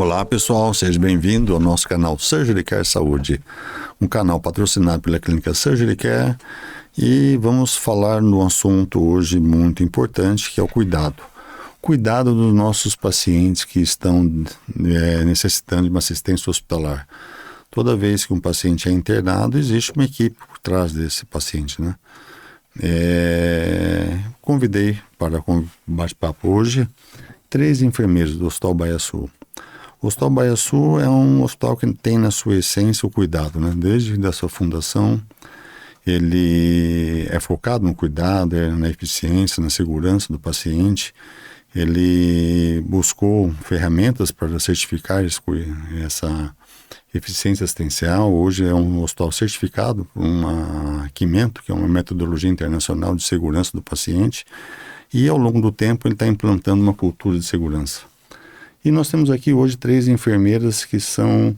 Olá pessoal, seja bem-vindo ao nosso canal Surgery Care Saúde, um canal patrocinado pela Clínica Surgery Care, e vamos falar no assunto hoje muito importante, que é o cuidado. Cuidado dos nossos pacientes que estão necessitando de uma assistência hospitalar. Toda vez que um paciente é internado, existe uma equipe por trás desse paciente, né? Convidei para um bate-papo hoje 3 enfermeiros do Hospital Baía Sul. O Hospital Baía Sul é um hospital que tem na sua essência o cuidado, né? Desde a sua fundação, ele é focado no cuidado, na eficiência, na segurança do paciente. Ele buscou ferramentas para certificar essa eficiência assistencial. Hoje é um hospital certificado por uma Quimento, que é uma metodologia internacional de segurança do paciente. E ao longo do tempo ele está implantando uma cultura de segurança. E nós temos aqui hoje 3 enfermeiras que são,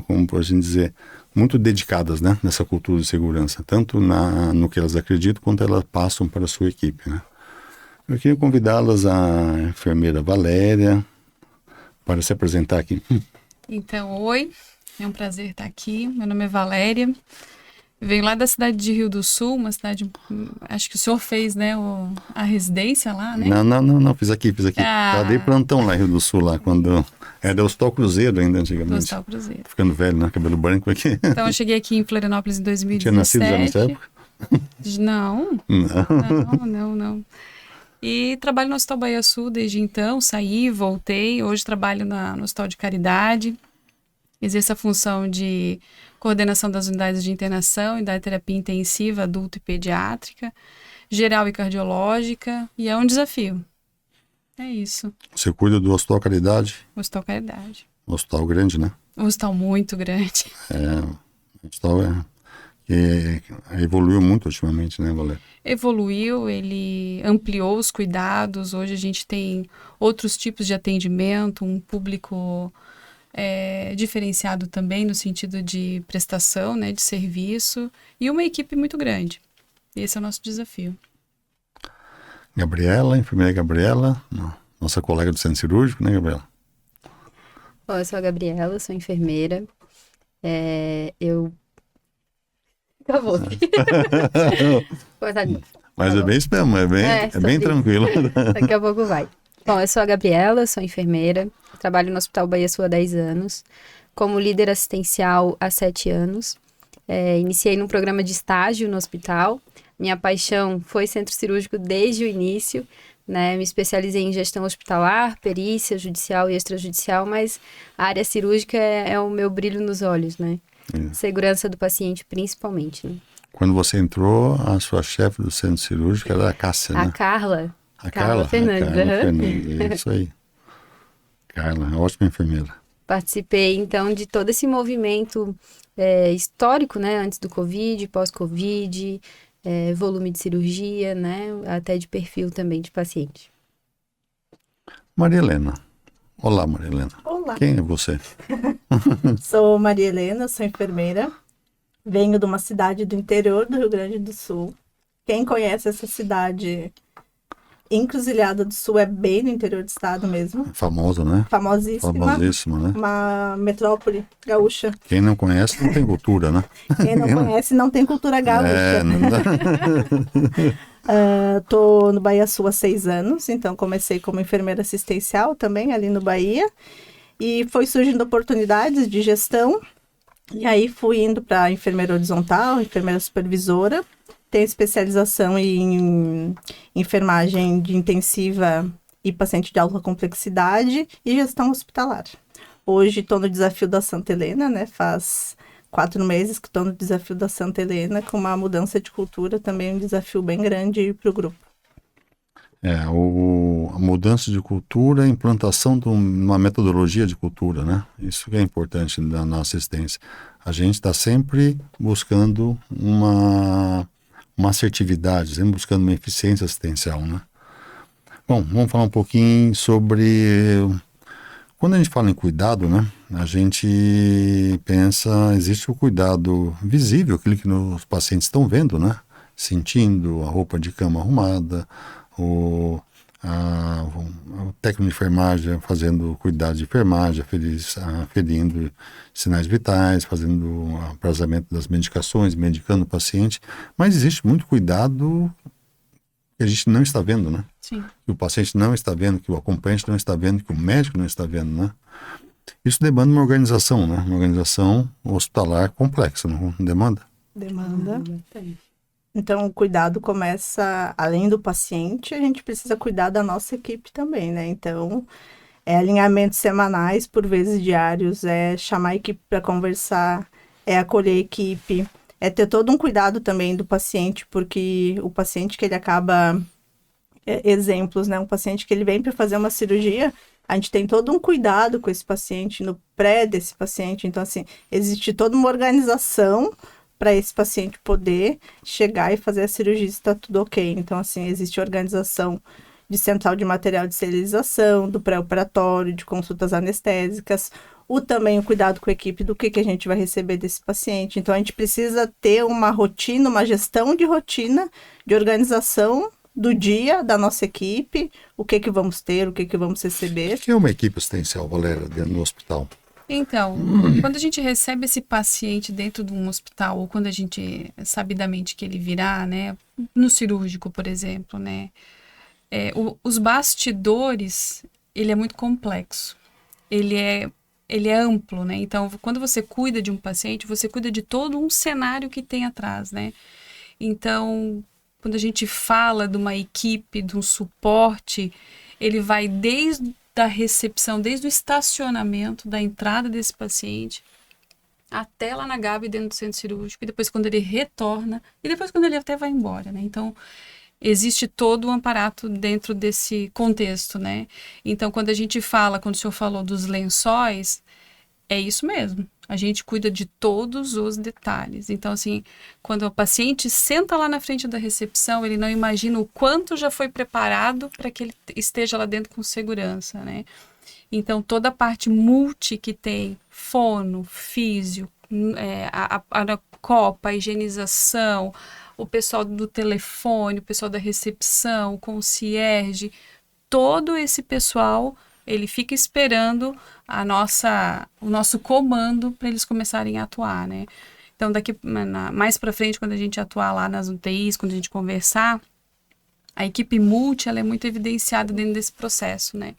como pode dizer, muito dedicadas, né, nessa cultura de segurança, tanto no que elas acreditam, quanto elas passam para a sua equipe, né. Eu queria convidá-las, a enfermeira Valéria, para se apresentar aqui. Então, oi, é um prazer estar aqui. Meu nome é Valéria. Venho lá da cidade de Rio do Sul, uma cidade, acho que o senhor fez, né, a residência lá, né? Não, fiz aqui. Já dei plantão lá em Rio do Sul, lá, quando era o Hospital Cruzeiro ainda antigamente. Hospital Cruzeiro. Tô ficando velho, né, cabelo branco aqui. Então, eu cheguei aqui em Florianópolis em 2017. Tinha nascido já nessa época? Não. E trabalho no Hospital Baía Sul desde então, saí, voltei. Hoje trabalho no Hospital de Caridade. Exerço a função de coordenação das unidades de internação e da terapia intensiva, adulto e pediátrica, geral e cardiológica, e é um desafio. É isso. Você cuida do Hospital Caridade? Hospital Caridade. Hospital grande, né? Um hospital muito grande. O hospital evoluiu muito ultimamente, né, Valéria? Evoluiu, ele ampliou os cuidados. Hoje a gente tem outros tipos de atendimento, um público diferenciado também no sentido de prestação, né, de serviço, e uma equipe muito grande. Esse é o nosso desafio. Gabriela, enfermeira Gabriela, nossa colega do centro cirúrgico, né, Gabriela? Bom, eu sou a Gabriela, sou enfermeira. Acabou. Mas é bem isso mesmo, é bem tranquilo. Daqui a pouco vai. Bom, eu sou a Gabriela, sou enfermeira, trabalho no Hospital Baía Sul há 10 anos, como líder assistencial há 7 anos. Iniciei num programa de estágio no hospital. Minha paixão foi centro cirúrgico desde o início, né? Me especializei em gestão hospitalar, perícia, judicial e extrajudicial, mas a área cirúrgica é o meu brilho nos olhos, né? Segurança do paciente, principalmente, né? Quando você entrou, a sua chefe do centro cirúrgico era a Cássia, né? A Carla. A Carla Fernandes. É isso aí. Carla, ótima enfermeira. Participei, então, de todo esse movimento histórico, né? Antes do Covid, pós-Covid, volume de cirurgia, né? Até de perfil também de paciente. Maria Helena. Olá, Maria Helena. Olá. Quem é você? Sou Maria Helena, sou enfermeira. Venho de uma cidade do interior do Rio Grande do Sul. Quem conhece essa cidade, Encruzilhada do Sul, é bem no interior do estado mesmo. Famosa, né? Famosíssima, né? Uma metrópole gaúcha. Quem não conhece não tem cultura, né? Quem não conhece não tem cultura gaúcha. Não dá. Tô no Baía Sul há 6 anos, então comecei como enfermeira assistencial também ali no Bahia. E foi surgindo oportunidades de gestão. E aí fui indo para enfermeira horizontal, enfermeira supervisora. Tenho especialização em enfermagem de intensiva e paciente de alta complexidade e gestão hospitalar. Hoje estou no desafio da Santa Helena, né? Faz 4 meses que estou no desafio da Santa Helena, com uma mudança de cultura, também um desafio bem grande para o grupo. A mudança de cultura, a implantação de uma metodologia de cultura, né? Isso que é importante na assistência. A gente está sempre buscando uma assertividade, sempre buscando uma eficiência assistencial, né? Bom, vamos falar um pouquinho sobre... Quando a gente fala em cuidado, né? A gente pensa, existe o cuidado visível, aquilo que os pacientes estão vendo, né? Sentindo a roupa de cama arrumada, o técnico de enfermagem fazendo cuidado de enfermagem, aferindo sinais vitais, fazendo o aprazamento das medicações, medicando o paciente, mas existe muito cuidado que a gente não está vendo, né? Sim. Que o paciente não está vendo, que o acompanhante não está vendo, que o médico não está vendo, né? Isso demanda uma organização, né? Uma organização hospitalar complexa, não demanda? Demanda. Então, o cuidado começa, além do paciente, a gente precisa cuidar da nossa equipe também, né? Então, alinhamentos semanais, por vezes diários, chamar a equipe para conversar, acolher a equipe, ter todo um cuidado também do paciente, porque o paciente que ele acaba, exemplos, né? Um paciente que ele vem para fazer uma cirurgia, a gente tem todo um cuidado com esse paciente, no pré desse paciente. Então, assim, existe toda uma organização para esse paciente poder chegar e fazer a cirurgia se está tudo ok. Então, assim, existe organização de central de material de esterilização, do pré-operatório, de consultas anestésicas, também o cuidado com a equipe do que a gente vai receber desse paciente. Então, a gente precisa ter uma rotina, uma gestão de rotina, de organização do dia da nossa equipe, o que vamos ter, o que vamos receber. O que é uma equipe assistencial, Valéria, dentro do hospital? Então, quando a gente recebe esse paciente dentro de um hospital, ou quando a gente, sabidamente que ele virá, né, no cirúrgico, por exemplo, né, os bastidores, ele é muito complexo, ele é amplo, né, então, quando você cuida de um paciente, você cuida de todo um cenário que tem atrás, né, então, quando a gente fala de uma equipe, de um suporte, ele vai desde da recepção, desde o estacionamento, da entrada desse paciente, até lá na Gabi dentro do centro cirúrgico, e depois quando ele retorna, e depois quando ele até vai embora, né? Então, existe todo um aparato dentro desse contexto, né? Então, quando a gente fala, quando o senhor falou dos lençóis, é isso mesmo. A gente cuida de todos os detalhes. Então, assim, quando o paciente senta lá na frente da recepção, ele não imagina o quanto já foi preparado para que ele esteja lá dentro com segurança, né? Então, toda a parte multi que tem, fono, físio, a copa, a higienização, o pessoal do telefone, o pessoal da recepção, o concierge, todo esse pessoal, ele fica esperando o nosso comando para eles começarem a atuar, né? Então, daqui mais para frente, quando a gente atuar lá nas UTIs, quando a gente conversar, a equipe multi, ela é muito evidenciada dentro desse processo, né?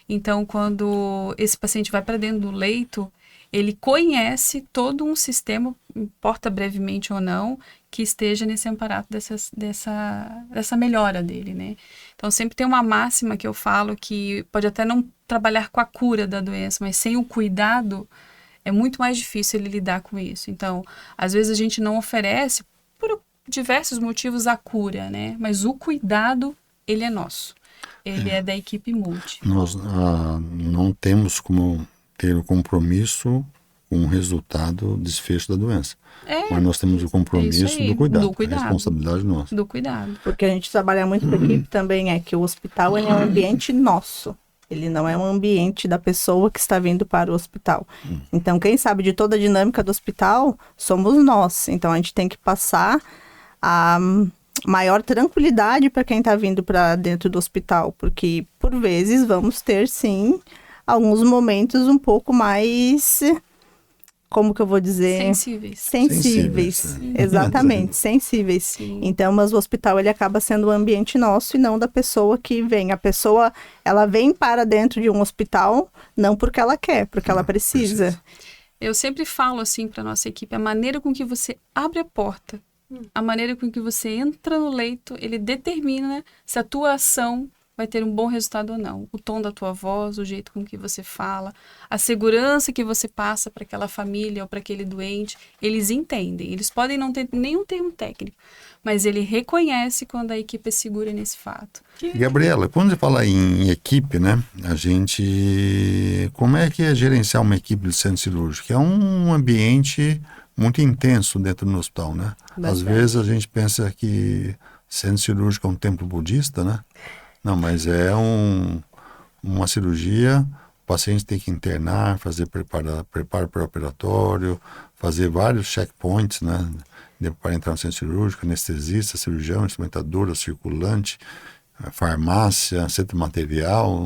Então, quando esse paciente vai para dentro do leito, ele conhece todo um sistema, importa brevemente ou não, que esteja nesse amparato dessa melhora dele, né? Então, sempre tem uma máxima que eu falo que pode até não trabalhar com a cura da doença, mas sem o cuidado, é muito mais difícil ele lidar com isso. Então, às vezes a gente não oferece, por diversos motivos, a cura, né? Mas o cuidado, ele é nosso. Ele é da equipe multi. Nós não temos como ter o compromisso com o resultado, desfecho da doença. Mas nós temos o compromisso do cuidado, a responsabilidade nossa. Do cuidado. Porque a gente trabalha muito com a equipe também, que o hospital ele é um ambiente nosso. Ele não é um ambiente da pessoa que está vindo para o hospital. Então, quem sabe de toda a dinâmica do hospital somos nós. Então, a gente tem que passar a maior tranquilidade para quem está vindo para dentro do hospital. Porque, por vezes, vamos ter, sim, alguns momentos um pouco mais... Como que eu vou dizer? Sensíveis. Exatamente, sensíveis. Sim. Então, mas o hospital, ele acaba sendo o ambiente nosso e não da pessoa que vem. A pessoa, ela vem para dentro de um hospital, não porque ela quer, porque ela precisa. Eu sempre falo assim para nossa equipe, a maneira com que você abre a porta, a maneira com que você entra no leito, ele determina se a tua ação vai ter um bom resultado ou não. O tom da tua voz, o jeito com que você fala, a segurança que você passa para aquela família ou para aquele doente, eles entendem. Eles podem não ter nenhum termo técnico, mas ele reconhece quando a equipe é segura nesse fato. Gabriela, quando você fala em equipe, né, como é que é gerenciar uma equipe de centro cirúrgico? É um ambiente muito intenso dentro do hospital, né? Bastante. Às vezes a gente pensa que centro cirúrgico é um templo budista, né? Não, mas é uma cirurgia, o paciente tem que internar, fazer preparo pré-operatório, fazer vários checkpoints, né, para entrar no centro cirúrgico, anestesista, cirurgião, instrumentadora, circulante, farmácia, centro material,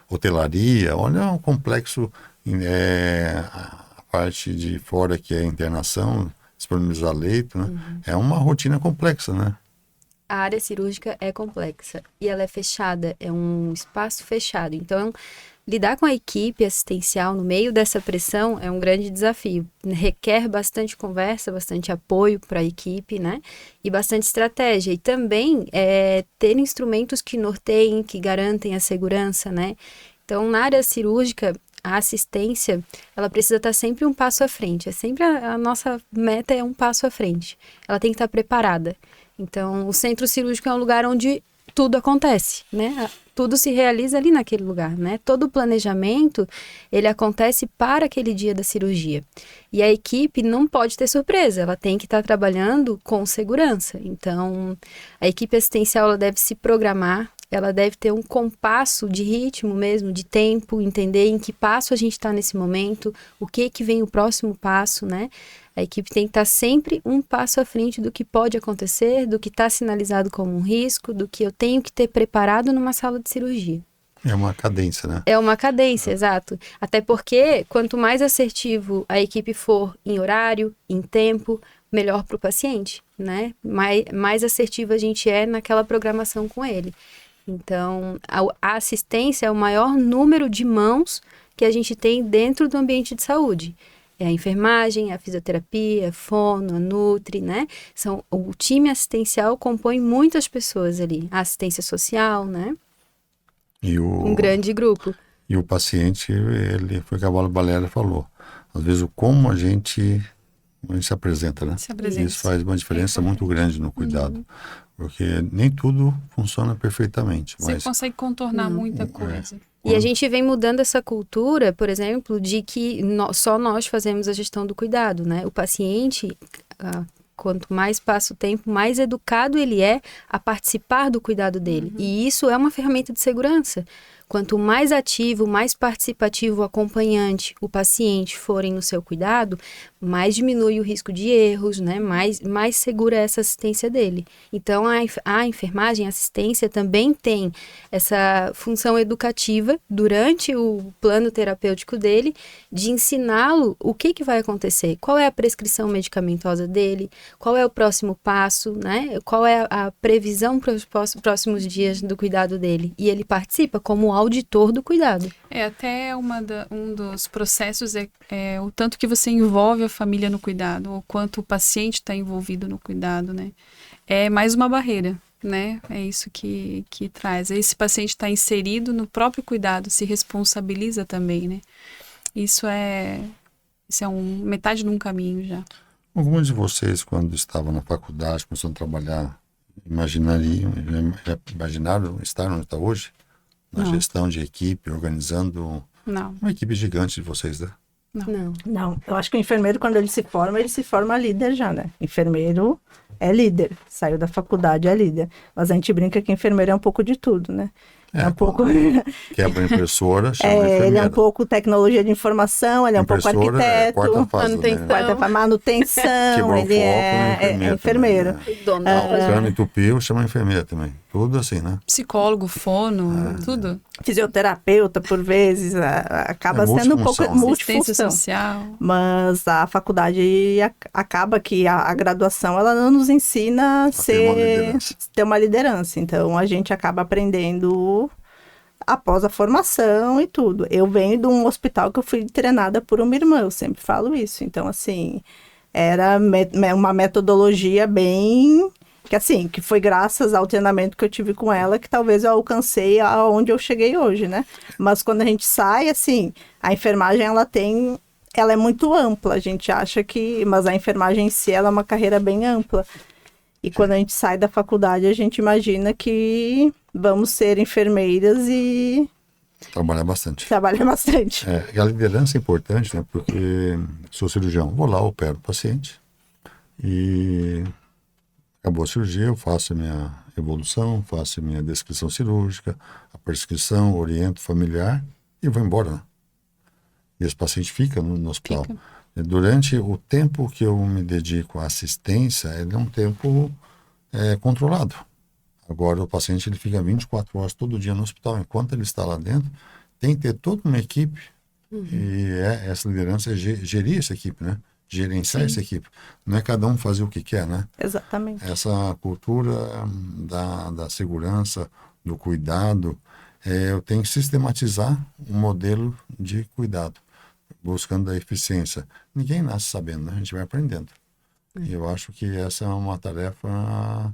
hotelaria, olha o complexo, a parte de fora que é internação, disponibilizar leito, né? É uma rotina complexa, né? A área cirúrgica é complexa e ela é fechada, é um espaço fechado. Então, lidar com a equipe assistencial no meio dessa pressão é um grande desafio. Requer bastante conversa, bastante apoio para a equipe, né? E bastante estratégia. E também ter instrumentos que norteiem, que garantem a segurança, né? Então, na área cirúrgica, a assistência, ela precisa estar sempre um passo à frente. É sempre a nossa meta é um passo à frente. Ela tem que estar preparada. Então, o centro cirúrgico é um lugar onde tudo acontece, né? Tudo se realiza ali naquele lugar, né? Todo o planejamento, ele acontece para aquele dia da cirurgia. E a equipe não pode ter surpresa, ela tem que estar trabalhando com segurança. Então, a equipe assistencial, ela deve se programar, ela deve ter um compasso de ritmo mesmo, de tempo, entender em que passo a gente está nesse momento, o que vem o próximo passo, né? A equipe tem que estar sempre um passo à frente do que pode acontecer, do que está sinalizado como um risco, do que eu tenho que ter preparado numa sala de cirurgia. É uma cadência, né? É uma cadência, exato. Até porque, quanto mais assertivo a equipe for em horário, em tempo, melhor para o paciente, né? Mais assertiva a gente é naquela programação com ele. Então, a assistência é o maior número de mãos que a gente tem dentro do ambiente de saúde. É a enfermagem, a fisioterapia, a fono, a nutri, né? O time assistencial compõe muitas pessoas ali. A assistência social, né? Um grande grupo. E o paciente, ele foi o que a Valéria falou. Às vezes, como a gente se apresenta, né? Se apresenta. Isso faz uma diferença muito grande no cuidado. Porque nem tudo funciona perfeitamente. Você mas consegue contornar muita coisa. E a gente vem mudando essa cultura, por exemplo, de que só nós fazemos a gestão do cuidado, né? O paciente, quanto mais passa o tempo, mais educado ele é a participar do cuidado dele. E isso é uma ferramenta de segurança. Quanto mais ativo, mais participativo o acompanhante, o paciente forem no seu cuidado, mais diminui o risco de erros, né? Mais segura é essa assistência dele. Então, a enfermagem, a assistência também tem essa função educativa durante o plano terapêutico dele, de ensiná-lo o que vai acontecer, qual é a prescrição medicamentosa dele, qual é o próximo passo, né? Qual é a previsão para os próximos dias do cuidado dele. E ele participa como auditor do cuidado. Até um dos processos é o tanto que você envolve a família no cuidado, o quanto o paciente está envolvido no cuidado, né? É mais uma barreira, né? É isso que traz. Esse paciente está inserido no próprio cuidado, se responsabiliza também, né? Isso é metade de um caminho já. Alguns de vocês, quando estavam na faculdade, começaram a trabalhar, já imaginaram estar onde está hoje? Na gestão de equipe, organizando uma equipe gigante de vocês, né? Não, eu acho que o enfermeiro, quando ele se forma líder já, né? Enfermeiro é líder, saiu da faculdade é líder. Mas a gente brinca que enfermeiro é um pouco de tudo, né? É um pouco... Quebra a impressora, chama enfermeira. Ele é um pouco tecnologia de informação, ele é um pouco arquiteto. Quarta fase, manutenção, ele é enfermeiro. Se entupiu, chama enfermeira também. Tudo assim, né? Psicólogo, fono, tudo. Fisioterapeuta, por vezes, acaba sendo um pouco multifunção. Social. Mas a faculdade acaba que a graduação, ela não nos ensina a ter uma liderança. Então, a gente acaba aprendendo após a formação e tudo. Eu venho de um hospital que eu fui treinada por uma irmã, eu sempre falo isso. Então, assim, era uma metodologia bem... que foi graças ao treinamento que eu tive com ela que talvez eu alcancei aonde eu cheguei hoje, né? Mas quando a gente sai, assim, a enfermagem, ela é muito ampla. A gente acha mas a enfermagem em si, ela é uma carreira bem ampla. E quando a gente sai da faculdade, a gente imagina que vamos ser enfermeiras e... Trabalhar bastante. E a liderança é importante, né? Porque sou cirurgião, vou lá, opero o paciente e acabou a cirurgia, eu faço a minha evolução, faço a minha descrição cirúrgica, a prescrição, oriento o familiar e vou embora, né? E esse paciente fica no hospital. Durante o tempo que eu me dedico à assistência, ele é um tempo controlado. Agora, o paciente ele fica 24 horas todo dia no hospital. Enquanto ele está lá dentro, tem que ter toda uma equipe. E essa liderança é gerir essa equipe, né? Gerenciar essa equipe. Não é cada um fazer o que quer, né? Exatamente. Essa cultura da segurança, do cuidado, eu tenho que sistematizar um modelo de cuidado, buscando a eficiência. Ninguém nasce sabendo, né? A gente vai aprendendo. E eu acho que essa é uma tarefa,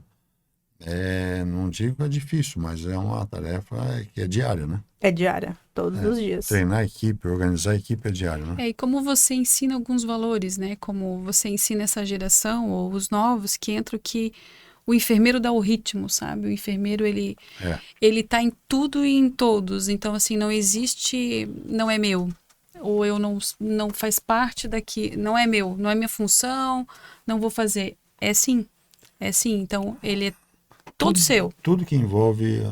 não digo que é difícil, mas é uma tarefa que é diária, né? É diária, todos os dias. Treinar a equipe, organizar a equipe é diário, né? E como você ensina alguns valores, né? Como você ensina essa geração ou os novos que entram que o enfermeiro dá o ritmo, sabe? O enfermeiro, ele tá em tudo e em todos. Então, assim, não existe, não é meu. Ou eu não faz parte daqui, não é meu, não é minha função, não vou fazer. É sim. Então, ele é todo seu. Tudo que envolve,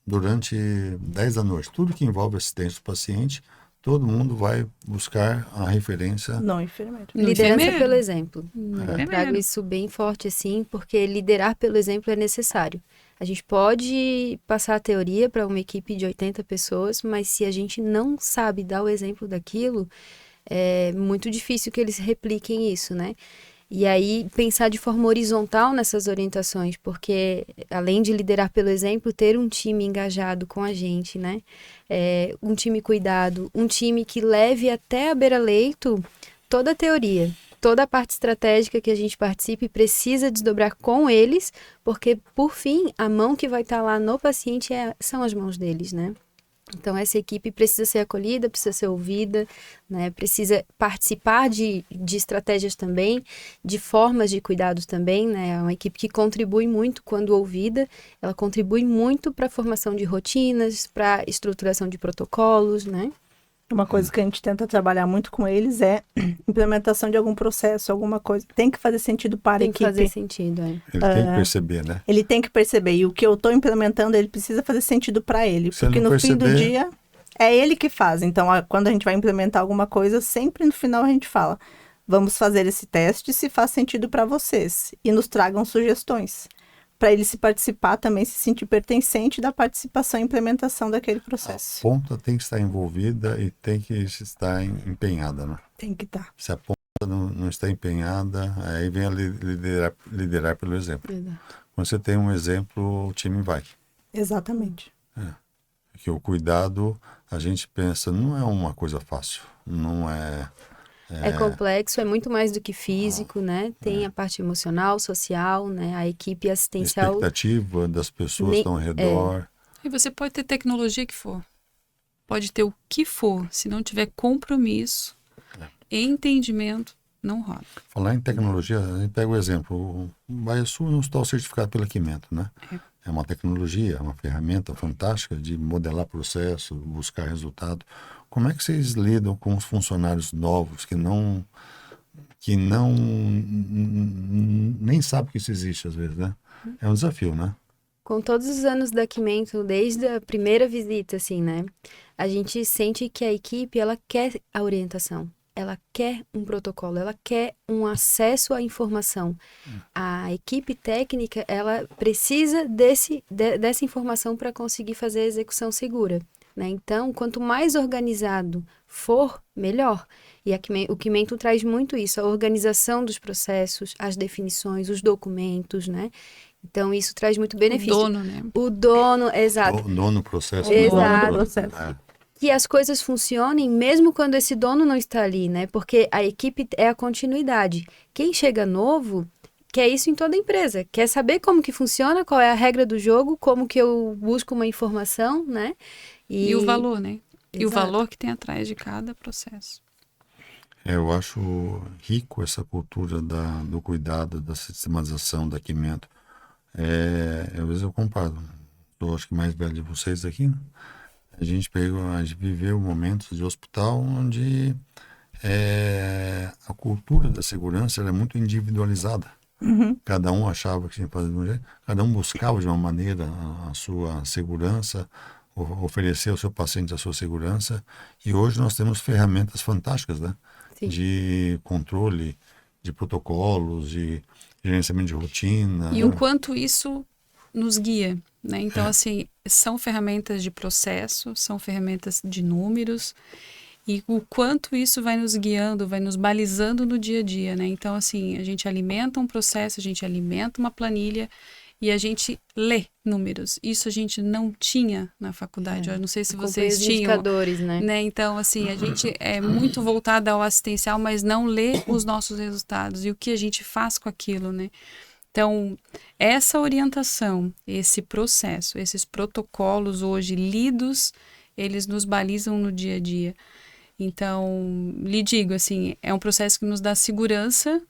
durante 10 da noite, tudo que envolve assistência do paciente, todo mundo vai buscar a referência. Não, enfermeiro. Liderança pelo exemplo. Eu Enfermeiro. trago isso bem forte, assim, porque liderar pelo exemplo é necessário. A gente pode passar a teoria para uma equipe de 80 pessoas, mas se a gente não sabe dar o exemplo daquilo, é muito difícil que eles repliquem isso, né? E aí, pensar de forma horizontal nessas orientações, porque além de liderar pelo exemplo, ter um time engajado com a gente, né? Um time cuidado, um time que leve até a beira-leito toda a teoria, toda a parte estratégica que a gente participe precisa desdobrar com eles, porque, por fim, a mão que vai estar lá no paciente são as mãos deles, né? Então, essa equipe precisa ser acolhida, precisa ser ouvida, né? Precisa participar de estratégias também, de formas de cuidados também, né? É uma equipe que contribui muito quando ouvida, ela contribui muito para a formação de rotinas, para a estruturação de protocolos, né? Uma coisa que a gente tenta trabalhar muito com eles é implementação de algum processo, alguma coisa. Tem que fazer sentido para a Tem equipe. que fazer sentido, Ele tem que perceber, né? Ele tem que perceber. E o que eu estou implementando, ele precisa fazer sentido para ele. Se porque ele não no fim do perceber- dia, é ele que faz. Então, quando a gente vai implementar alguma coisa, sempre no final a gente fala: vamos fazer esse teste se faz sentido para vocês. E nos tragam sugestões. Para ele se participar também, se sentir pertencente da participação e implementação daquele A processo. ponta tem que estar envolvida e tem que estar empenhada, né? Tem que estar. Se a ponta não está empenhada, aí vem a liderar pelo exemplo. Exato. Quando você tem um exemplo, o time vai. Exatamente. Porque o cuidado, a gente pensa, não é uma coisa fácil. Não é... É complexo, é muito mais do que físico, né? Tem a parte emocional, social, né? A equipe assistencial. expectativa das pessoas que estão ao redor. E você pode ter tecnologia que for. Pode ter o que for. Se não tiver compromisso, entendimento, não rola. Falar em tecnologia, a gente pega o exemplo. O Baiaçu é um hospital certificado pela Quimeto, né? É uma tecnologia, uma ferramenta fantástica de modelar processo, buscar resultado. Como é que vocês lidam com os funcionários novos que nem sabem que isso existe às vezes, né? É um desafio, né? Com todos os anos da Quimento, desde a primeira visita, assim, né? A gente sente que a equipe, ela quer a orientação. Ela quer um protocolo, ela quer um acesso à informação. A equipe técnica, ela precisa dessa informação para conseguir fazer a execução segura, né? Então, quanto mais organizado for, melhor. E o Quimento traz muito isso, a organização dos processos, as definições, os documentos, né? Então, isso traz muito benefício. O dono, né? O dono, exato. O nono processo. Exato. nono Processo. Que as coisas funcionem mesmo quando esse dono não está ali, né? Porque a equipe é a continuidade. Quem chega novo quer isso em toda a empresa. Quer saber como que funciona, qual é a regra do jogo, como que eu busco uma informação, né? E o valor, né? E o Exato. valor que tem atrás de cada processo. Eu acho rico essa cultura do cuidado, da sistematização, da Quimento. Às vezes eu comparo. Eu acho que mais velho de vocês aqui, né? A gente viveu momentos de hospital onde a cultura da segurança era muito individualizada. Cada um achava que tinha que fazer de um jeito, cada um buscava de uma maneira a sua segurança, oferecer ao seu paciente a sua segurança. E hoje nós temos ferramentas fantásticas, né? Sim. De controle, de protocolos, de gerenciamento de rotina. E o quanto isso nos guia, né? Então, assim, são ferramentas de processo, são ferramentas de números, e o quanto isso vai nos guiando, vai nos balizando no dia a dia, né? Então, assim, a gente alimenta um processo, a gente alimenta uma planilha e a gente lê números. Isso a gente não tinha na faculdade. Eu não sei se vocês os tinham, indicadores, né? né? Então, assim, a gente é muito voltada ao assistencial, mas não lê os nossos resultados e o que a gente faz com aquilo, né? Então, essa orientação, esse processo, esses protocolos hoje lidos, eles nos balizam no dia a dia. Então, lhe digo, assim, é um processo que nos dá segurança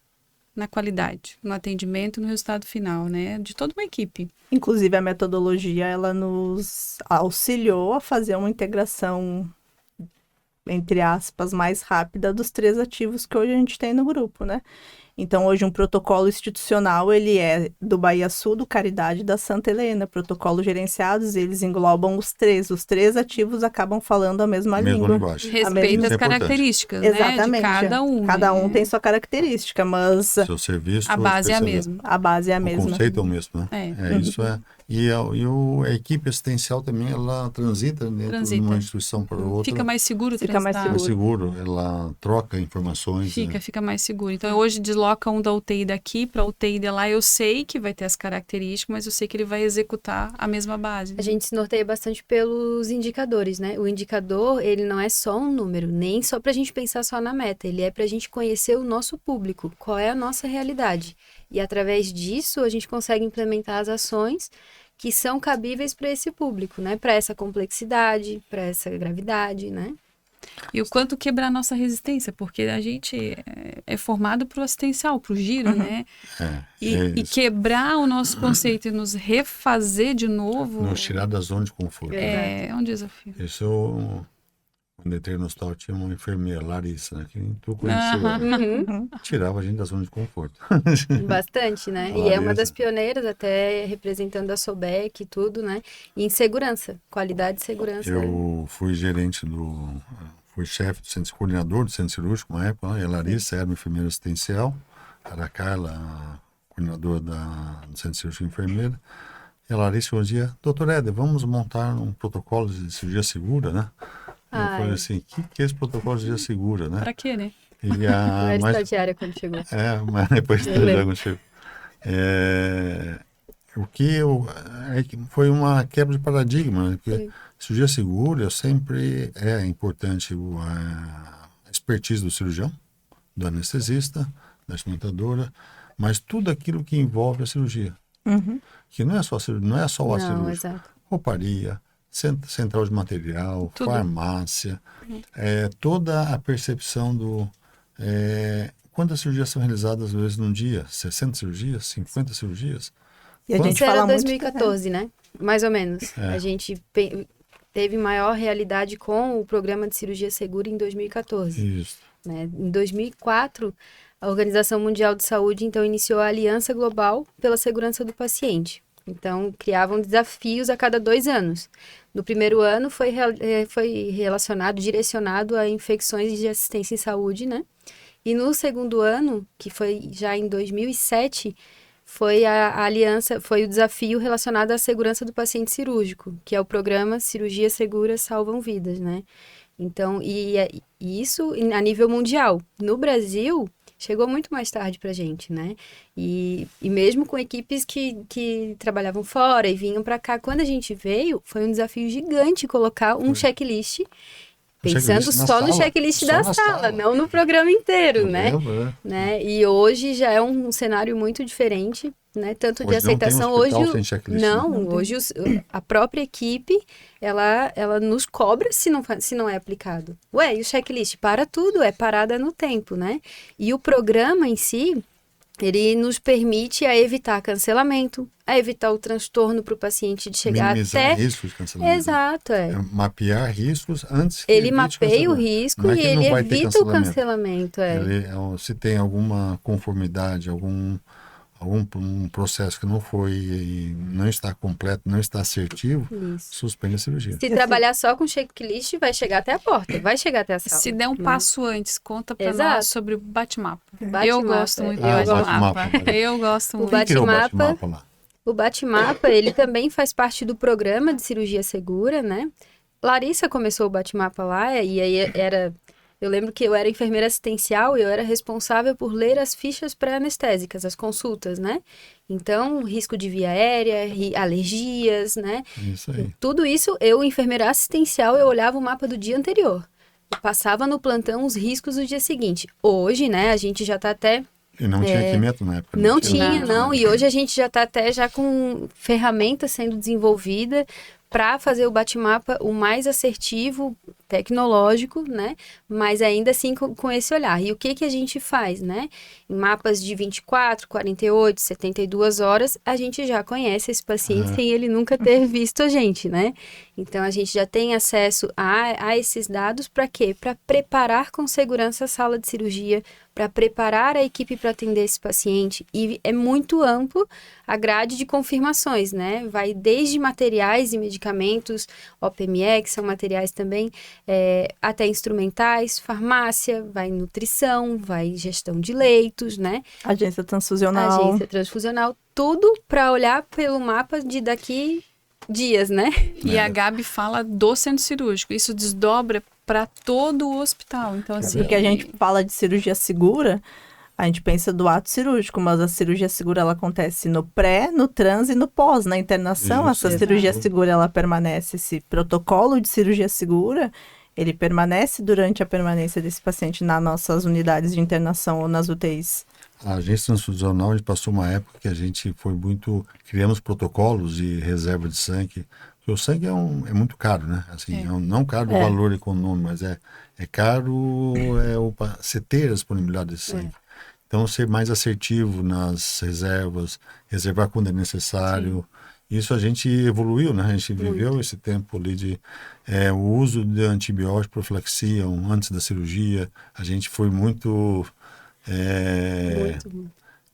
na qualidade, no atendimento e no resultado final, né? De toda uma equipe. Inclusive, a metodologia, ela nos auxiliou a fazer uma integração, entre aspas, mais rápida dos 3 ativos que hoje a gente tem no grupo, né? Então, hoje, um protocolo institucional, ele é do Bahia Sul, do Caridade e da Santa Helena. Protocolos gerenciados, eles englobam os 3. Os 3 ativos acabam falando a mesma língua. linguagem. Respeita Isso as é características, Exatamente. né? De cada um. Cada um né? tem sua característica, mas Seu serviço, A base é a especialista. mesma. a base é a O mesma. conceito é o mesmo, né? Isso é. A equipe assistencial também, ela transita dentro de uma instituição para outra. Fica mais seguro Fica mais transitar. É seguro, ela troca informações. né? Fica mais seguro. Então, hoje desloca um da UTI daqui para a UTI de lá. Eu sei que vai ter as características, mas eu sei que ele vai executar a mesma base. A gente se norteia bastante pelos indicadores, né? O indicador, ele não é só um número, nem só pra gente pensar só na meta, ele é pra gente conhecer o nosso público, qual é a nossa realidade. E através disso, a gente consegue implementar as ações que são cabíveis para esse público, né? Para essa complexidade, para essa gravidade, né? E o quanto quebrar a nossa resistência, porque a gente é formado para o assistencial, para o giro, né? E quebrar o nosso conceito e nos refazer de novo Nos tirar da zona de conforto. é um desafio. Isso eu, quando entrei no hospital, tinha uma enfermeira, Larissa, né? Que tu conheceu. Aham. Tirava a gente da zona de conforto. Bastante, né? E Olha é uma das essa. pioneiras, até representando a Sobec e tudo, né? E em segurança, qualidade e segurança. Eu fui fui chefe do centro, coordenador do centro cirúrgico uma época, e a Larissa era uma enfermeira assistencial, era a Carla, a coordenadora do centro cirúrgico enfermeira, e a Larissa um dia, doutor Éder, vamos montar um protocolo de cirurgia segura, né? Eu falei assim, o que é esse protocolo de cirurgia segura, né? Para quê, né? E Eu era estagiária quando chegou. mas depois lembro. chegou. O que foi uma quebra de paradigma, né? Porque cirurgia segura sempre é importante a expertise do cirurgião, do anestesista, da instrumentadora, mas tudo aquilo que envolve a cirurgia. Que não é só a cirúrgica. Exato. Rouparia, central de material, Tudo. farmácia, toda a percepção quantas cirurgias são realizadas às vezes num dia? 60 cirurgias? 50 cirurgias? E a gente Isso era fala muito 2014, né? Mais ou menos. A gente teve maior realidade com o programa de cirurgia segura em 2014. Isso. Né? Em 2004, a Organização Mundial de Saúde, então, iniciou a Aliança Global pela Segurança do Paciente. Então, criavam desafios a cada 2 anos. No primeiro ano, foi direcionado a infecções de assistência em saúde, né? E no segundo ano, que foi já em 2007, foi a aliança, foi o desafio relacionado à segurança do paciente cirúrgico, que é o programa Cirurgia Segura Salvam Vidas, né? Então, e isso a nível mundial. No Brasil, chegou muito mais tarde pra gente, né? E mesmo com equipes que trabalhavam fora e vinham pra cá, quando a gente veio, foi um desafio gigante colocar um checklist, pensando só no checklist da sala, não no programa inteiro, né? né? E hoje já é um cenário muito diferente, né? Tanto de aceitação hoje, hoje a própria equipe ela nos cobra se não é aplicado. Ué, e o checklist para tudo, é parada no tempo, né? E o programa em si, ele nos permite a evitar cancelamento, a evitar o transtorno para o paciente de chegar minimizar até... riscos de cancelamento. Exato, mapear riscos antes que ele mapeia o risco e ele evita o cancelamento. Se tem alguma conformidade, algum processo que não está completo, não está assertivo, suspende a cirurgia. Se trabalhar só com checklist, vai chegar até a porta, vai chegar até a sala. Se der um passo antes, conta pra nós sobre o bate-mapa. Eu gosto muito do bate-mapa. Eu gosto muito. O bate-mapa lá? O Bate-Mapa, ele também faz parte do programa de cirurgia segura, né? Larissa começou o Bate-Mapa lá, e aí eu lembro que eu era enfermeira assistencial e eu era responsável por ler as fichas pré-anestésicas, as consultas, né? Então, risco de via aérea, alergias, né? Isso aí. Tudo isso, eu, enfermeira assistencial, eu olhava o mapa do dia anterior. E passava no plantão os riscos do dia seguinte. Hoje, né, a gente já tá até... E não tinha equipamento na época. Não tinha, nada. não. E hoje a gente já está até já com ferramenta sendo desenvolvida para fazer o bate-mapa o mais assertivo, tecnológico, né? Mas ainda assim com esse olhar. E o que a gente faz, né? Em mapas de 24, 48, 72 horas, a gente já conhece esse paciente sem ele nunca ter visto a gente, né? Então, a gente já tem acesso a esses dados para quê? Para preparar com segurança a sala de cirurgia, para preparar a equipe para atender esse paciente. E é muito amplo a grade de confirmações, né? Vai desde materiais e medicamentos, OPME, que são materiais também, até instrumentais, farmácia, vai nutrição, vai gestão de leitos, né? Agência transfusional. Agência transfusional, tudo para olhar pelo mapa de daqui dias, né? E a Gabi fala do centro cirúrgico. Isso desdobra para todo o hospital. Então, assim... Porque a gente fala de cirurgia segura, a gente pensa do ato cirúrgico, mas a cirurgia segura ela acontece no pré, no trans e no pós. Na internação, Isso, essa cirurgia segura ela permanece. Esse protocolo de cirurgia segura, ele permanece durante a permanência desse paciente nas nossas unidades de internação ou nas UTIs. A agência transfusional, a gente passou uma época que a gente foi muito... Criamos protocolos de reserva de sangue. Porque o sangue é muito caro, né? Assim, não caro do valor econômico, mas é caro você ter a disponibilidade desse sangue. Então, ser mais assertivo nas reservas, reservar quando é necessário. Sim. Isso a gente evoluiu, né? A gente viveu esse tempo ali de o uso de antibiótico, profilaxia antes da cirurgia. A gente foi muito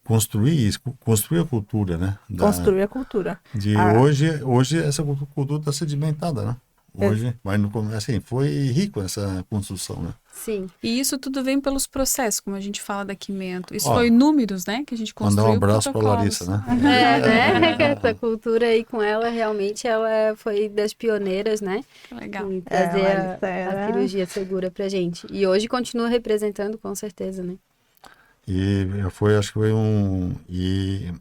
construir a cultura, né? Construir a cultura. Hoje essa cultura está sedimentada, né? Hoje, mas assim, foi rico essa construção, né? Sim. E isso tudo vem pelos processos, como a gente fala da Quimento. Isso foi números, né? Que a gente construiu. Mandar um abraço para a Larissa, né? Né? Essa cultura aí com ela, realmente, ela foi das pioneiras, né? Legal. Em trazer a cirurgia segura pra gente. E hoje continua representando, com certeza, né? Acho que foi E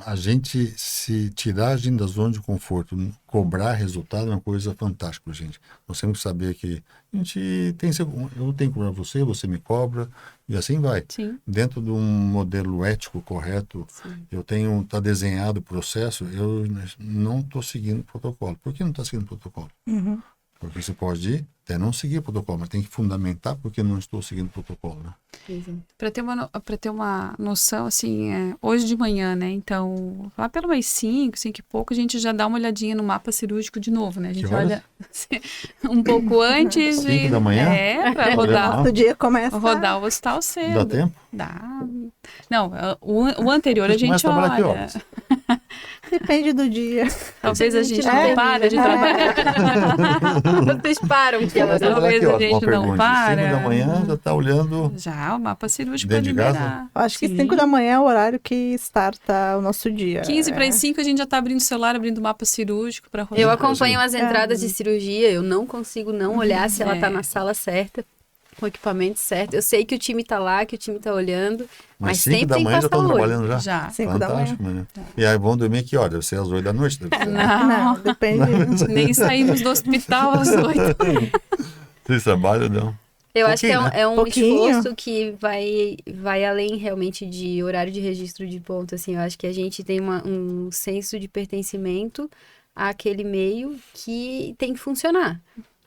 a gente se tirar a gente da zona de conforto, cobrar resultado é uma coisa fantástica, gente. Nós temos que saber que a gente eu tenho que cobrar você me cobra, e assim vai. Sim. Dentro de um modelo ético correto, tá desenhado o processo, eu não estou seguindo o protocolo. Por que não está seguindo o protocolo? Uhum. Porque você pode até não seguir o protocolo, mas tem que fundamentar porque não estou seguindo o protocolo, né? Para ter uma noção, assim, hoje de manhã, né? Então, lá pelo mais 5 e pouco, a gente já dá uma olhadinha no mapa cirúrgico de novo, né? A gente olha um pouco antes 5 da manhã? Para rodar. O dia começa Rodar o hospital cedo. Dá tempo? Dá. Não, o anterior a gente olha. Depende do dia. Talvez a gente não para de trabalhar. Vocês param. Talvez a gente não para. 5 da manhã já está olhando... Já, o mapa cirúrgico dentro para de liberar. casa? Acho que 5 da manhã é o horário que starta o nosso dia. 15 para as 5 a gente já está abrindo o celular, abrindo o mapa cirúrgico para rodar. Eu acompanho as entradas de cirurgia, eu não consigo não olhar se ela está na sala certa, com o equipamento certo. Eu sei que o time está lá, que o time está olhando, mas 5 sempre da tem que manhã já passar estão o olho. trabalhando já? Já. 5 da manhã. Né? E aí vão dormir que hora? Deve ser às 8 da noite? Deve ser. Não, depende. nem saímos do hospital às 8. Vocês trabalham, não? Eu acho que é um Pouquinho. esforço que vai além realmente de horário de registro de ponto, assim. Eu acho que a gente tem um senso de pertencimento àquele meio que tem que funcionar.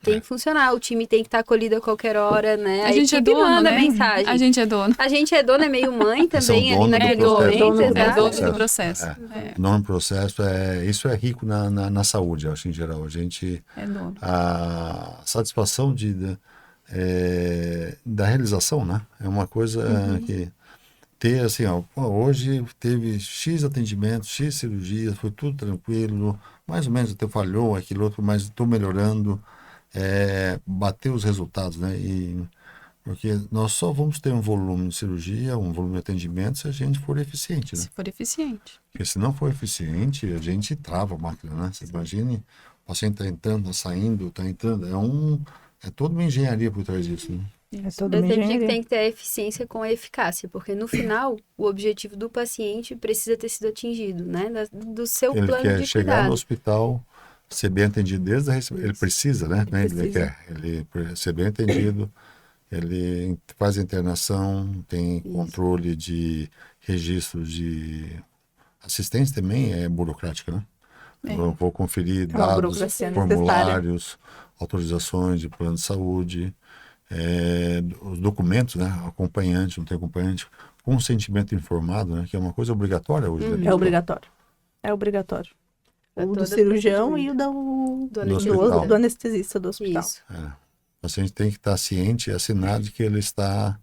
Tem que funcionar, o time tem que estar acolhido a qualquer hora, né? A gente é equipe dono, manda né? mensagem. A gente é dono. A gente é dono, é meio mãe também, São ali dono naquele do processo. momento. É Exato. dono do processo. O nome do processo isso é rico na saúde, eu acho, em geral. A gente... É dono. A satisfação da realização, né? É uma coisa que ter assim, hoje teve X atendimentos, X cirurgias, foi tudo tranquilo, mais ou menos até falhou aquilo outro, mas estou melhorando, bater os resultados, né? Porque nós só vamos ter um volume de cirurgia, um volume de atendimento se a gente for eficiente, né? Se for eficiente. Porque se não for eficiente, a gente trava a máquina, né? Você imagine, o paciente está entrando, está saindo, está entrando. É toda uma engenharia por trás disso, né? É toda Eu uma sempre digo que engenharia. tem que ter a eficiência com a eficácia, porque no final, o objetivo do paciente precisa ter sido atingido, né? Do seu Ele plano quer de chegar cuidado. no hospital, ser bem atendido desde a ele precisa, né? Ele Ele precisa. quer ser bem atendido, ele faz a internação, tem controle de registro de assistência também é burocrática, né? Eu vou conferir É uma dados, burocracia formulários, autorizações de plano de saúde, os documentos, né? Acompanhante, não tem acompanhante, consentimento informado, né? Que é uma coisa obrigatória hoje. Né? É obrigatório. É obrigatório. Pra O do todo cirurgião e procedimento. o Do hospital. do anestesista do hospital. Isso. O paciente tem que estar ciente e assinar de que ele está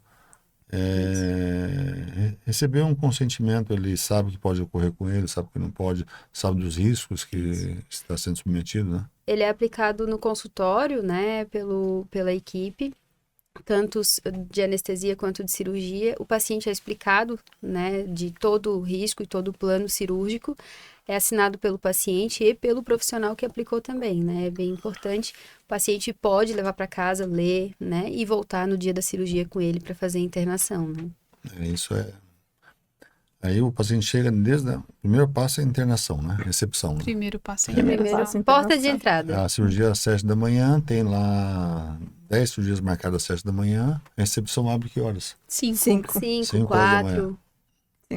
receber um consentimento, ele sabe que pode ocorrer com ele, sabe que não pode, sabe dos riscos que está sendo submetido, né? Ele é aplicado no consultório, né, pela equipe, tanto de anestesia quanto de cirurgia. O paciente é explicado, né, de todo o risco e todo o plano cirúrgico. É assinado pelo paciente e pelo profissional que aplicou também, né? É bem importante. O paciente pode levar para casa, ler, né, e voltar no dia da cirurgia com ele para fazer a internação, né? Isso é. Aí o paciente chega desde o primeiro passo é a internação, né? Recepção. Né? Primeiro passo é Primeiro internação. passo, Porta de internação. entrada. A cirurgia às 7 da manhã, tem lá 10 cirurgias marcadas às 7 da manhã. A recepção abre que horas? 5 5 5, horas da manhã. 4.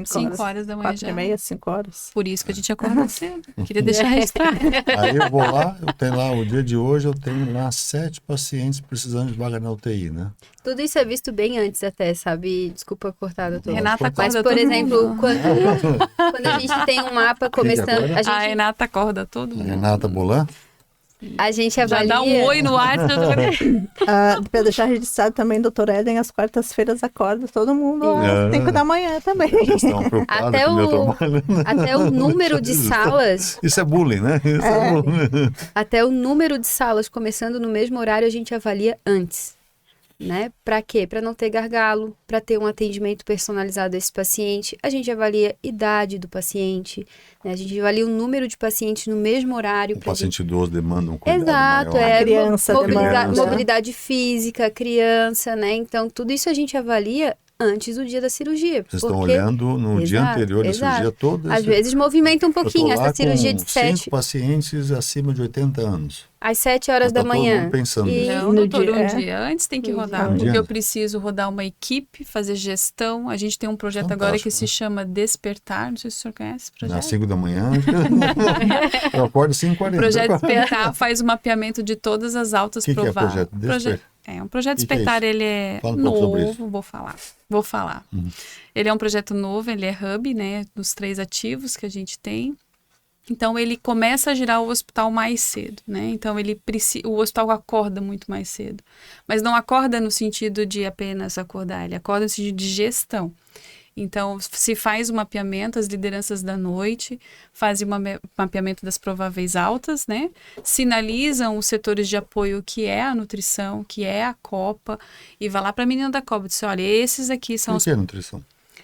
5 horas da manhã 4 já. e meia, 5 horas. Por isso que a gente acorda cedo. Queria deixar registrado. Aí eu vou lá, eu tenho lá, o dia de hoje, eu tenho lá 7 pacientes precisando de vaga na UTI, né? Tudo isso é visto bem antes até, sabe? Desculpa cortar, doutor. Renata Mas, acorda por todo exemplo, mundo. quando a gente tem um mapa começando, agora? a A gente, Renata acorda todo mundo. Renata Bolan, a gente Já avalia... dá um oi no ar. Para deixar registrado também, doutor Eden, às quartas-feiras acorda todo mundo É. às 5 da manhã também. eles estão preocupados Até com o meu o- trabalho. Até o número de salas, Isso é bullying, né? Isso é bullying. até o número de salas começando no mesmo horário a gente avalia antes, né? Para quê? Para não ter gargalo, para ter um atendimento personalizado a esse paciente. A gente avalia a idade do paciente, né? A gente avalia o número de pacientes no mesmo horário. O pra gente... paciente idoso demanda um cuidado Exato, maior. é Criança demanda. mobilidade física, criança, né? Então, tudo isso a gente avalia antes do dia da cirurgia. Vocês estão porque, olhando no dia Exato, anterior da exato. cirurgia toda. às vezes, movimenta um eu tô pouquinho lá essa cirurgia com de 7 5 pacientes acima de 80 anos. às 7 horas Tá da todo manhã. mundo pensando E- nisso. Não, No doutor, dia- um dia antes tem que rodar, Um dia porque eu antes. preciso rodar uma equipe, fazer gestão. A gente tem um projeto agora que Fantástico, se né? chama Despertar, não sei se o senhor conhece esse projeto. Às 5 da manhã. eu acordo às 5h40. O projeto Despertar faz o mapeamento de todas as altas Que é prováveis. projeto Despertar? É um projeto Que é Despertar, isso? ele é Fala um pouco sobre isso. novo, vou falar. Ele é um projeto novo, ele é hub, né, dos 3 ativos que a gente tem. Então ele começa a girar o hospital mais cedo, né? Então o hospital acorda muito mais cedo. Mas não acorda no sentido de apenas acordar, ele acorda no sentido de gestão. Então, se faz o mapeamento, as lideranças da noite fazem o mapeamento das prováveis altas, né? Sinalizam os setores de apoio, que é a nutrição, que é a copa, e vai lá para a menina da copa e diz, olha, esses aqui são O os... que é nutrição?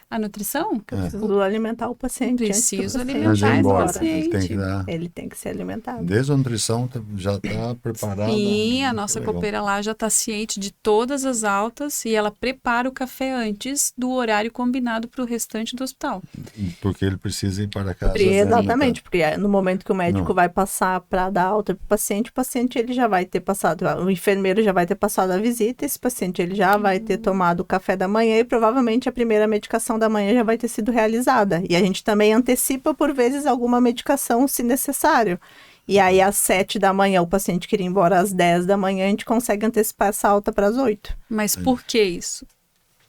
A nutrição? Preciso alimentar o paciente. Preciso antes do paciente alimentar Mas Mas ir é embora. paciente. Ele tem que dar. Ele tem que ser alimentado. Desde a nutrição já está preparada. Sim, a nossa Legal. copeira lá já está ciente de todas as altas e ela prepara o café antes do horário combinado para o restante do hospital. Porque ele precisa ir para casa. Exatamente, porque no momento que o médico Não. vai passar para dar alta para o paciente ele já vai ter passado, o enfermeiro já vai ter passado a visita, esse paciente ele já vai ter tomado o café da manhã e provavelmente a primeira medicação da manhã já vai ter sido realizada. E a gente também antecipa, por vezes, alguma medicação, se necessário. E aí, às 7 da manhã, o paciente queria ir embora às 10 da manhã, a gente consegue antecipar essa alta para as 8. Mas por que isso?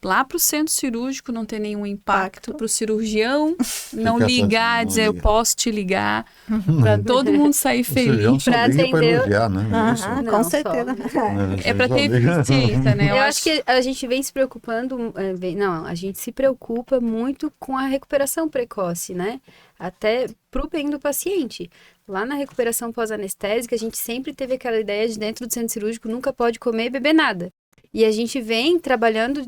Lá para o centro cirúrgico não tem nenhum impacto, para o cirurgião não Fica ligar, não dizer eu liga. posso te ligar, para todo mundo sair O cirurgião feliz. só pra liga para atender- elogiar, né? Isso. Aham, Não, com só. certeza. É para ter eficiência, né? Eu acho que a gente vem se preocupando, a gente se preocupa muito com a recuperação precoce, né? Até pro bem do paciente. Lá na recuperação pós-anestésica, a gente sempre teve aquela ideia de dentro do centro cirúrgico nunca pode comer e beber nada. E a gente vem trabalhando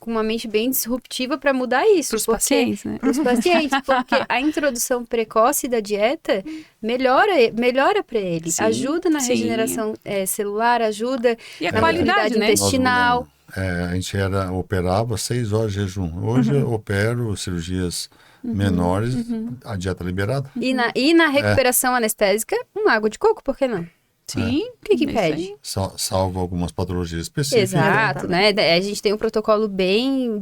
com uma mente bem disruptiva para mudar isso. Para os pacientes, né? Para os pacientes, porque a introdução precoce da dieta melhora para ele. Sim, ajuda na sim. regeneração celular, ajuda E a na qualidade, motilidade né? intestinal. A gente operava 6 horas de jejum. Hoje eu opero cirurgias menores, a dieta liberada. E na recuperação anestésica, uma água de coco, por que não? Sim. O que é isso impede? aí. Salvo algumas patologias específicas. Exato, né? A gente tem um protocolo bem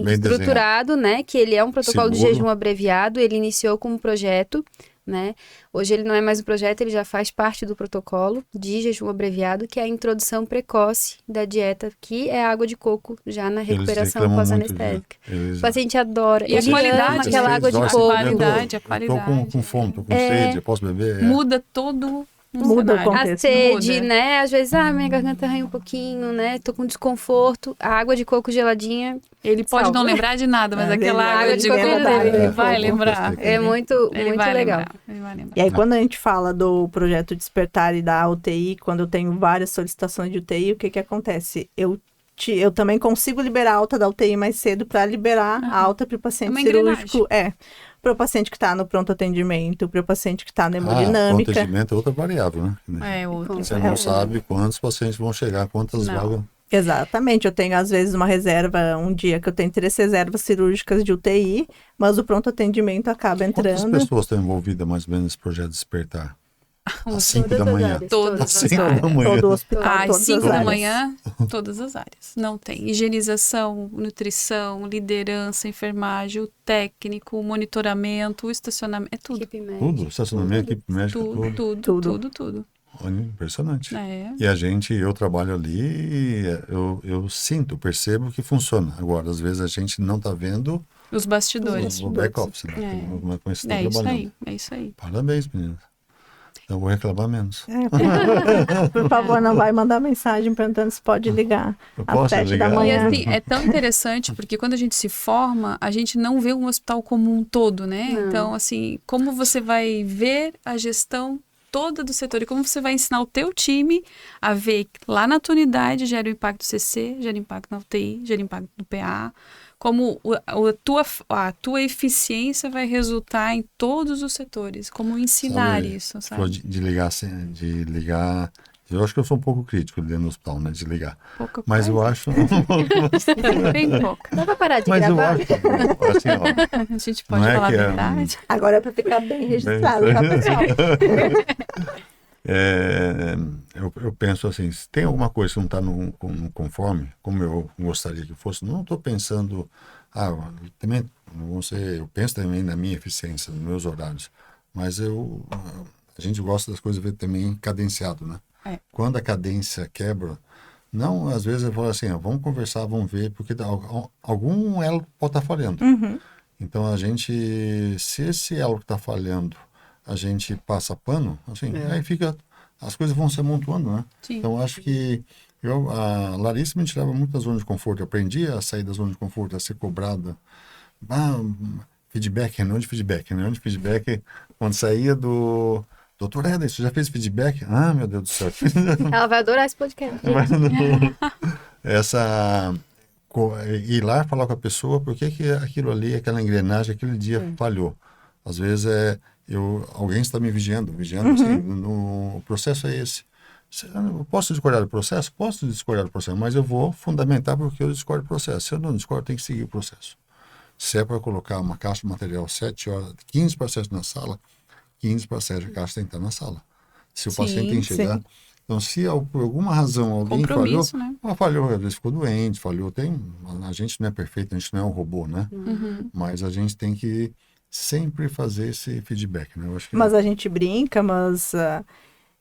estruturado, né? Que ele é um protocolo de Seguro. jejum abreviado, ele iniciou como projeto, né? Hoje ele não é mais um projeto, ele já faz parte do protocolo de jejum abreviado, que é a introdução precoce da dieta, que é a água de coco, já na Eles recuperação reclamam muito pós-anestésica. disso. O paciente adora. E a Ele qualidade, ama aquela né? água de Nossa, coco. qualidade, a Tô qualidade. com fome, tô com É. sede, eu posso beber? Muda todo o Muda o cenário. A contexto. sede, Muda. né? Às vezes, minha garganta arranha um pouquinho, né? Tô com desconforto. A água de coco geladinha Ele pode Salva. não lembrar de nada, mas É, aquela ele água de lembra coco, da água ele de vai coco. lembrar. é muito Ele vai legal. lembrar. Ele vai lembrar. E aí, quando a gente fala do projeto Despertar e da UTI, quando eu tenho várias solicitações de UTI, o que que acontece? Eu também consigo liberar a alta da UTI mais cedo para liberar a alta para o paciente uma cirúrgico. Para o paciente que está no pronto atendimento, para o paciente que está na hemodinâmica. O atendimento é outra variável, né? É outro. Você não sabe quantos pacientes vão chegar, quantas Não. vagas. Exatamente, eu tenho às vezes uma reserva, um dia que eu tenho 3 reservas cirúrgicas de UTI, mas o pronto atendimento acaba Quantas entrando. pessoas estão envolvidas mais ou menos nesse projeto Despertar? Às 5 Todas da as manhã. áreas, Todas Às as 5 áreas. da manhã. Todo o hospital, Às todas 5 as da áreas. manhã, todas as áreas. Não tem. Higienização, nutrição, liderança, enfermagem, o técnico, o monitoramento, o estacionamento, é tudo. Equipe médica. Tudo, estacionamento, equipe médica, Tudo, tudo. tudo. Olha, impressionante. É. E eu trabalho ali e eu percebo que funciona. Agora, às vezes a gente não está vendo Os bastidores. o back-office, né? É. Como é que você está É isso trabalhando. aí, é isso aí. Parabéns, meninas. Eu vou reclamar menos. Por favor, não vai mandar mensagem perguntando se pode ligar Eu às posso 7 ligar? da E manhã. assim, é tão interessante porque quando a gente se forma, a gente não vê um hospital como um todo, né? Não. Então, assim, como você vai ver a gestão toda do setor e como você vai ensinar o teu time a ver que lá na tua unidade gera o impacto do CC, gera impacto na UTI, gera impacto no PA, como a tua eficiência vai resultar em todos os setores, como ensinar Sabe, isso, falou sabe? de ligar. Eu acho que eu sou um pouco crítico dentro do hospital, né? De ligar. Pouca Mas eu coisa. acho. Bem pouca. Dá pra parar de Mas eu gravar? acho. Assim, ó, A gente pode Não é falar a que é verdade. Agora é para ficar bem registrado, tá, pessoal? eu penso assim, se tem alguma coisa que não está no conforme, como eu gostaria que fosse, não estou pensando, também, eu penso também na minha eficiência, nos meus horários, mas a gente gosta das coisas também cadenciado, né? É. Quando a cadência quebra, não, às vezes eu falo assim, vamos conversar, vamos ver, porque algum elo pode estar falhando. Então se esse elo que está falhando, a gente passa pano, assim, aí as coisas vão se amontoando, né? Sim. Então, acho que a Larissa me tirava muito da zona de conforto. Eu aprendi a sair da zona de conforto, a ser cobrada. Feedback, reunião de feedback. Quando saía do... Doutor Éder, você já fez feedback? Meu Deus do céu. Ela vai adorar esse podcast. Ir lá falar com a pessoa por que aquilo ali, aquela engrenagem, aquele dia falhou. Às vezes alguém está me vigiando assim, o processo é esse. Eu posso discordar do processo? Posso discordar do processo, mas eu vou fundamentar porque eu discordo do processo. Se eu não discordo, tem que seguir o processo. Se é para colocar uma caixa de material 7 horas, 15 para 7 na sala, 15 para 7 a caixa tem que estar na sala. Se o paciente tem que chegar... Então, se por alguma razão alguém falhou, né? Falhou, às vezes ficou doente, a gente não é perfeito, a gente não é um robô, né? Mas a gente tem que sempre fazer esse feedback, né? Eu acho que Mas a gente brinca, mas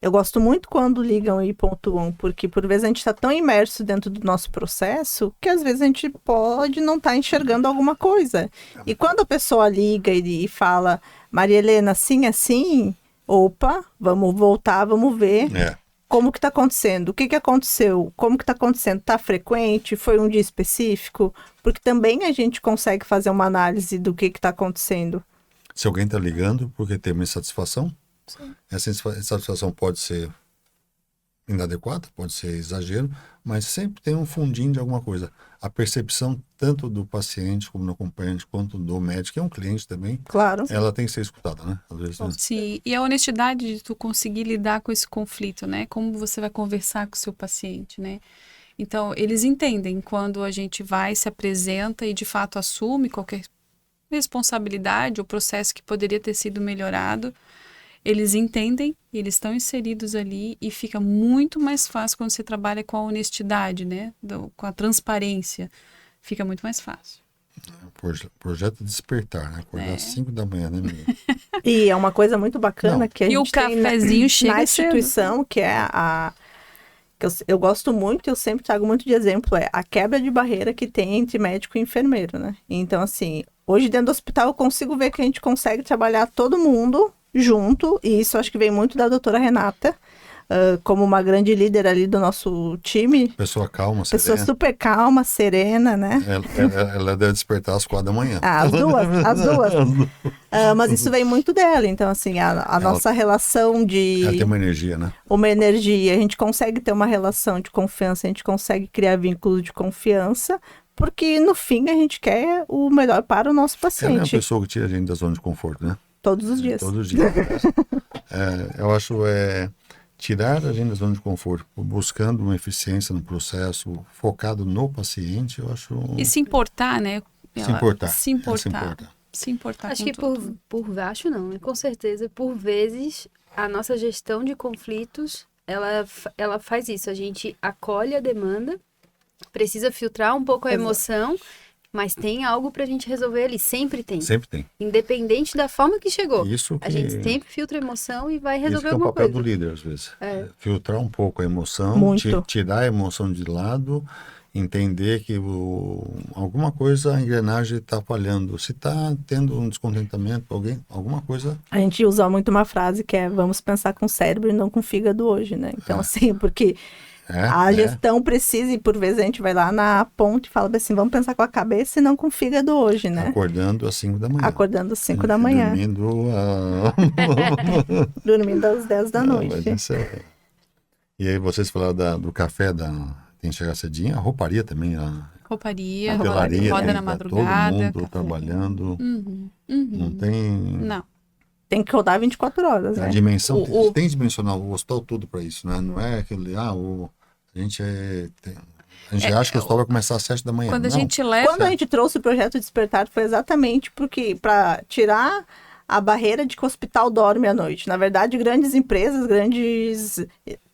eu gosto muito quando ligam e pontuam, porque por vezes a gente está tão imerso dentro do nosso processo que às vezes a gente pode não estar enxergando alguma coisa. E quando a pessoa liga e fala, Maria Helena, assim, opa, vamos voltar, vamos ver. Como que está acontecendo? O que aconteceu? Como que está acontecendo? Está frequente? Foi um dia específico? Porque também a gente consegue fazer uma análise do que está acontecendo. Se alguém está ligando porque tem uma insatisfação, essa insatisfação pode ser inadequada, pode ser exagero, mas sempre tem um fundinho de alguma coisa. A percepção tanto do paciente como do acompanhante, quanto do médico, que é um cliente também, Claro. ela tem que ser escutada, né? Às vezes, né? Sim, e a honestidade de tu conseguir lidar com esse conflito, né? Como você vai conversar com o seu paciente, né? Então, eles entendem quando a gente vai, se apresenta e de fato assume qualquer responsabilidade ou processo que poderia ter sido melhorado. Eles entendem, eles estão inseridos ali e fica muito mais fácil quando você trabalha com a honestidade, né? Com a transparência. Fica muito mais fácil. Projeto Despertar, né? Acordar às 5 da manhã, né, menina? E é uma coisa muito bacana Não. que a E o gente tem cafezinho chega na cedo. instituição, que é que eu gosto muito, eu sempre trago muito de exemplo, é a quebra de barreira que tem entre médico e enfermeiro, né? Então, assim, hoje dentro do hospital eu consigo ver que a gente consegue trabalhar todo mundo junto, e isso acho que vem muito da doutora Renata, como uma grande líder ali do nosso time. Pessoa calma, Pessoa serena. super calma, serena, né? Ela deve despertar às 4 da manhã. As duas. Mas isso vem muito dela. Então, assim, a nossa relação de... Ela tem uma energia, né? Uma energia. A gente consegue ter uma relação de confiança, a gente consegue criar vínculos de confiança, porque no fim a gente quer o melhor para o nosso Ela é uma paciente. pessoa que tira a gente da zona de conforto, né? Todos os dias. Todos os dias. Eu acho tirar a gente da zona de conforto, buscando uma eficiência no processo, focado no paciente, eu acho... E se importar, né? Se importar. Se importar. Se importar Acho com que tudo. acho não, né? Com certeza, por vezes, a nossa gestão de conflitos, ela faz isso. A gente acolhe a demanda, precisa filtrar um pouco a Exato. emoção, mas tem algo pra gente resolver ali. Sempre tem. Sempre tem. Independente da forma que chegou. Isso que, A gente sempre filtra a emoção e vai isso resolver que é o alguma papel coisa. do líder, às vezes. É. Filtrar um pouco a emoção, Muito. tirar a emoção de lado, entender que alguma coisa, a engrenagem está falhando. Se está tendo um descontentamento com alguém, alguma coisa... A gente usa muito uma frase que é vamos pensar com o cérebro e não com o fígado hoje, né? Então, assim, porque a gestão precisa, e por vezes a gente vai lá na ponte e fala assim, vamos pensar com a cabeça e não com o fígado hoje, né? Acordando às 5 da manhã. Acordando às 5 da manhã, dormindo às 10 da noite. Mas isso E aí vocês falaram do café, tem que chegar cedinho, a rouparia também, Rouparia, hotelaria, roda tem na que tá madrugada. todo mundo café. trabalhando, Uhum. não tem... Não. Tem que rodar 24 horas, A né? dimensão, tem que dimensionar o hospital todo para isso, né? Não é aquele, a gente acha que o hospital vai começar às 7 da manhã. Quando a Não. gente leva... Quando a gente trouxe o projeto Despertar foi exatamente porque para tirar a barreira de que o hospital dorme à noite. Na verdade, grandes empresas,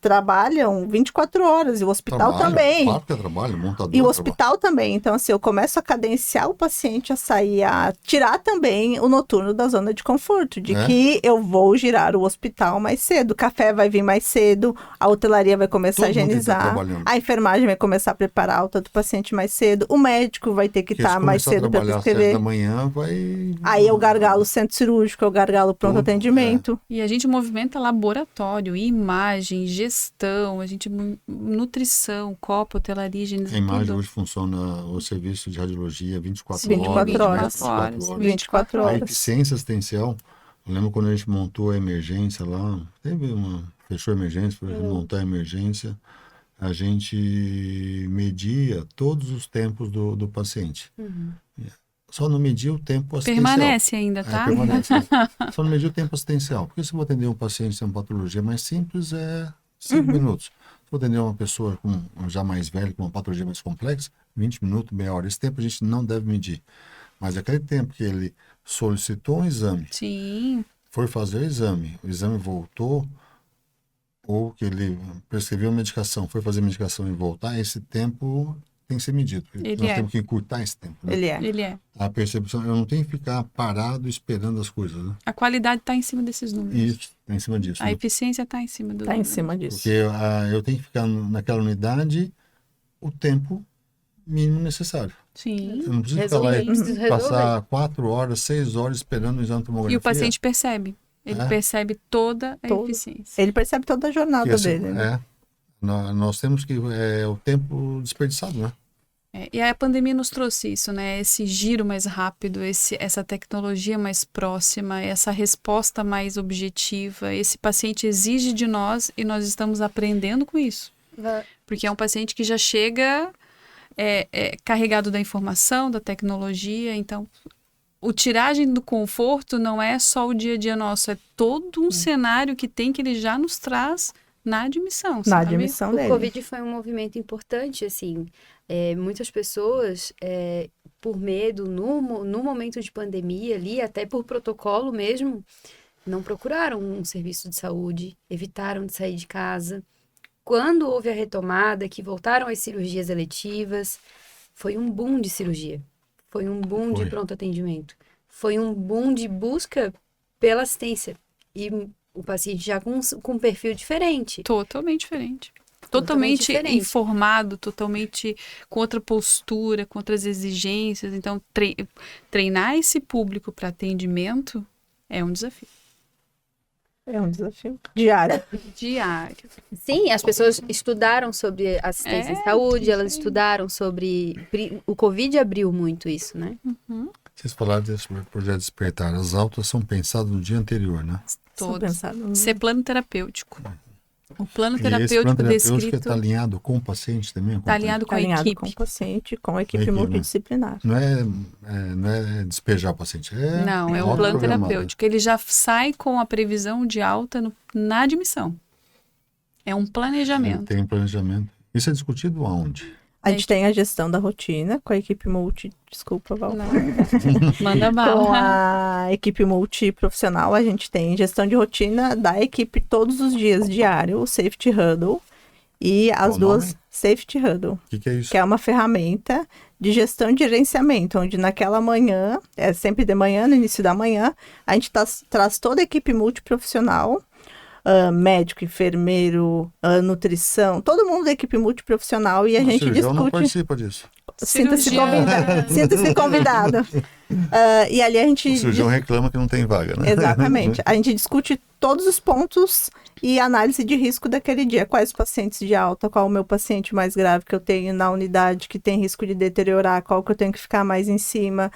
trabalham 24 horas e o hospital Trabalho, também. Claro que é trabalho, montador. E o hospital também. Então, assim, eu começo a cadenciar o paciente a sair, a tirar também o noturno da zona de conforto, de que eu vou girar o hospital mais cedo, o café vai vir mais cedo, a hotelaria vai começar a higienizar, a enfermagem vai começar a preparar a alta do paciente mais cedo, o médico vai ter que estar mais cedo para prescrever. Às 7 da manhã vai... Aí eu gargalo o centro cirúrgico, eu gargalo o pronto atendimento. E a gente movimenta laboratório, imagem, gestão, nutrição, copo, hotelaria, A higienização, imagem tudo. hoje funciona o serviço de radiologia 24 24 horas. horas. 24 24 A horas. eficiência assistencial, eu lembro quando a gente montou a emergência lá, fechou a emergência, para montar a emergência, a gente media todos os tempos do paciente. Só não media o tempo assistencial. Permanece ainda, tá? Permanece. Só não media o tempo assistencial. Porque se eu vou atender um paciente sem uma patologia mais simples, é 5 minutos. Se eu vou atender uma pessoa já mais velha, com uma patologia mais complexa, 20 minutos, meia hora. Esse tempo a gente não deve medir. Mas aquele tempo que ele solicitou um exame, Sim. foi fazer o exame voltou, ou que ele prescreveu a medicação, foi fazer a medicação e voltar, esse tempo tem que ser medido. Nós temos que encurtar esse tempo. Né? Ele é. A percepção, eu não tenho que ficar parado esperando as coisas. Né? A qualidade está em cima desses números. Isso, está em cima disso. A eficiência está em cima do Está em número. cima disso. Porque eu tenho que ficar naquela unidade o tempo mínimo necessário. Sim. Eu não preciso ficar lá Preciso e passar 4 horas, 6 horas esperando o exame de tomografia. E o paciente percebe. Ele percebe toda a eficiência. Ele percebe toda a jornada Porque, assim, dele. Né? nós temos que... É o tempo desperdiçado, né? E a pandemia nos trouxe isso, né? Esse giro mais rápido, essa tecnologia mais próxima, essa resposta mais objetiva. Esse paciente exige de nós e nós estamos aprendendo com isso. Porque é um paciente que já chega carregado da informação, da tecnologia. Então, o tiragem do conforto não é só o dia a dia nosso, é todo um cenário que ele já nos traz na admissão, Na sabe? admissão O dele. Covid foi um movimento importante, assim. Muitas pessoas, por medo, no momento de pandemia ali, até por protocolo mesmo, não procuraram um serviço de saúde, evitaram de sair de casa. Quando houve a retomada, que voltaram as cirurgias eletivas, foi um boom de cirurgia. Foi um boom de pronto atendimento. Foi um boom de busca pela assistência. E o paciente já com um perfil diferente. Totalmente diferente. Totalmente informado, totalmente com outra postura, com outras exigências. Então, treinar esse público para atendimento é um desafio. É um desafio diário. Diário. Sim, as pessoas estudaram sobre assistência em saúde, elas estudaram sobre... O Covid abriu muito isso, né? Vocês falaram desse projeto Despertar. As altas são pensadas no dia anterior, né? Todos. Ser plano terapêutico. O plano terapêutico E esse plano terapêutico descrito está alinhado com o paciente também? está alinhado com a Alinhado equipe. com o paciente, com a equipe equipe, né? multidisciplinar. Não é despejar o paciente. Não, é um alta plano programada. terapêutico. Ele já sai com a previsão de alta na admissão. É um planejamento. Tem planejamento. Isso é discutido aonde? A gente tem a gestão da rotina com a equipe multi... Desculpa, Val. Não. Manda Com bala. a equipe multiprofissional, a gente tem gestão de rotina da equipe todos os dias, diário, o Safety Huddle. E as Qual duas... nome? Safety Huddle. O que é isso? Que é uma ferramenta de gestão e gerenciamento, onde naquela manhã, sempre de manhã, no início da manhã, a gente traz toda a equipe multiprofissional, médico, enfermeiro, nutrição, todo mundo da equipe multiprofissional, e a gente cirurgião não discute. participa disso. Sinta-se Cirurgião. convidado. Sinta-se convidado. E ali a gente... O cirurgião reclama que não tem vaga, né? Exatamente. A gente discute todos os pontos e análise de risco daquele dia. Quais pacientes de alta, qual o meu paciente mais grave que eu tenho na unidade que tem risco de deteriorar, qual que eu tenho que ficar mais em cima,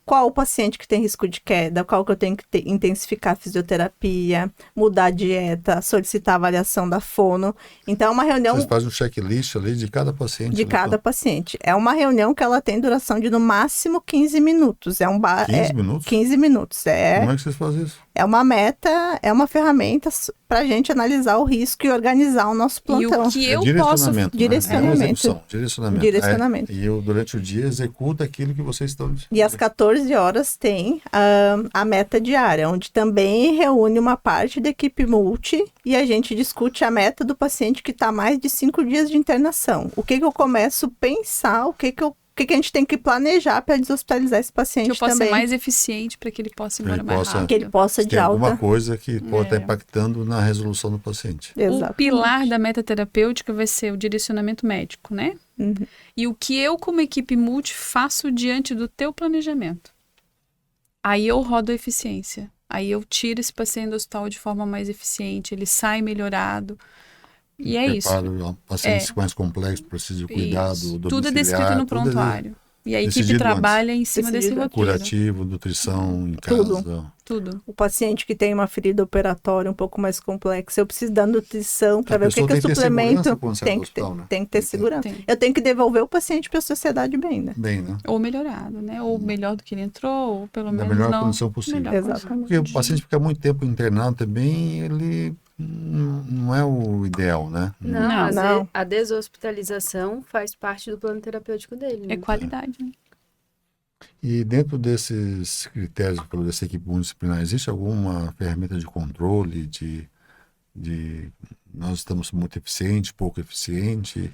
qual o paciente que tem risco de queda, qual que eu tenho que intensificar a fisioterapia, mudar a dieta, solicitar a avaliação da fono. Então, é uma reunião... Vocês fazem um checklist ali de cada paciente. De né? cada paciente. É uma reunião que ela tem duração de no máximo 15 minutos. 15 minutos? 15 minutos. Como é que vocês fazem isso? É uma meta, é uma ferramenta para a gente analisar o risco e organizar o nosso plantão. E o que eu posso... Direcionamento. Né? Direcionamento. É uma execução, direcionamento. Direcionamento. E eu, durante o dia, executo aquilo que vocês estão... E às 14 horas tem a meta diária, onde também reúne uma parte da equipe multi e a gente discute a meta do paciente que está mais de 5 dias de internação. O que eu começo a pensar, o que a gente tem que planejar para deshospitalizar esse paciente Que eu possa também. ser mais eficiente para que ele possa ir embora mais rápido. Que ele possa de Tem alguma alta. coisa que pode estar impactando na resolução do paciente. Exatamente. O pilar da meta terapêutica vai ser o direcionamento médico, né? Uhum. E o que eu, como equipe multi, faço diante do teu planejamento. Aí eu rodo a eficiência. Aí eu tiro esse paciente do hospital de forma mais eficiente, ele sai melhorado. E é isso. Preparo pacientes mais complexos, precisam de cuidado Isso. domiciliar. Tudo é descrito no tudo é prontuário. E a equipe decidido trabalha em cima desse Decidido. roteiro. curativo, nutrição em casa. Tudo. O paciente que tem uma ferida operatória um pouco mais complexa, eu preciso da nutrição para ver o que eu tem que ter suplemento. segurança quando sai Tem do que ter, hospital, né? tem que ter segurança. Tem. Eu tenho que devolver o paciente para a sociedade bem, né? Bem, né? Ou melhorado, né? Ou melhor do que ele entrou, ou pelo Da menos melhor não... condição possível. melhor Exatamente. condição. Porque o paciente fica muito tempo internado também, ele não é o ideal, né? Não. A deshospitalização faz parte do plano terapêutico dele, né? É qualidade, né? E dentro desses critérios dessa equipe multidisciplinar, existe alguma ferramenta de controle de nós estamos muito eficiente, pouco eficiente?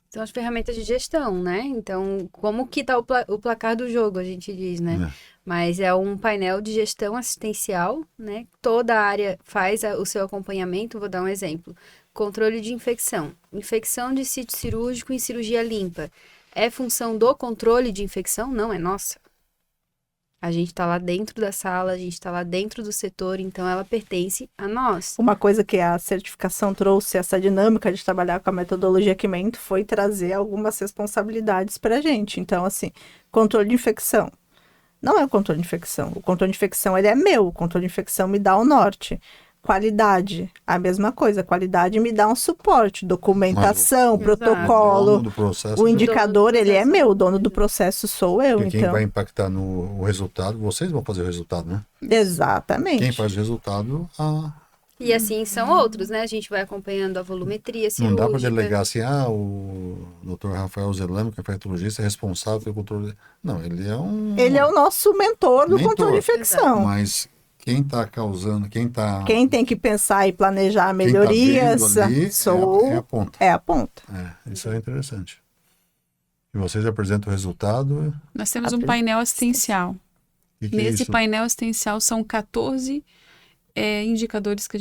São as ferramentas de gestão, né? Então, como que tá o placar do jogo, a gente diz, né? Mas é um painel de gestão assistencial, né? Toda a área faz o seu acompanhamento. Vou dar um exemplo. Controle de infecção. Infecção de sítio cirúrgico em cirurgia limpa. É função do controle de infecção? Não, é nossa. A gente tá lá dentro da sala, a gente tá lá dentro do setor, então ela pertence a nós. Uma coisa que a certificação trouxe, essa dinâmica de trabalhar com a metodologia Quimento, foi trazer algumas responsabilidades para a gente. Então, assim, controle de infecção. Não é o controle de infecção. O controle de infecção, ele é meu. O controle de infecção me dá o norte. Qualidade, a mesma coisa. Qualidade me dá um suporte. Documentação, Mas o protocolo. dono do processo, O indicador, ele é processo. meu. O dono do processo sou eu, porque quem então. vai impactar no resultado, vocês vão fazer o resultado, né? Exatamente. Quem faz o resultado, E assim são outros, né? A gente vai acompanhando a volumetria não cirúrgica. dá para delegar assim, o Dr. Rafael Zelame, que é infectologista, é responsável pelo controle. Não, ele é um. Ele é o nosso mentor do Mentor. controle de infecção. Mas quem está causando, Quem tem que pensar e planejar quem tá melhorias vendo ali sou. é a ponta. É a ponta. Isso é interessante. E vocês apresentam o resultado. Nós temos um painel assistencial. O que é Nesse isso? painel assistencial são 14 indicadores que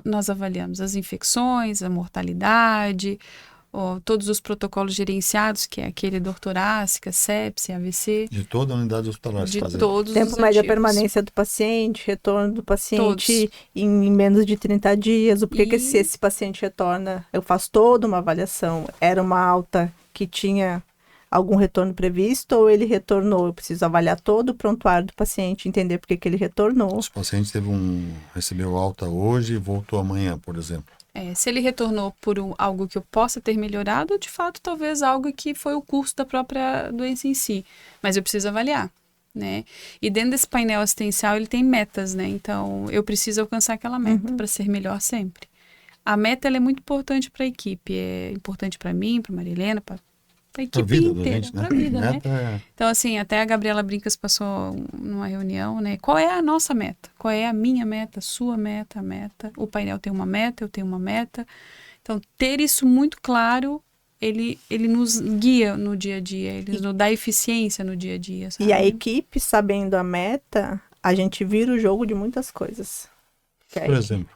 nós avaliamos. As infecções, a mortalidade, todos os protocolos gerenciados, que é aquele dor torácica, sepse, AVC. De toda a unidade hospitalar. De fazer. todos Tempo os médio de ativos. permanência do paciente, retorno do paciente Todos. em menos de 30 dias. O porquê que E- se esse paciente retorna, eu faço toda uma avaliação. Era uma alta que tinha algum retorno previsto ou ele retornou? Eu preciso avaliar todo o prontuário do paciente, entender por que ele retornou. Os pacientes recebeu alta hoje e voltou amanhã, por exemplo. Se ele retornou por algo que eu possa ter melhorado, de fato, talvez algo que foi o curso da própria doença em si. Mas eu preciso avaliar, né? E dentro desse painel assistencial, ele tem metas, né? Então, eu preciso alcançar aquela meta para ser melhor sempre. A meta, ela é muito importante para a equipe. É importante para mim, para Marilena, para a equipe vida da inteira, gente, né? para a vida, né? Meta é- Então, assim, até a Gabriela Brincas passou numa reunião, né? Qual é a nossa meta? Qual é a minha meta, a sua meta, a meta? O painel tem uma meta, eu tenho uma meta. Então, ter isso muito claro, ele nos guia no dia a dia, ele nos dá eficiência no dia a dia, sabe? E a equipe, sabendo a meta, a gente vira o jogo de muitas coisas. Por exemplo,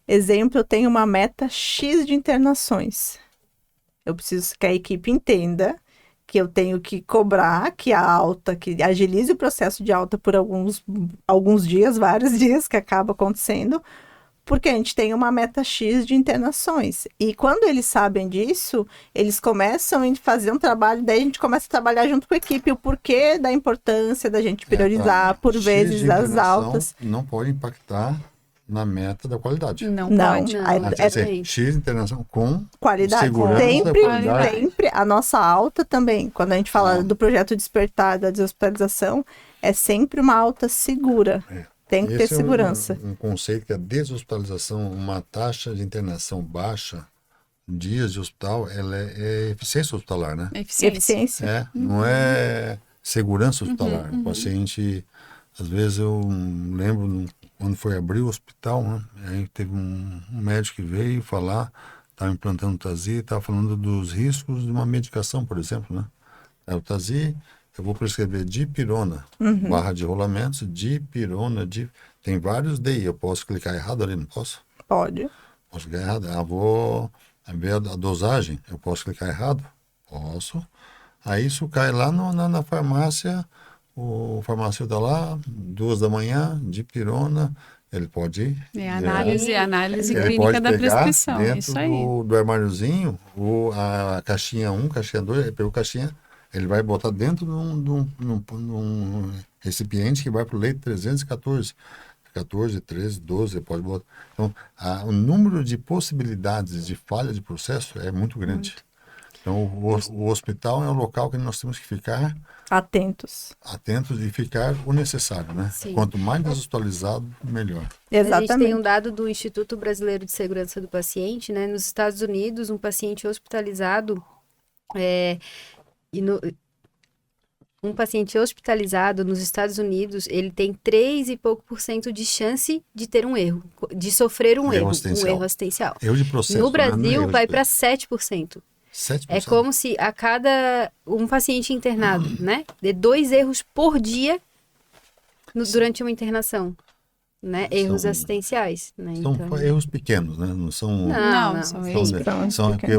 Exemplo, eu tenho uma meta X de internações. Eu preciso que a equipe entenda que eu tenho que cobrar que a alta, que agilize o processo de alta por alguns dias, vários dias que acaba acontecendo, porque a gente tem uma meta X de internações. E quando eles sabem disso, eles começam a fazer um trabalho, daí a gente começa a trabalhar junto com a equipe, o porquê da importância da gente priorizar, por X vezes, de as internação altas. não pode impactar na meta da qualidade. Não, Não. pode. Não, Aí- mas Quer dizer, Exatamente. X de internação com Qualidade. segurança, Sempre, qualidade. sempre a nossa alta também. Quando a gente fala do projeto Despertar, da deshospitalização, é sempre uma alta segura. Tem que ter Esse é segurança. um conceito que a deshospitalização, uma taxa de internação baixa, dias de hospital, ela é eficiência hospitalar, né? Eficiência. Eficiência. Não é segurança hospitalar. O paciente, às vezes eu lembro quando foi abrir o hospital, né? Aí teve um médico que veio falar, estava implantando TASI, estava falando dos riscos de uma medicação, por exemplo, né? É o TASI, eu vou prescrever dipirona, barra de rolamentos, dipirona, tem vários DI, eu posso clicar errado ali, não posso? Pode. Posso clicar errado. Vou ver a dosagem, eu posso clicar errado? Posso. Aí isso cai lá na farmácia, o farmacêutico está lá, 2 da manhã, dipirona, ele pode ir. Análise Ele clínica pode da pegar prescrição. dentro Isso aí. do armáriozinho, a caixinha 1, caixinha 2, ele pegou a caixinha, ele vai botar dentro de um recipiente que vai para o leito 314. 14, 13, 12, pode botar. Então, o número de possibilidades de falha de processo é muito grande. Então, o hospital é um local que nós temos que ficar Atentos. atentos e ficar o necessário, né? Sim. Quanto mais deshospitalizado, melhor. A gente tem Exatamente. um dado do Instituto Brasileiro de Segurança do Paciente, né? Nos Estados Unidos, um paciente hospitalizado um paciente hospitalizado nos Estados Unidos, ele tem 3 e pouco % de chance de ter um erro, de sofrer um erro assistencial. Erro de processo. No né? Brasil, Erro vai de- para 7%. 7%. É como se a cada um paciente internado, né, dê 2 erros por dia durante uma internação, né, erros São- assistenciais, né, São então... erros pequenos, né? Não são... Não, não, são sim. erros. São porque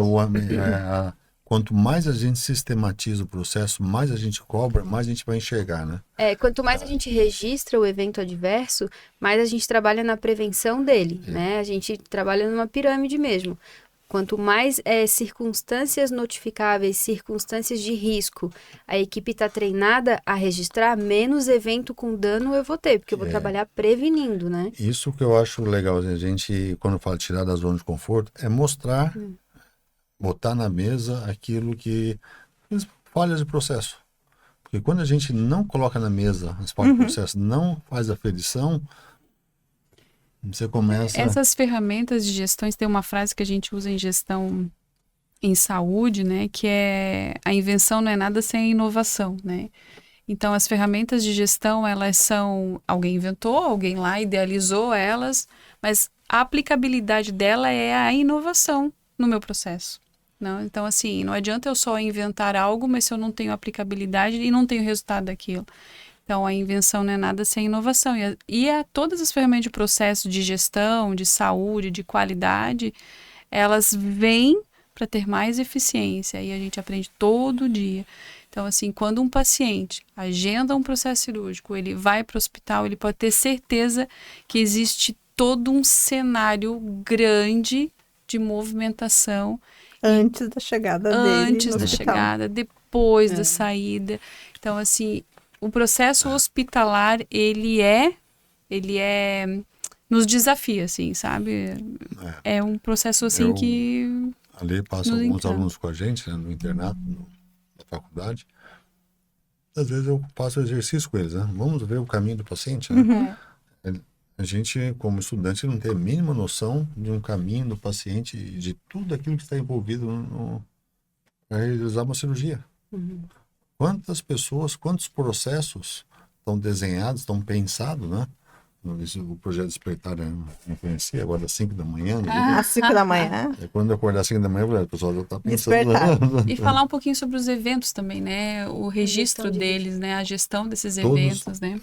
quanto mais a gente sistematiza o processo, mais a gente cobra, mais a gente vai enxergar, né? Quanto mais a gente registra o evento adverso, mais a gente trabalha na prevenção dele, né? A gente trabalha numa pirâmide mesmo. Quanto mais circunstâncias notificáveis, circunstâncias de risco, a equipe está treinada a registrar, menos evento com dano eu vou ter, porque eu vou trabalhar prevenindo, né? Isso que eu acho legal, a gente, quando fala tirar da zona de conforto, é mostrar, botar na mesa aquilo que... falhas de processo. Porque quando a gente não coloca na mesa as falhas de processo, não faz a aferição, você começa... Essas ferramentas de gestão, tem uma frase que a gente usa em gestão em saúde, né? Que é a invenção não é nada sem a inovação, né? Então, as ferramentas de gestão, elas são... Alguém inventou, alguém lá idealizou elas, mas a aplicabilidade dela é a inovação no meu processo. Não? Então, assim, não adianta eu só inventar algo, mas se eu não tenho aplicabilidade e não tenho resultado daquilo. Então, a invenção não é nada sem inovação. Todas as ferramentas de processo de gestão, de saúde, de qualidade, elas vêm para ter mais eficiência. E a gente aprende todo dia. Então, assim, quando um paciente agenda um processo cirúrgico, ele vai para o hospital, ele pode ter certeza que existe todo um cenário grande de movimentação. Antes da chegada dele Antes no da hospital. chegada, depois da saída. Então, assim... O processo hospitalar, ele nos desafia, assim, sabe? É um processo, assim, que... Ali passa alguns alunos com a gente, né, no internato, na faculdade. Às vezes eu faço exercício com eles, né? Vamos ver o caminho do paciente, né? A gente, como estudante, não tem a mínima noção de um caminho do paciente, de tudo aquilo que está envolvido para realizar uma cirurgia. Quantas pessoas, quantos processos estão desenhados, estão pensados, né? O projeto Despertar eu conheci agora às 5 da manhã. Às 5 da manhã. Quando eu acordar às 5 da manhã, o pessoal já está pensando. Despertar. E falar um pouquinho sobre os eventos também, né? O registro deles, né? A gestão desses eventos, né?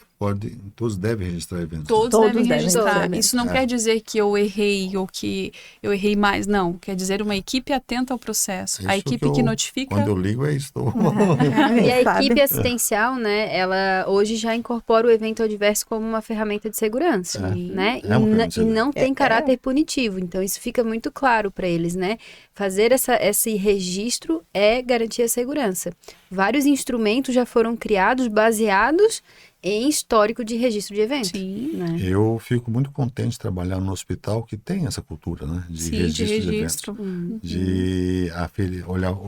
Todos devem registrar eventos. Todos devem registrar. eventos. Isso não quer dizer que eu errei ou que eu errei mais. Não, quer dizer uma equipe atenta ao processo. A equipe que notifica... Quando eu ligo é isso. E a equipe assistencial, né? Ela hoje já incorpora o evento adverso como uma ferramenta de segurança, né? E não tem caráter punitivo. Então, isso fica muito claro para eles, né? Fazer esse registro é garantir a segurança. Vários instrumentos já foram criados baseados em histórico de registro de eventos. Sim. Né? Eu fico muito contente de trabalhar no hospital que tem essa cultura, né? De registro de eventos. De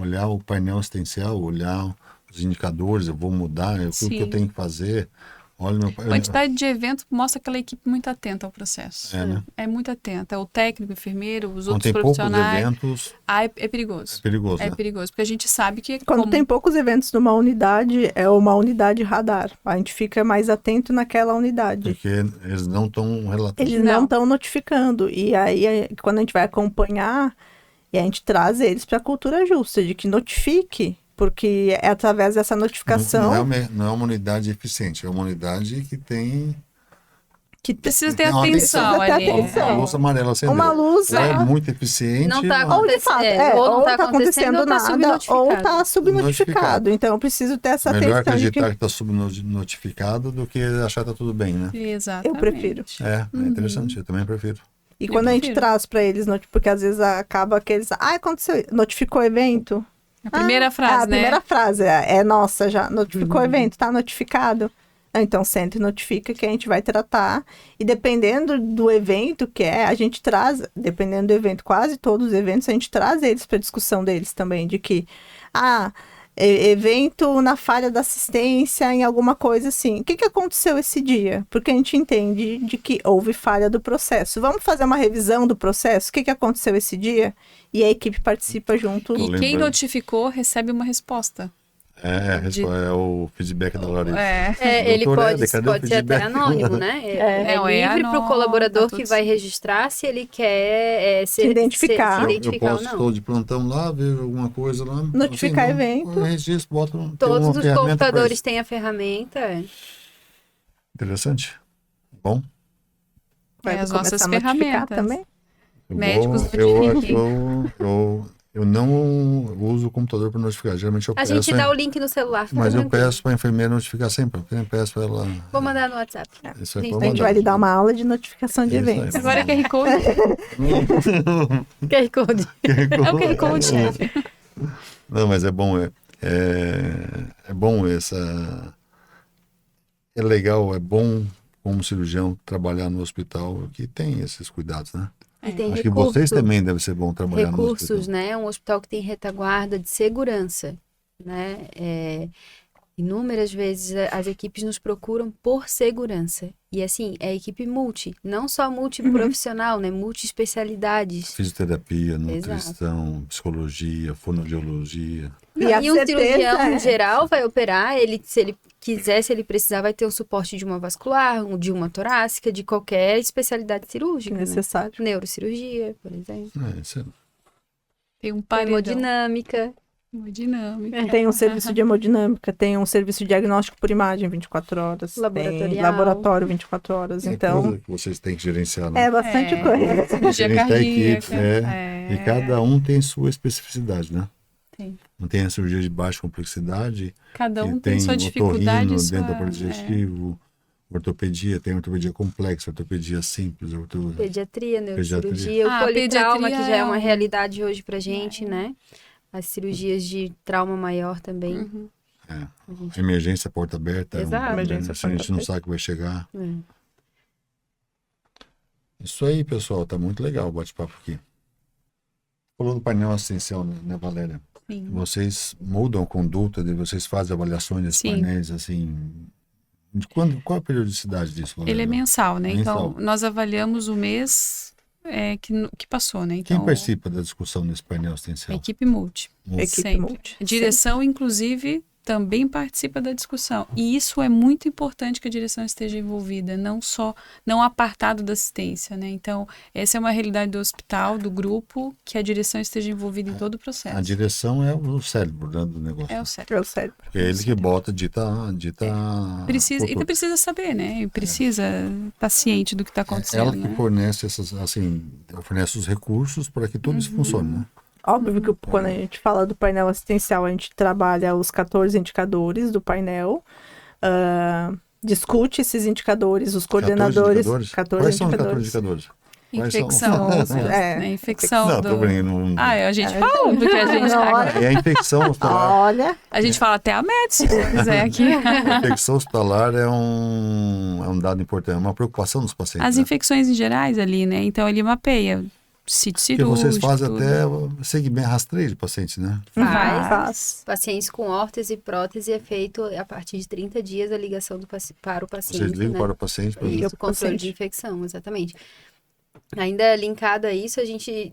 olhar o painel assistencial, olhar os indicadores, eu vou mudar, o que eu tenho que fazer. Olha, a quantidade de evento mostra aquela equipe muito atenta ao processo. Né? É muito atenta. O técnico, o enfermeiro, os quando outros tem profissionais. Poucos eventos, é perigoso. É perigoso. É né? perigoso, porque a gente sabe que... Quando tem poucos eventos numa unidade, é uma unidade radar. A gente fica mais atento naquela unidade. Porque eles não estão relatando. Eles não estão notificando. E aí, quando a gente vai acompanhar, e a gente traz eles para a cultura justa, de que notifique. Porque é através dessa notificação... Não é uma unidade eficiente, é uma unidade que tem... Que precisa ter atenção ali. Uma luz amarela acendeu. Uma luz... É muito eficiente. Não está ou não está acontecendo nada, ou está subnotificado. Então, eu preciso ter essa atenção. Melhor acreditar que está subnotificado do que achar que está tudo bem, né? Exatamente. Eu prefiro. É interessante, eu também prefiro. E quando a gente traz para eles, porque às vezes acaba que eles... aconteceu, notificou o evento... A primeira frase, né? A primeira frase é nossa, já notificou o evento, tá notificado. Então, senta e notifica que a gente vai tratar. E dependendo do evento que a gente traz, dependendo do evento, quase todos os eventos, a gente traz eles para discussão deles também, de que, evento na falha da assistência, em alguma coisa assim. O que aconteceu esse dia? Porque a gente entende de que houve falha do processo. Vamos fazer uma revisão do processo? O que aconteceu esse dia? E a equipe participa junto. E quem notificou recebe uma resposta. É o feedback da Larissa. Ele pode ser até anônimo, né? É livre para o colaborador que vai registrar se ele quer se identificar. Eu posso, estou de plantão lá, ver alguma coisa lá. Notificar evento. Registro, boto, todos os computadores têm a ferramenta. Interessante. Bom. As nossas ferramentas. Também. Médicos eu Eu não uso o computador para notificar. Geralmente eu A peço. gente dá o link no celular. fica Mas eu tranquilo. peço para a enfermeira notificar sempre. Eu peço para ela. Vou mandar no WhatsApp. Isso aí Gente, pode A gente mandar. vai lhe dar uma aula de notificação de Isso aí, eventos. Agora é QR Code. QR Code. É o QR Code, chefe. Não, mas é bom. É bom essa. É legal, é bom como cirurgião trabalhar no hospital que tem esses cuidados, né? E tem Acho que vocês recurso. também devem ser bom trabalhar no Recursos, hospital. né? Um hospital que tem retaguarda de segurança, né? Inúmeras vezes as equipes nos procuram por segurança. E assim, é equipe multi, não só multiprofissional, né? Multi-especialidades. Fisioterapia, nutrição, psicologia, fonoaudiologia. E a E um certeza cirurgião é- geral vai operar, se ele quiser, se ele precisar, vai ter o suporte de uma vascular, de uma torácica, de qualquer especialidade cirúrgica, né? necessário. Neurocirurgia, por exemplo. Isso é Tem um paredão. Hemodinâmica. Hemodinâmica. Tem um serviço de hemodinâmica, tem um serviço de diagnóstico por imagem 24 horas. Laboratorial. Tem laboratório 24 horas. tem Então, coisa que vocês têm que gerenciar, né? é bastante coisa. Cirurgia Gerenciar a equipe, cardíaca. E cada um tem sua especificidade, né? Tem. Não tem a cirurgia de baixa complexidade, Cada um que tem sua dificuldade. otorrino Sua... dentro do aparelho digestivo, ortopedia, tem ortopedia complexa, ortopedia simples, Pediatria, neurocirurgia, Ah, o politrauma, pediatria que já é é uma um- realidade hoje pra gente, né? As cirurgias de trauma maior também. Uhum. emergência porta aberta, Exato. Emergência se a gente porta não aberta. sabe que vai chegar. É. Isso aí, pessoal, tá muito legal o bate-papo aqui. Falando do painel assistencial, né, Valéria? Sim. Vocês mudam a conduta, vocês fazem avaliações desses Sim. painéis, assim... Qual a periodicidade disso, Valéria? Ele é mensal, né? Mensal. Então, nós avaliamos o mês que passou, né? Então, Quem participa da discussão nesse painel a assistencial? equipe multi. Equipe Sempre. multi. A direção, inclusive, também participa da discussão. E isso é muito importante que a direção esteja envolvida, não apartado da assistência, né? Então, essa é uma realidade do hospital, do grupo, que a direção esteja envolvida em todo o processo. A direção é o cérebro, né, do negócio. É o certo. É o cérebro. É ele que bota, dita Precisa, e cultura. precisa saber, né? E precisa estar ciente do que está acontecendo, Ela que né? fornece fornece os recursos para que tudo isso funcione, né? Óbvio que quando a gente fala do painel assistencial, a gente trabalha os 14 indicadores do painel, discute esses indicadores, os coordenadores. 14 Quais são os 14 indicadores? Quais são? Infecção, né? Infecção Não, do... tô brincando. A gente fala do que a gente tá... É a infecção hospitalar. Olha, A gente fala até a médica, se você quiser aqui. A infecção hospitalar é um dado importante, é uma preocupação dos pacientes. As né? infecções em gerais ali, né? Então ele mapeia sítio Porque cirúrgico. vocês fazem tudo. até segmento rastreio de pacientes, né? faz. Pacientes com órtese e prótese é feito a partir de 30 dias a ligação para o paciente. Vocês ligam né? para o paciente para Isso, controle paciente. de infecção, exatamente. Ainda linkado a isso, a gente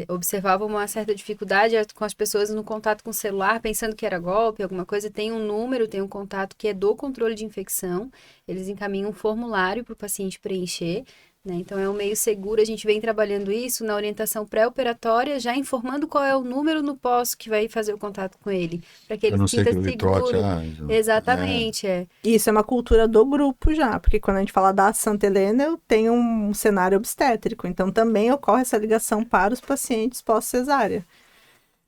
observava uma certa dificuldade com as pessoas no contato com o celular, pensando que era golpe, alguma coisa. Tem um número, tem um contato que é do controle de infecção. Eles encaminham um formulário para o paciente preencher, né? Então, é um meio seguro. A gente vem trabalhando isso na orientação pré-operatória, já informando qual é o número no pós que vai fazer o contato com ele, para que ele Eu não se sei que sinta ele trote. seguro. Exatamente, Isso é uma cultura do grupo já, porque quando a gente fala da Santa Helena, eu tenho um cenário obstétrico, então também ocorre essa ligação para os pacientes pós-cesárea.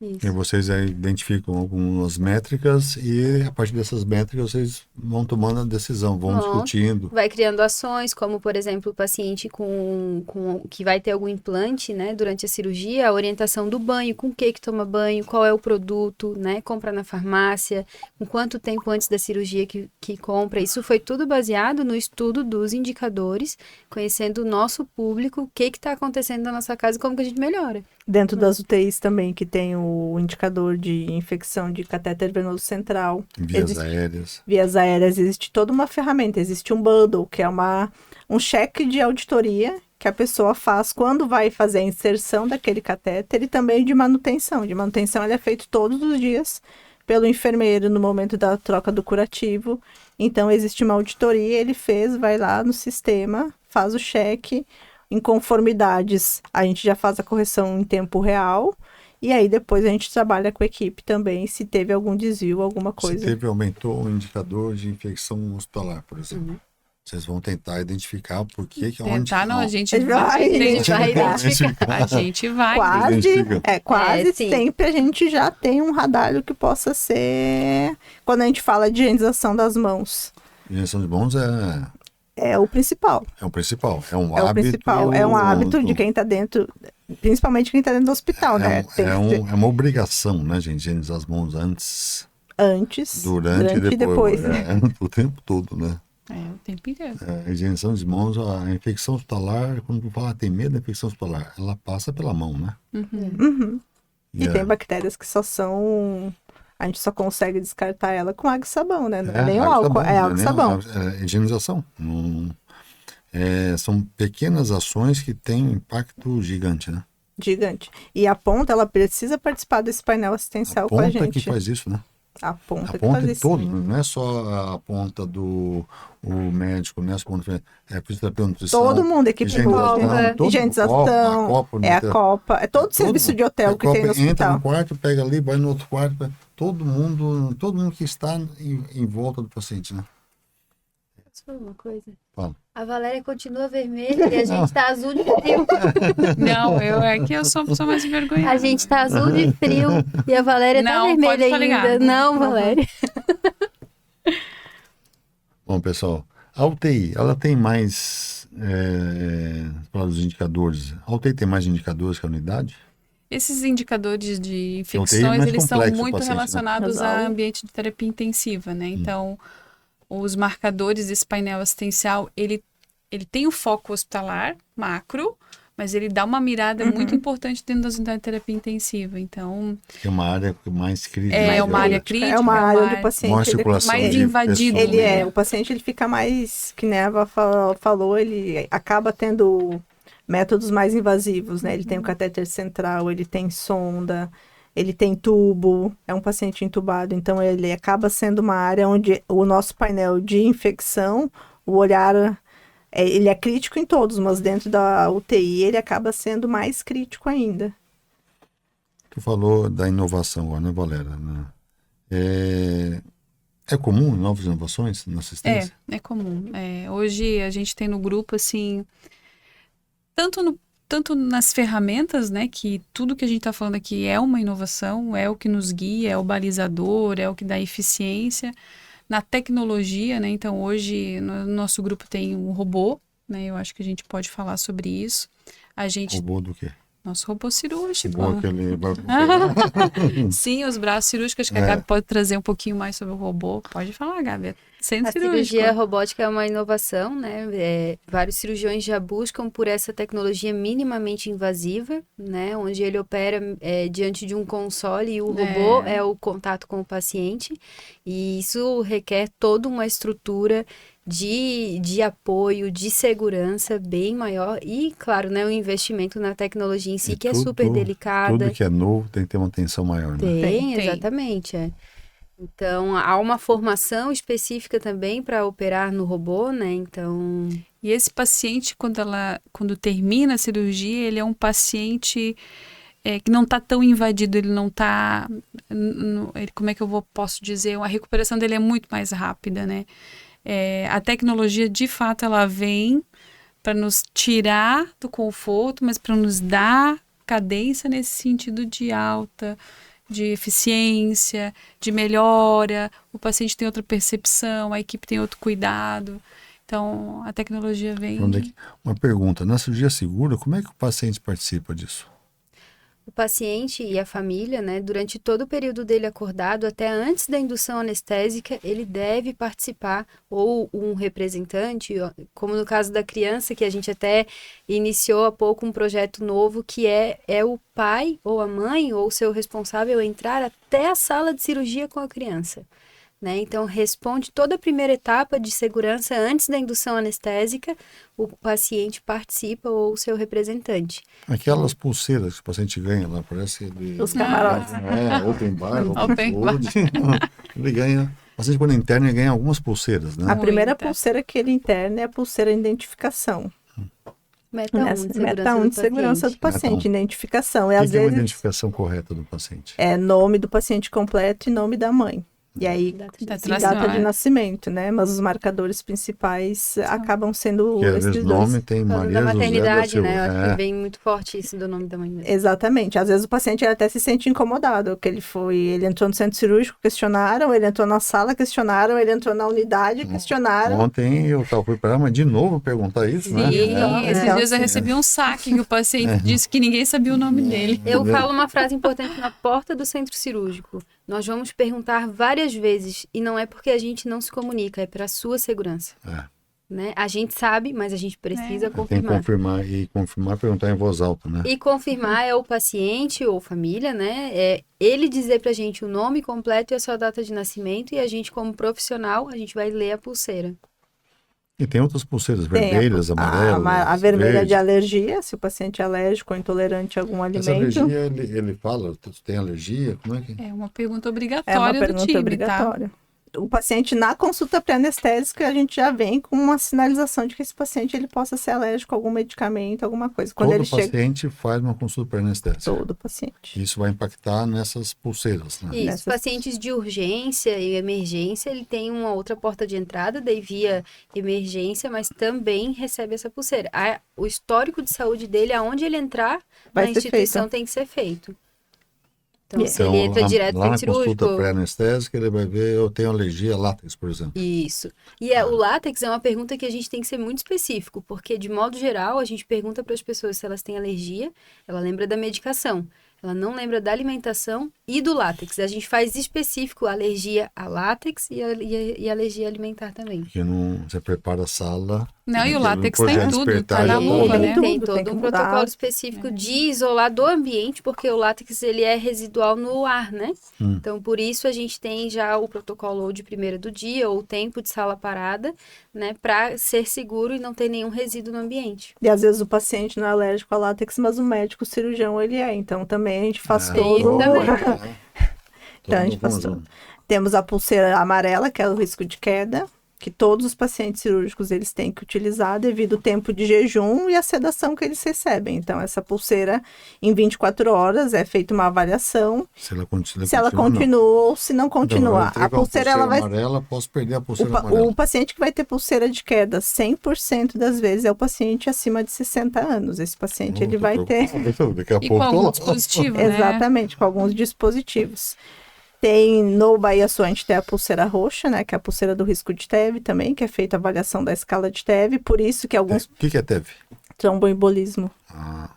Isso. E vocês aí identificam algumas métricas e a partir dessas métricas vocês vão tomando a decisão, vão discutindo. Vai criando ações, como, por exemplo, o paciente que vai ter algum implante, né, durante a cirurgia, a orientação do banho, com que toma banho, qual é o produto, né, compra na farmácia, com quanto tempo antes da cirurgia que compra. Isso foi tudo baseado no estudo dos indicadores, conhecendo o nosso público, o que está acontecendo na nossa casa e como que a gente melhora. Dentro das UTIs também, que tem o indicador de infecção de catéter venoso central. Vias aéreas. Vias aéreas, existe toda uma ferramenta, existe um bundle, que é um cheque de auditoria que a pessoa faz quando vai fazer a inserção daquele catéter e também de manutenção. De manutenção ele é feito todos os dias pelo enfermeiro no momento da troca do curativo. Então existe uma auditoria, ele vai lá no sistema, faz o cheque. Em conformidades, a gente já faz a correção em tempo real. E aí depois a gente trabalha com a equipe também, se teve algum desvio, alguma coisa. Se aumentou o indicador de infecção hospitalar, por exemplo. Vocês vão tentar identificar por que onde... Tentar não, a gente Ele vai. vai identificar. A gente vai. Quase, Identifica. quase sim. sempre a gente já tem um radar que possa ser... Quando a gente fala de higienização das mãos, Higienização de mãos é o principal. é o principal. É um É o hábito... principal. É um hábito de quem está dentro, principalmente quem está dentro do hospital, né? Tem que ter É uma obrigação, né, gente? Higienizar as mãos antes, durante e depois. O tempo todo, né? É, o tempo inteiro. A higienização de mãos, a infecção hospitalar, quando tu fala tem medo da infecção hospitalar, ela passa pela mão, né? Uhum. E é- tem bactérias que só são... A gente só consegue descartar ela com água e sabão, né? Não é É, nem o água e álcool, sabão, é água e né? sabão. É higienização. São pequenas ações que têm um impacto gigante, né? Gigante. E a ponta, ela precisa participar desse painel assistencial A com a ponta gente. que faz isso, né? A ponta A que ponta faz de isso. todo, não é só a ponta do o médico, não é só a ponta, é fisioterapeuta, nutrição, Todo mundo, equipe higienização, Copa, todo- higienização, a Copa, é a Copa, é todo serviço de hotel que tem no Entra hospital. no quarto, pega ali, vai no outro quarto, todo mundo que está em volta do paciente, né? Posso falar uma coisa? Fala. A Valéria continua vermelha e a gente tá azul de frio. Não, eu sou a pessoa mais envergonhada. A gente tá azul de frio e a Valéria tá Não, vermelha pode tá ainda. ligado. Não, Valéria. Bom, pessoal, a UTI, ela tem mais, para os indicadores, a UTI tem mais indicadores que a unidade? Esses indicadores de UTI é infecções, mais eles são complexo o muito paciente, né? relacionados a Resolve. ambiente de terapia intensiva, né? Então, os marcadores desse painel assistencial, ele tem o foco hospitalar, macro, mas ele dá uma mirada muito importante dentro das unidades de terapia intensiva. Então, Que é uma área mais crítica. é né? uma área crítica, É uma área onde o paciente Maior ele- circulação mais de invadido, pessoas, ele né? o paciente ele fica mais, que nem a Eva falou, ele acaba tendo métodos mais invasivos, né? Ele tem o catéter central, ele tem sonda, ele tem tubo, é um paciente entubado, então ele acaba sendo uma área onde o nosso painel de infecção, o olhar, ele é crítico em todos, mas dentro da UTI ele acaba sendo mais crítico ainda. Tu falou da inovação agora, né, Valéria? Né? É comum novas inovações na assistência? é comum. Hoje a gente tem no grupo, assim, tanto nas ferramentas, né, que tudo que a gente está falando aqui é uma inovação, é o que nos guia, é o balizador, é o que dá eficiência. Na tecnologia, né, então hoje no nosso grupo tem um robô, né, eu acho que a gente pode falar sobre isso. A gente, Robô do quê? nosso robô cirúrgico. Robô aquele... Sim, os braços cirúrgicos, acho que a Gabi pode trazer um pouquinho mais sobre o robô. Pode falar, Gabi. Centro A cirúrgico. cirurgia robótica é uma inovação, né? Vários cirurgiões já buscam por essa tecnologia minimamente invasiva, né? Onde ele opera diante de um console e o robô é o contato com o paciente. E isso requer toda uma estrutura de apoio, de segurança bem maior e, claro, né, o investimento na tecnologia em si, que é super delicada. Tudo que é novo tem que ter uma atenção maior, né? Tem. Exatamente, Então, há uma formação específica também para operar no robô, né? Então, E esse paciente, quando termina a cirurgia, ele é um paciente que não está tão invadido, ele não está... Como é que posso dizer? A recuperação dele é muito mais rápida, né? A tecnologia, de fato, ela vem para nos tirar do conforto, mas para nos dar cadência nesse sentido de alta, de eficiência, de melhora. O paciente tem outra percepção, a equipe tem outro cuidado. Então, a tecnologia vem... Uma pergunta, na cirurgia segura, como é que o paciente participa disso? o paciente e a família, né, durante todo o período dele acordado, até antes da indução anestésica, ele deve participar, ou um representante, como no caso da criança, que a gente até iniciou há pouco um projeto novo, que é o pai, ou a mãe, ou o seu responsável entrar até a sala de cirurgia com a criança. Né? Então, responde toda a primeira etapa de segurança antes da indução anestésica, o paciente participa ou o seu representante. Aquelas pulseiras que o paciente ganha lá, parece... Os camarotes. Open bar, Open bar. Ele ganha... O paciente quando interna, ele ganha algumas pulseiras, né? A primeira Muita. pulseira que ele interna é a pulseira de identificação. Meta 1 de segurança Meta 1 do de segurança do Meta paciente, um. identificação. E O às que é uma vezes identificação correta do paciente? é nome do paciente completo e nome da mãe. E aí, Data de Da e tração, data de é. nascimento, né? Mas os marcadores principais acabam sendo Porque às vezes esses o dois. nome tem Por causa Maria da José da maternidade, né? Eu Silva. acho que vem muito forte isso do nome da mãe mesmo. Exatamente. Às vezes o paciente ele até se sente incomodado, que ele entrou no centro cirúrgico, questionaram, ele entrou na sala, questionaram, ele entrou na unidade, questionaram. Ontem eu estava preparado, mas de novo perguntar isso, né? Sim, É, esses então, dias eu assim, recebi um saque que o paciente disse que ninguém sabia o nome dele. Eu falo uma frase importante na porta do centro cirúrgico. Nós vamos perguntar várias vezes e não é porque a gente não se comunica, é para a sua segurança. É. Né? A gente sabe, mas a gente precisa Tem que confirmar. confirmar, perguntar em voz alta, né? E confirmar é o paciente ou família, né? É ele dizer pra gente o nome completo e a sua data de nascimento e a gente, como profissional, a gente vai ler a pulseira. E tem outras pulseiras, Tem vermelhas, amarelas, a vermelha verde. de alergia, se o paciente é alérgico ou intolerante a algum Essa alimento. alergia, ele fala, tu tem alergia? Como é que... É uma pergunta É uma obrigatória do pergunta time, obrigatória. O paciente, na consulta pré-anestésica, a gente já vem com uma sinalização de que esse paciente ele possa ser alérgico a algum medicamento, alguma coisa. Quando Todo ele chega, paciente faz uma consulta pré-anestésica. todo paciente. Isso vai impactar nessas pulseiras, né? Isso, Nessas- pacientes de urgência e emergência, ele tem uma outra porta de entrada, daí via emergência, mas também recebe essa pulseira. O histórico de saúde dele, aonde ele entrar Vai na ser instituição, feito. tem que ser feito. Então, se Então, ele entra direto lá no na cirúrgico... consulta pré-anestésica, ele vai ver, eu tenho alergia a látex, por exemplo. Isso. E o látex é uma pergunta que a gente tem que ser muito específico, porque, de modo geral, a gente pergunta para as pessoas se elas têm alergia, ela lembra da medicação, ela não lembra da alimentação e do látex. A gente faz específico alergia a látex e alergia alimentar também. Porque não, você prepara a sala. Não, e o látex projeto tá em tudo, despertar tá na já luva, tá- né? Tudo, Tem tem todo que um mudar. protocolo específico de isolar do ambiente, porque o látex ele é residual no ar, né? Então, por isso a gente tem já o protocolo ou de primeira do dia ou o tempo de sala parada, né? Para ser seguro e não ter nenhum resíduo no ambiente. E às vezes o paciente não é alérgico a látex, mas o médico, o cirurgião, ele é. Então também a gente faz É, todo. isso também. Então a gente faz todo. Temos a pulseira amarela, que é o risco de queda, que todos os pacientes cirúrgicos eles têm que utilizar devido ao tempo de jejum e a sedação que eles recebem. Então, essa pulseira, em 24 horas, é feita uma avaliação, Se ela continua ou se não continua. Então, A pulseira, ela vai... amarela, posso perder a pulseira O amarela. paciente que vai ter pulseira de queda 100% das vezes é o paciente acima de 60 anos. Esse paciente, ele vai ter... Daqui a E pouco com algum tô lá. dispositivo, né? Exatamente, com alguns dispositivos. Tem no Bahia Sul, a gente tem a pulseira roxa, né? Que é a pulseira do risco de TEV também, que é feita a avaliação da escala de TEV. Por isso que alguns O que é TEV? tromboembolismo. Ah,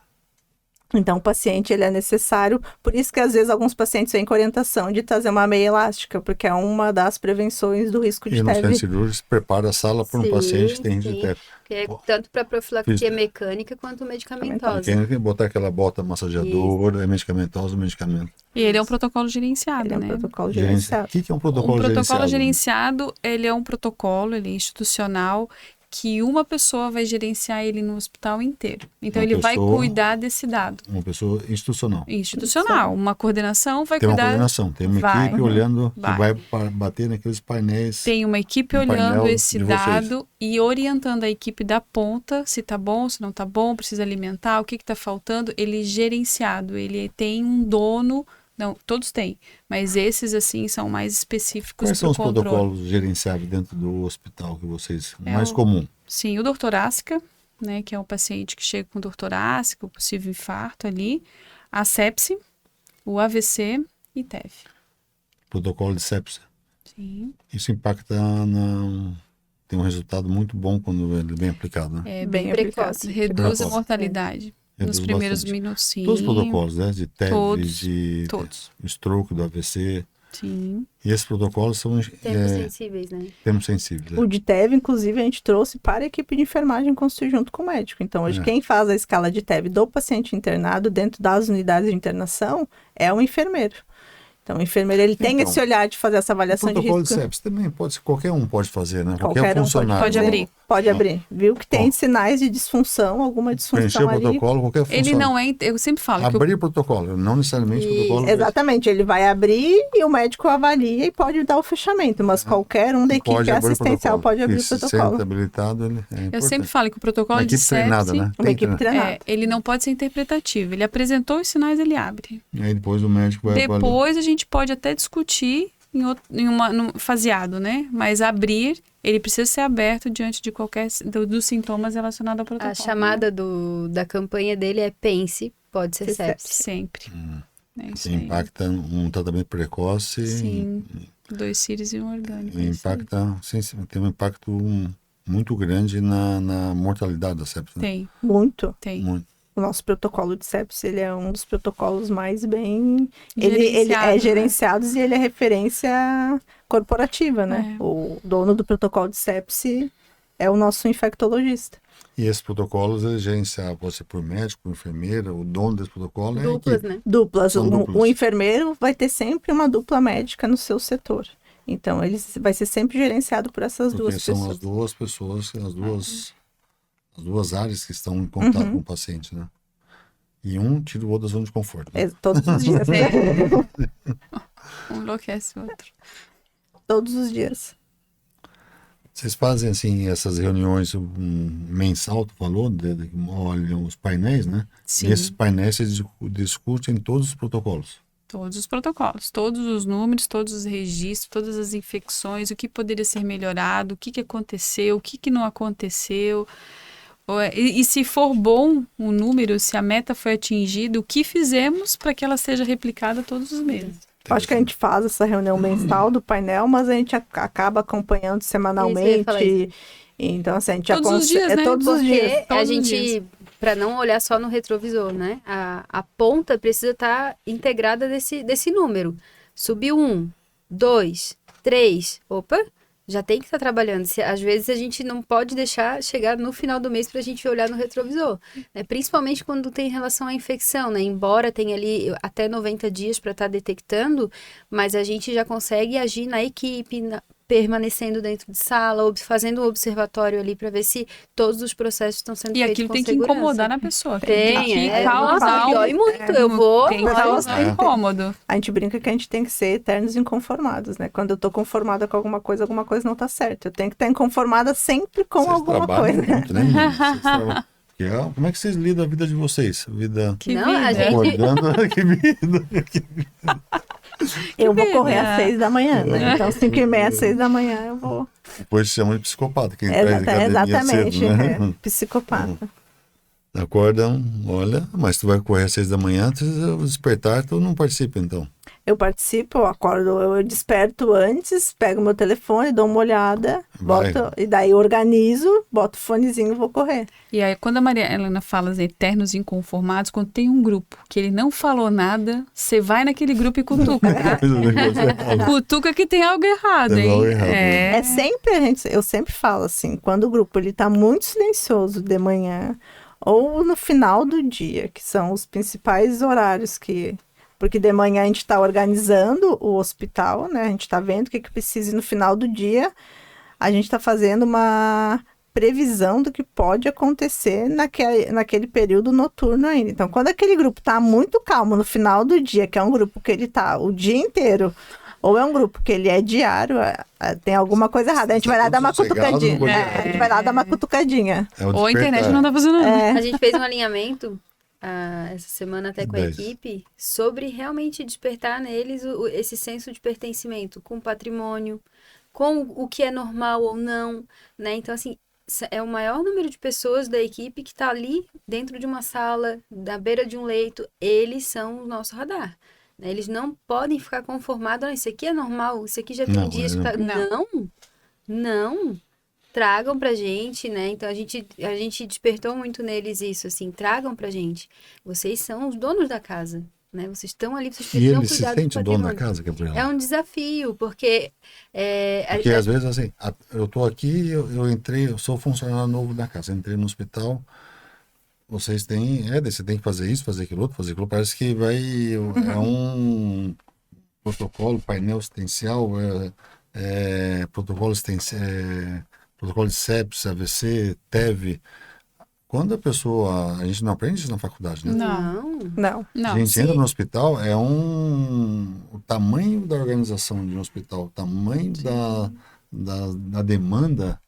Então, o paciente, ele é necessário. Por isso que, às vezes, alguns pacientes vêm com orientação de trazer uma meia elástica, porque é uma das prevenções do risco de e no TEV. centro cirúrgico se prepara a sala para um Sim, paciente que tem sim. de TEV. Que é tanto para profilaxia Fiz- mecânica quanto medicamentosa. Tem que botar aquela bota massageadora, é medicamentosa, medicamento. E ele é um protocolo gerenciado, Ele é um né? protocolo O gerenciado. que é um O protocolo protocolo gerenciado? gerenciado, ele é um protocolo, ele é institucional, que uma pessoa vai gerenciar ele no hospital inteiro. Então, Uma ele vai pessoa- cuidar desse dado. Uma pessoa institucional. Institucional. Uma coordenação vai Tem uma cuidar... coordenação, tem uma Vai. equipe olhando que Vai. vai bater naqueles painéis. Tem uma equipe Um painel olhando esse de vocês. dado e orientando a equipe da ponta, se tá bom, se não tá bom, precisa alimentar, o que que tá faltando. Ele é gerenciado, ele tem um dono... Não, todos têm, mas esses, assim, são mais específicos Quais são para o os controle. protocolos gerenciáveis dentro do hospital que vocês... É mais o- comum? Sim, o dor torácica, né, que é um paciente que chega com dor torácica, o possível infarto ali, a sepse, o AVC e TEV. Protocolo de sepsia. Sim. Isso impacta tem um resultado muito bom quando ele é bem aplicado, né? É Bem bem aplicado. reduz a Precoce. mortalidade. Reduz Nos primeiros bastante. minutos, sim. Todos os protocolos, né? De TEV, Todos, de todos. stroke, do AVC. Sim. E esses protocolos são Tempos sensíveis, né? termos sensíveis. né? O de TEV, inclusive, a gente trouxe para a equipe de enfermagem construir junto com o médico. Então, hoje, É. quem faz a escala de TEV do paciente internado dentro das unidades de internação é o enfermeiro. Então, o enfermeiro, ele tem Então, esse olhar de fazer essa O avaliação de protocolo de risco. sepsis também pode ser, qualquer um pode fazer, né? Qualquer Qualquer um funcionário. pode abrir. Pode abrir. Viu que tem Ó. sinais de disfunção, alguma Preencher disfunção o ali. protocolo, qualquer funcionário. Ele não é... Eu sempre falo que Abrir o protocolo, não necessariamente o protocolo. Exatamente, ele vai abrir e o médico avalia e pode dar o fechamento, mas qualquer um da equipe pode abrir o assistencial protocolo. pode abrir E o se protocolo. sente habilitado, ele é eu importante. sempre falo que o protocolo Uma de equipe treinada, sepse, né? Uma Tem equipe que treinar. treinada. ele não pode ser interpretativo. Ele apresentou os sinais, ele abre. E aí depois o médico vai avaliar. Depois a gente pode até discutir faseado, né? Mas abrir, ele precisa ser aberto diante de qualquer dos sintomas relacionados ao protocolo. A chamada da campanha dele é pense, pode ser sepsis. Sempre. É isso Que aí. impacta um tratamento precoce. Sim. 2 síris e um orgânico. E impacta, sim, tem um impacto muito grande na mortalidade da sepsis. Né? Tem, Muito. tem. Muito. O nosso protocolo de sepsis, ele é um dos protocolos mais bem... Ele Gerenciado, é né? gerenciados e ele é referência corporativa, né? É. O dono do protocolo de sepsis é o nosso infectologista. E esses protocolos, eles gerenciam você por médico, por enfermeira, o dono desse protocolo é a Duplas, equipe. né? Duplas. São duplas. O enfermeiro vai ter sempre uma dupla médica no seu setor. Então, ele vai ser sempre gerenciado por essas Porque duas são pessoas. as duas pessoas, as duas áreas que estão em contato com o paciente, né? E um tira o outro da zona de conforto. Né? Todos os dias. Um enlouquece o outro. Todos os dias. Vocês fazem, assim, essas reuniões mensal, tu falou, olham os painéis, né? Sim. Nesses painéis vocês discutem todos os protocolos. Todos os protocolos, todos os números, todos os registros, todas as infecções, o que poderia ser melhorado, o que aconteceu, o que não aconteceu. E se for bom o número, se a meta foi atingida, o que fizemos para que ela seja replicada todos os meses. Acho que a gente faz essa reunião mensal do painel, mas a gente acaba acompanhando semanalmente. Então, assim, a gente Todos os dias, né? Todos os dias. Porque a Todos os gente, dias. para não olhar só no retrovisor, né? A ponta precisa estar integrada desse número. Subiu 1, 2, 3. Opa, já tem que estar trabalhando. Às vezes a gente não pode deixar chegar no final do mês para a gente olhar no retrovisor. Né? Principalmente quando tem relação à infecção, né? Embora tenha ali até 90 dias para estar detectando, mas a gente já consegue agir na equipe, permanecendo dentro de sala, fazendo um observatório ali para ver se todos os processos estão sendo E feitos aquilo com tem que segurança. incomodar na pessoa. Tem, que nossa, causar dói muito. Eu vou... Tem que causar incômodo. A gente brinca que a gente tem que ser eternos inconformados, né? Quando eu tô conformada com alguma coisa não tá certa. Eu tenho que estar inconformada sempre com Vocês alguma trabalham coisa. muito, né? Vocês trabalham. Como é que vocês lidam a vida de vocês? Vida Que Não, a vida. gente- acordando, que vida. Eu vou correr vida. às 6 da manhã, né? Então, 5h30, 6 da manhã, eu vou. Depois chamam de psicopata, quem traz academia Exatamente, cedo, né? psicopata. Acordam, olha, mas tu vai correr às 6 da manhã, tu despertar, tu não participa então. Eu participo, eu acordo, eu desperto antes, pego meu telefone, dou uma olhada, Vai. e daí eu organizo, boto o fonezinho e vou correr. E aí, quando a Maria Helena fala de eternos inconformados, quando tem um grupo que ele não falou nada, você vai naquele grupo e cutuca, tá? Cutuca que tem algo errado, Tem hein? algo errado, É sempre, eu sempre falo assim, quando o grupo ele tá muito silencioso de manhã ou no final do dia, que são os principais horários porque de manhã a gente está organizando o hospital, né? A gente está vendo o que precisa e no final do dia a gente está fazendo uma previsão do que pode acontecer naquele período noturno ainda. Então, quando aquele grupo está muito calmo no final do dia, que é um grupo que ele está o dia inteiro, ou é um grupo que ele é diário, tem alguma coisa errada. A gente vai lá dar uma cutucadinha. A gente vai lá dar uma cutucadinha. Ou a internet não tá fazendo nada. A gente fez um alinhamento essa semana até com a 10. equipe sobre realmente despertar neles esse senso de pertencimento com o patrimônio, com o que é normal ou não, né? Então, assim, é o maior número de pessoas da equipe que está ali dentro de uma sala, na beira de um leito, eles são o nosso radar. Né? Eles não podem ficar conformados, isso aqui é normal, isso aqui já tem Não, dias não. que tá... Não. Tragam pra gente, né? Então a gente despertou muito neles isso, assim, tragam pra gente. Vocês são os donos da casa, né? Vocês estão ali, vocês E precisam ele se cuidar do sente dono da patrimônio. casa, Gabriel? É um desafio, porque... Porque às vezes assim, eu tô aqui, eu entrei, eu sou funcionário novo da casa, entrei no hospital, vocês têm, você tem que fazer isso, fazer aquilo outro, parece que é um protocolo, painel assistencial, protocolo de sepsis, AVC, TEV. Quando a gente não aprende isso na faculdade, né? Não. Não. A gente entra no hospital, o tamanho da organização de um hospital, o tamanho da demanda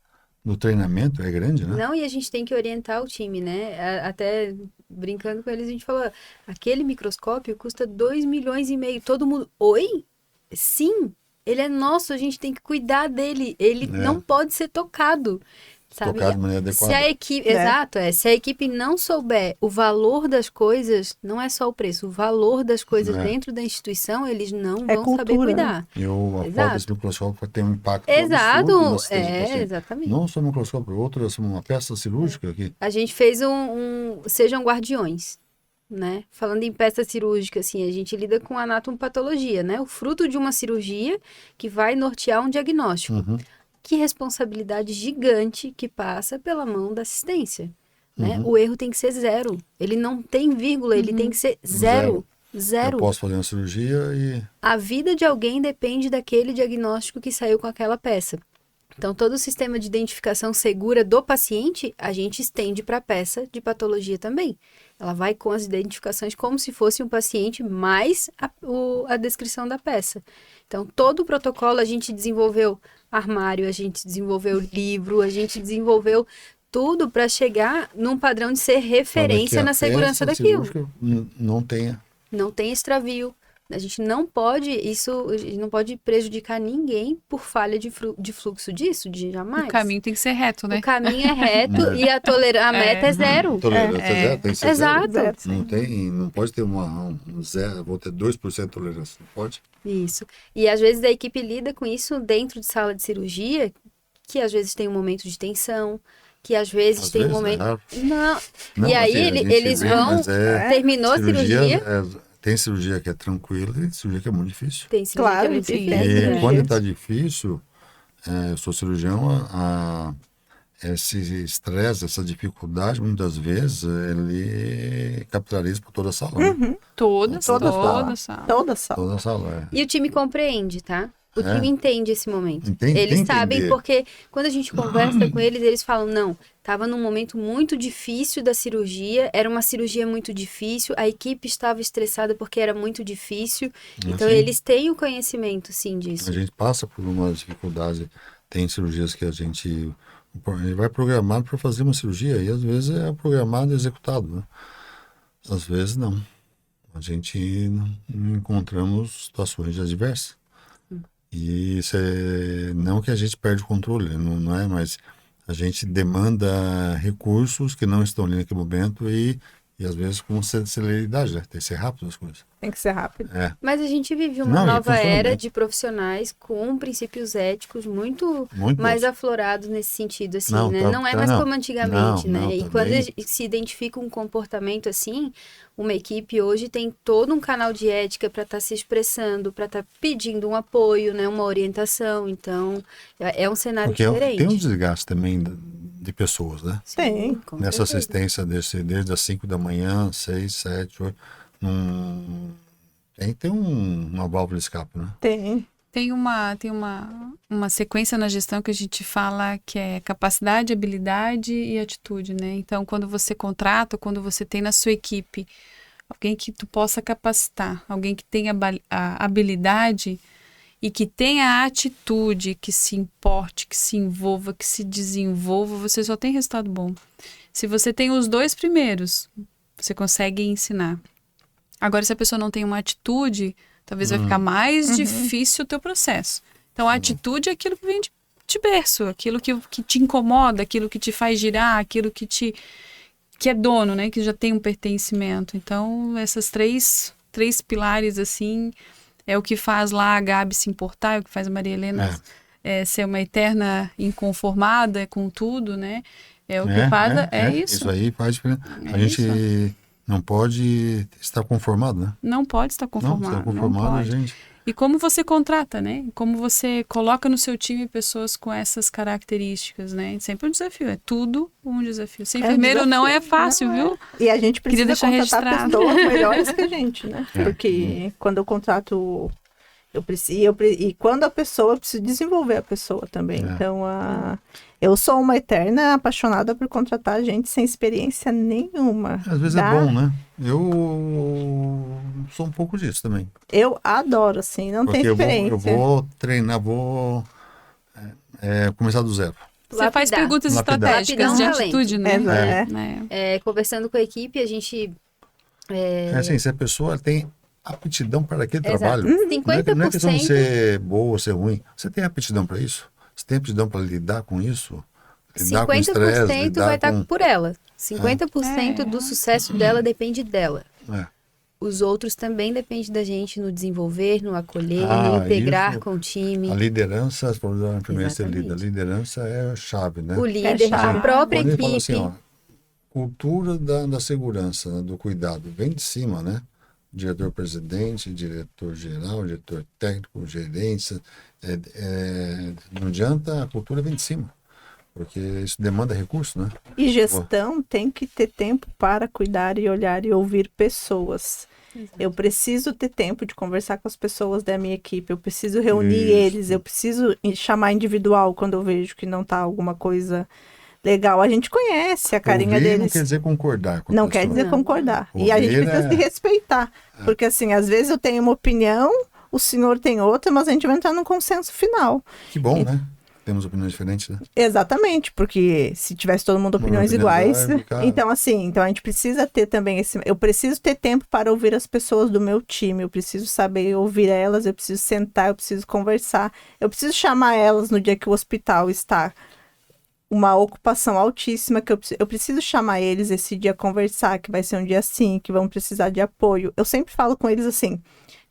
do treinamento é grande, né? Não, e a gente tem que orientar o time, né? Até brincando com eles, a gente falou, aquele microscópio custa 2,5 milhões. Todo mundo, oi? Sim, Ele é nosso, a gente tem que cuidar dele. Ele não pode ser tocado. Sabe? Tocar de maneira adequada. Se a equipe, se a equipe não souber o valor das coisas, não é só o preço, o valor das coisas dentro da instituição, eles não vão saber cuidar. E a falta desse microscópio tem um impacto Exato, absurdo na assistência do paciente. exatamente. Não só o microscópio, uma peça cirúrgica aqui. A gente fez Sejam Guardiões, né? Falando em peça cirúrgica, assim, a gente lida com anatomopatologia, né? O fruto de uma cirurgia que vai nortear um diagnóstico. Uhum. Que responsabilidade gigante que passa pela mão da assistência, né? O erro tem que ser 0. Ele não tem vírgula, ele tem que ser 0. Eu posso fazer uma cirurgia e... A vida de alguém depende daquele diagnóstico que saiu com aquela peça. Então, todo o sistema de identificação segura do paciente, a gente estende para a peça de patologia também. Ela vai com as identificações como se fosse um paciente mais a descrição da peça. Então, todo o protocolo a gente desenvolveu armário, a gente desenvolveu livro, a gente desenvolveu tudo para chegar num padrão de ser referência na segurança daquilo. Não tem extravio. A gente não pode prejudicar ninguém por falha de fluxo disso, de jamais. O caminho tem que ser reto, né? O caminho é reto e a meta é 0. Tolerância é 0, tem que ser Exato. 0. Não pode ter um 0, vou ter 2% de tolerância, não pode? Isso. E às vezes a equipe lida com isso dentro de sala de cirurgia, que às vezes tem um momento de tensão, que às vezes tem um momento... Não. E aí eles vão... Terminou a cirurgia... Tem cirurgia que é tranquila e cirurgia que é muito difícil. Tem cirurgia que é muito difícil. E quando está difícil, eu sou cirurgião, esse estresse, essa dificuldade, muitas vezes, ele capitaliza por toda a sala. Uhum. Toda sala. Toda sala, E o time compreende, tá? O time entende esse momento. Eles eles sabem porque quando a gente conversa com eles, eles falam, não, estava num momento muito difícil da cirurgia, era uma cirurgia muito difícil, a equipe estava estressada porque era muito difícil. Então, eles têm o conhecimento, sim, disso. A gente passa por uma dificuldade, tem cirurgias que a gente vai programado para fazer uma cirurgia e às vezes é programado e executado, né? Às vezes não. A gente não encontramos situações adversas. E isso não que a gente perde o controle, não é, mas a gente demanda recursos que não estão ali naquele momento e às vezes com celeridade, né? Tem que ser rápido as coisas. Tem que ser rápido. Mas a gente vive uma nova era de profissionais com princípios éticos muito mais aflorados nesse sentido, assim, né? Não é mais como antigamente, né? E quando se identifica um comportamento assim, uma equipe hoje tem todo um canal de ética para estar se expressando, para estar pedindo um apoio, né? Uma orientação. Então, é um cenário diferente. Tem um desgaste também de pessoas, né? Tem. Nessa assistência desde as 5 da manhã, 6, 7, 8... Tem uma válvula de escape, né? Tem uma sequência na gestão que a gente fala que é capacidade, habilidade e atitude, né? Então, quando você contrata, quando você tem na sua equipe alguém que tu possa capacitar, alguém que tenha a habilidade e que tenha a atitude, que se importe, que se envolva, que se desenvolva, você só tem resultado bom. Se você tem os 2 primeiros, você consegue ensinar. Agora, se a pessoa não tem uma atitude, talvez vai ficar mais difícil o teu processo. Então, a atitude é aquilo que vem de berço, aquilo que te incomoda, aquilo que te faz girar, aquilo que é dono, né? Que já tem um pertencimento. Então, essas três pilares, assim, é o que faz lá a Gabi se importar, é o que faz a Maria Helena ser uma eterna inconformada com tudo, né? É o que faz, isso. Isso aí faz diferença. A gente não pode estar conformado, né? Não pode estar conformado. Não, estar conformado, a gente... E como você contrata, né? Como você coloca no seu time pessoas com essas características, né? Sempre um desafio, é tudo um desafio. Ser enfermeiro não é fácil, viu? E a gente precisa contratar pessoas melhores que a gente, né? Porque quando eu contrato... E quando a pessoa, eu preciso desenvolver a pessoa também. Então, eu sou uma eterna apaixonada por contratar gente sem experiência nenhuma. Às vezes é bom, né? Eu sou um pouco disso também. Eu adoro, assim, não tem experiência. Eu vou treinar, começar do zero. Você faz perguntas estratégicas de atitude, né? Conversando com a equipe, a gente... assim, se a pessoa tem aptidão para aquele Exato. trabalho. Não é questão de 50%. ser boa ou ser ruim. Você tem aptidão para isso? Você tem aptidão para lidar com isso? Lidar com 50% estresse, vai lidar estar com... por ela. 50% do sucesso dela depende dela. É. Os outros também dependem da gente no desenvolver, no acolher, Ah, no integrar isso. com o time. A liderança, as problemas primeiro ser líder. A Exatamente. liderança é a chave, né? O líder, chave. a própria Quando ele fala equipe. assim, ó, cultura da segurança, né, do cuidado, vem de cima, né? Diretor-presidente, diretor-geral, diretor técnico, gerência. Não adianta, a cultura vem de cima, porque isso demanda recurso, né? E gestão tem que ter tempo para cuidar e olhar e ouvir pessoas. Eu preciso ter tempo de conversar com as pessoas da minha equipe, eu preciso reunir Isso. eles, eu preciso chamar individual quando eu vejo que não tá alguma coisa legal. A gente conhece a carinha Ouvir deles. não quer dizer concordar com a Não quer pessoa. dizer Não. concordar. E a gente Ouvir precisa se respeitar. Porque, assim, às vezes eu tenho uma opinião, o senhor tem outra, mas a gente vai entrar num consenso final. Que bom, né? Temos opiniões diferentes, né? Exatamente, porque se tivesse todo mundo opiniões iguais. vai ficar- Então, assim, então a gente precisa ter também esse. Eu preciso ter tempo para ouvir as pessoas do meu time. Eu preciso saber ouvir elas, eu preciso sentar, eu preciso conversar. Eu preciso chamar elas no dia que o hospital está uma ocupação altíssima, que eu preciso chamar eles esse dia conversar, que vai ser um dia assim, que vão precisar de apoio. Eu sempre falo com eles assim: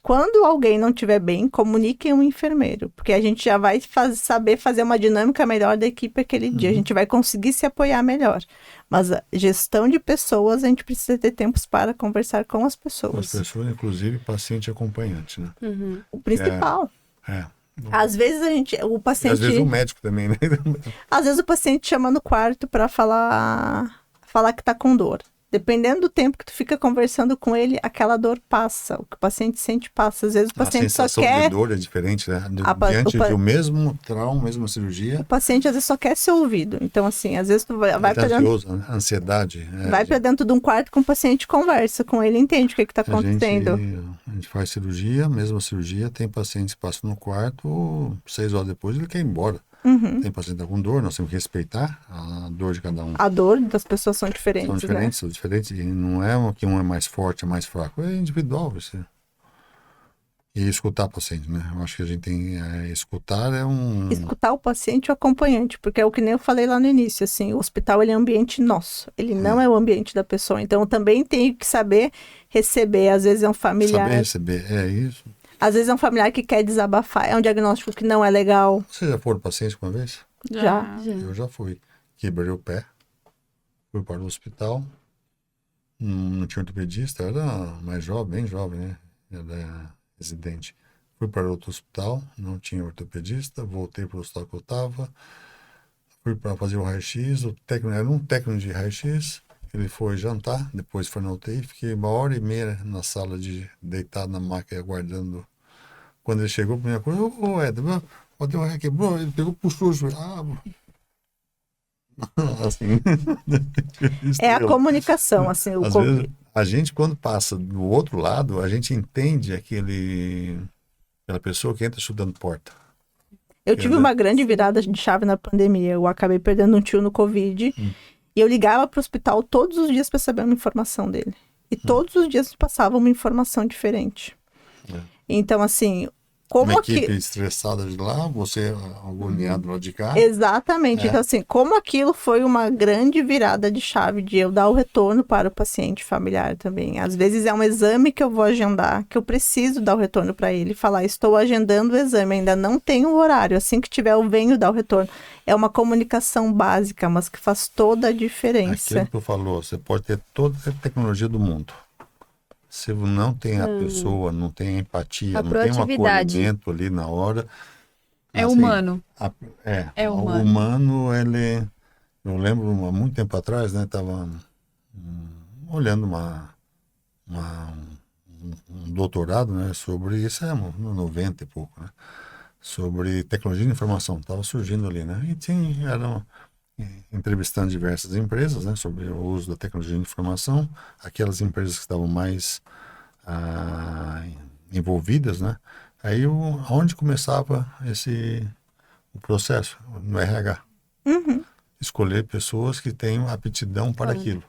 quando alguém não estiver bem, comuniquem um enfermeiro, porque a gente já vai saber fazer uma dinâmica melhor da equipe aquele dia, a gente vai conseguir se apoiar melhor. Mas a gestão de pessoas, a gente precisa ter tempos para conversar com as Com as pessoas. pessoas, inclusive paciente e acompanhante, né? Uhum. O principal. É. Às vezes o E paciente... às vezes o médico também, né? Às vezes o paciente chama no quarto para falar que tá com dor. Dependendo do tempo que tu fica conversando com ele, aquela dor passa. O que o paciente sente passa. Às vezes o A paciente só sensação quer... de dor é diferente, né? pa- Diante o pa- do mesmo trauma, mesma cirurgia, O paciente às vezes só quer ser ouvido. Então, assim, às vezes tu vai tá para dentro, ansioso, né? Ansiedade. vai pra dentro de um quarto com o paciente, conversa com ele, entende o que tá acontecendo. A gente faz cirurgia, mesma cirurgia, tem pacientes que passam no quarto, 6 horas depois ele quer ir embora. Uhum. Tem paciente com dor, nós temos que respeitar a dor de cada um. A dor das pessoas são diferentes, São né? diferentes, são diferentes. E não é que um é mais forte, é mais fraco. É individual. Você. E escutar o paciente, né? Eu acho que a gente tem... escutar é um... Escutar o paciente e o acompanhante, porque é o que nem eu falei lá no início, assim, o hospital ele é um ambiente nosso, ele não é o ambiente da pessoa, então eu também tenho que saber receber, às vezes é um familiar, Saber receber, é isso. às vezes é um familiar que quer desabafar, é um diagnóstico que não é legal, Você já foi paciente uma vez? já. Eu já fui. Quebrei o pé, fui para o hospital, não tinha ortopedista, eu era mais jovem, bem jovem, né? Era residente. Fui para outro hospital, não tinha ortopedista, voltei para o hospital que eu estava, fui para fazer o raio-x, o técnico era um técnico de raio-x, ele foi jantar, depois foi na UTI, fiquei 1h30 na sala deitado na maca aguardando. Quando ele chegou, a primeira coisa, ô Éder, o teu raio quebrou, ele pegou, puxou, assim. É a comunicação, assim, Às vezes, a gente, quando passa do outro lado, a gente entende aquela pessoa que entra chutando porta. Eu tive uma grande virada de chave na pandemia, eu acabei perdendo um tio no Covid, e eu ligava pro hospital todos os dias para saber uma informação dele, e todos os dias passava uma informação diferente. Então, assim, como uma equipe estressada de lá, você agoniado lá de cá. Exatamente. Então, assim, como aquilo foi uma grande virada de chave de eu dar o retorno para o paciente familiar também. Às vezes é um exame que eu vou agendar, que eu preciso dar o retorno para ele. Falar, estou agendando o exame, ainda não tenho o horário. Assim que tiver, eu venho dar o retorno. É uma comunicação básica, mas que faz toda a diferença. Aquilo que tu falou, você pode ter toda a tecnologia do mundo. Se não tem a pessoa, não tem a empatia, não tem um acolhimento ali na hora. É assim, humano. É o humano. humano, ele... Eu lembro, há muito tempo atrás, né, estava olhando um doutorado, né, sobre isso, no 90 e pouco, né, sobre tecnologia de informação, estava surgindo ali, né, e eram entrevistando diversas empresas, né, sobre o uso da tecnologia de informação, aquelas empresas que estavam mais envolvidas, né, aí onde começava o processo? No RH. Uhum. Escolher pessoas que tenham aptidão para aquilo.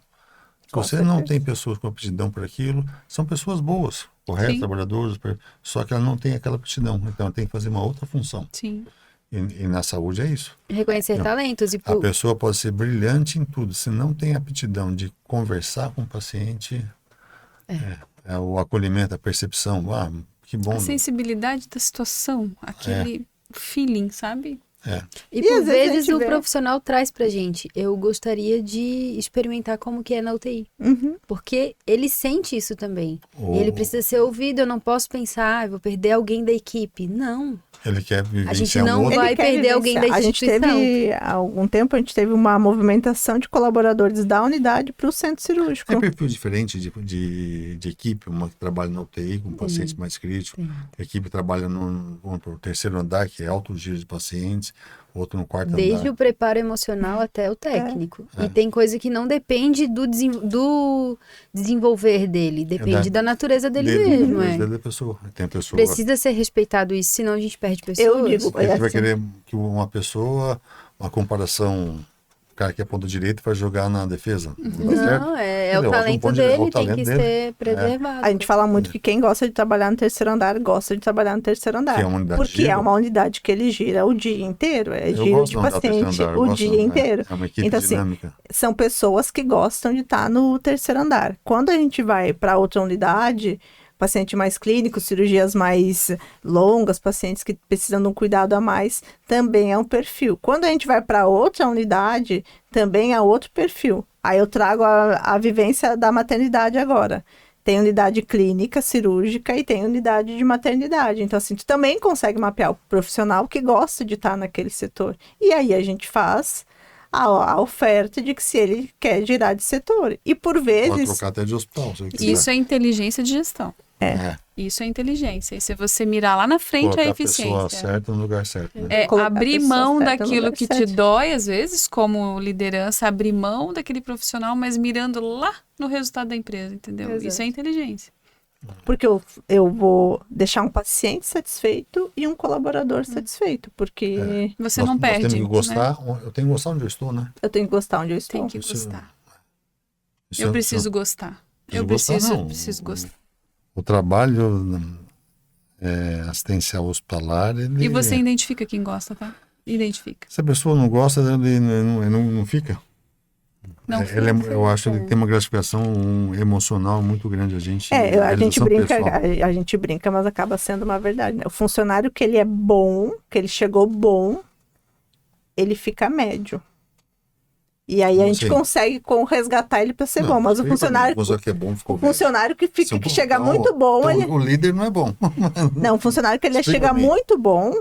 Se Com você não certeza. tem pessoas com aptidão para aquilo, são pessoas boas, corretas, Sim. trabalhadoras, só que ela não tem aquela aptidão. Então ela tem que fazer uma outra função. Sim. E na saúde é isso. Reconhecer Não. talentos e A pessoa pode ser brilhante em tudo. Se não tem aptidão de conversar com o paciente, é o acolhimento, a percepção. Ah, que bom. A sensibilidade da situação, aquele feeling, sabe? E E por às vezes a vezes gente o vê- profissional traz pra gente, eu gostaria de experimentar como que é na UTI. Uhum. Porque ele sente isso também. Ou E ele precisa ser ouvido, eu não posso pensar, vou perder alguém da equipe. Não. ele quer A gente vivenciar um não outro. vai Ele quer perder alguém da vivenciar. A gente instituição. teve, há algum tempo, a gente teve uma movimentação de colaboradores da unidade para o centro cirúrgico. É perfil diferente de equipe, uma que trabalha na UTI com pacientes mais críticos, a equipe que trabalha no terceiro andar, que é alto giro de pacientes, outro no quarto Desde andar. o preparo emocional até o técnico. E tem coisa que não depende do desenvolver dele, depende da natureza dele mesmo. Da pessoa. Tem a pessoa. Precisa ser respeitado isso, senão a gente perde pessoas. Eu digo, A gente vai assim, querer que uma pessoa, uma comparação, o cara que é ponta direita vai jogar na defesa. Não dá certo? Não, é Ele o ótimo talento ponto de- dele, é o tem talento que dele. ser preservado. a gente fala muito que quem gosta de trabalhar no terceiro andar gosta de trabalhar no terceiro andar. Que é uma unidade porque gira. é uma unidade que ele gira o dia inteiro, é Eu giro gosto de andar no terceiro paciente andar, eu o gosto, dia inteiro. É uma equipe Então, assim, dinâmica. são pessoas que gostam de estar no terceiro andar. Quando a gente vai para outra unidade, paciente mais clínico, cirurgias mais longas, pacientes que precisam de um cuidado a mais, também é um perfil. Quando a gente vai para outra unidade, também é outro perfil. Aí eu trago a vivência da maternidade agora. Tem unidade clínica, cirúrgica e tem unidade de maternidade. Então, assim, tu também consegue mapear o profissional que gosta de estar naquele setor. E aí a gente faz a oferta de que se ele quer girar de setor. E por Pode vezes... trocar até de hospital, se ele quiser. Isso é inteligência de gestão. Isso é inteligência. E se você mirar lá na frente, Colocar é a pessoa eficiência. certa no lugar certo. Né? É Colocar a abrir pessoa mão certa no daquilo lugar que te certo. dói, às vezes, como liderança, abrir mão daquele profissional, mas mirando lá no resultado da empresa, entendeu? Exato. Isso é inteligência. Porque eu vou deixar um paciente satisfeito e um colaborador satisfeito, porque Você Nós- não nós perde. temos que né? gostar, eu tenho que gostar onde eu estou, né? eu tenho que gostar onde eu estou. Tem que Isso- gostar. Isso Eu é- preciso gostar. Eu gostar, preciso, não. preciso gostar. O trabalho assistencial hospitalar, ele... E você identifica quem gosta, tá? Identifica. Se a pessoa não gosta, ele não fica. Não Eu acho que ele tem uma gratificação emocional muito grande. A gente, A gente realização brinca, pessoal. a gente brinca, mas acaba sendo uma verdade, né? O funcionário que ele é bom, que ele chegou bom, ele fica médio. E aí a gente Sim. consegue resgatar ele para ser Não, bom. Mas o fica funcionário, bem, que é bom, ficou o funcionário que bem. fica, que chega muito bom, Então, ele o líder não é bom. não, o funcionário que ele Explica chega bem. muito bom,